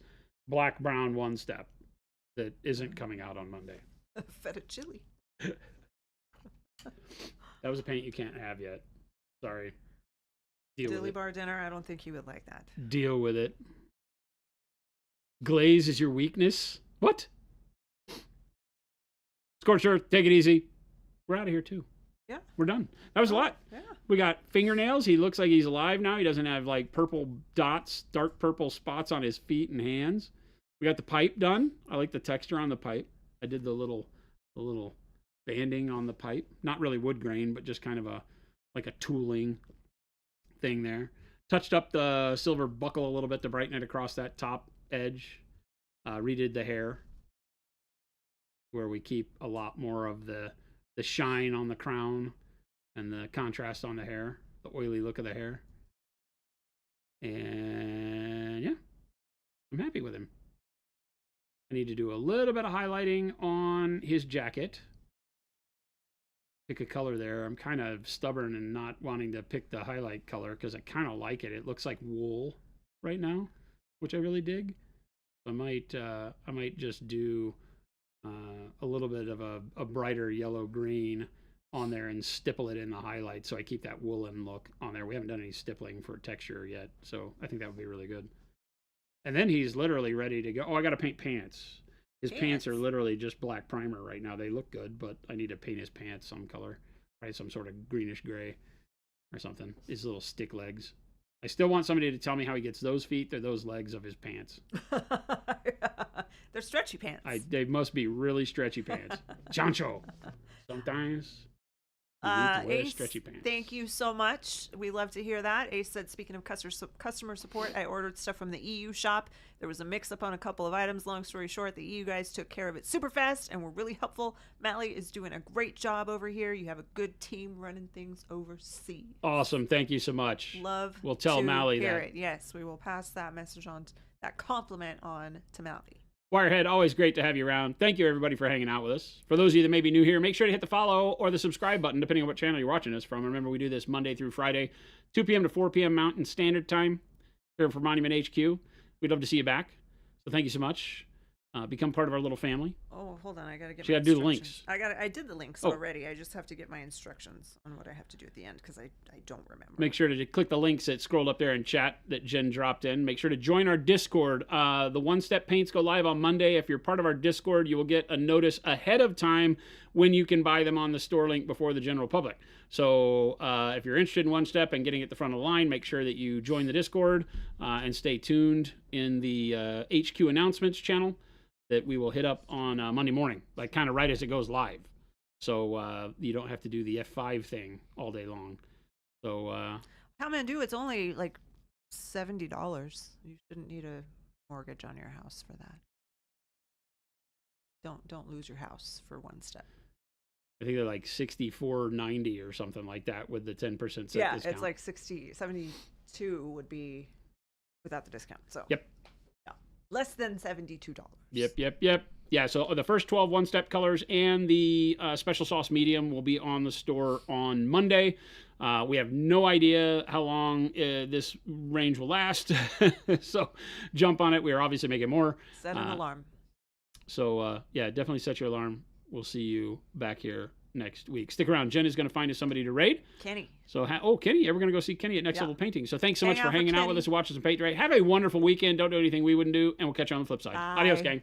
black brown one step that isn't coming out on Monday. Feta chili. That was a paint you can't have yet. Sorry. Deal Dilly with it. bar dinner. I don't think he would like that. Deal with it. Glaze is your weakness. What? Scorcher, take it easy. We're out of here too. Yeah. We're done. That was a lot. Yeah. We got fingernails. He looks like he's alive now. He doesn't have like purple dots, dark purple spots on his feet and hands. We got the pipe done. I like the texture on the pipe. I did the little banding on the pipe. Not really wood grain, but just kind of a tooling thing there. Touched up the silver buckle a little bit to brighten it across that top edge. Redid the hair where we keep a lot more of the shine on the crown and the contrast on the hair, the oily look of the hair. And yeah, I'm happy with him. I need to do a little bit of highlighting on his jacket. Pick a color there. I'm kind of stubborn and not wanting to pick the highlight color because I kind of like it. It looks like wool right now, which I really dig. I might just do a little bit of a brighter yellow green on there and stipple it in the highlight so I keep that woolen look on there. We haven't done any stippling for texture yet, so I think that would be really good. And then he's literally ready to go. Oh, I got to paint pants. His pants are literally just black primer right now. They look good, but I need to paint his pants some color, right? Some sort of greenish gray or something. His little stick legs. I still want somebody to tell me how he gets those feet. They're those legs of his pants. They're stretchy pants. They must be really stretchy pants. Chancho. Sometimes you need to wear Ace, stretchy pants. Thank you so much. We love to hear that. Ace said, speaking of customer support, I ordered stuff from the EU shop. There was a mix-up on a couple of items. Long story short, the EU guys took care of it super fast and were really helpful. Mally is doing a great job over here. You have a good team running things overseas. Awesome. Thank you so much. Love We'll tell to Mally hear that. it. Yes, we will pass that message on, that compliment on to Mally. Wirehead, always great to have you around. Thank you, everybody, for hanging out with us. For those of you that may be new here, make sure to hit the follow or the subscribe button, depending on what channel you're watching us from. Remember, we do this Monday through Friday, 2 p.m. to 4 p.m. Mountain Standard Time here for Monument HQ. We'd love to see you back. So thank you so much. Become part of our little family. Oh, hold on. I got to get So you my gotta do the instructions. links. I did the links Oh. already. I just have to get my instructions on what I have to do at the end because I don't remember. Make sure to click the links that scrolled up there in chat that Jen dropped in. Make sure to join our Discord. The one-step paints go live on Monday. If you're part of our Discord, you will get a notice ahead of time when you can buy them on the store link before the general public. So if you're interested in one-step and getting at the front of the line, make sure that you join the Discord and stay tuned in the HQ announcements channel that we will hit up on Monday morning, like kind of right as it goes live. So you don't have to do the F5 thing all day long. So How man do? It's only like $70. You shouldn't need a mortgage on your house for that. Don't lose your house for one step. I think they're like $64.90 or something like that with the 10% set Yeah, discount. it's like 72 would be without the discount. So yep. Yeah. Less than $72. Yep. Yeah, so the first 12 one-step colors and the special sauce medium will be on the store on Monday. We have no idea how long this range will last, so jump on it. We are obviously making more. Set an alarm. So, yeah, definitely set your alarm. We'll see you back here next week. Stick around. Jen is going to find us somebody to raid. Kenny. So, Kenny. We're going to go see Kenny at Next Level Painting. So, thanks so much for hanging out with us and watching us and paint. Have a wonderful weekend. Don't do anything we wouldn't do, and we'll catch you on the flip side. Bye. Adios, gang.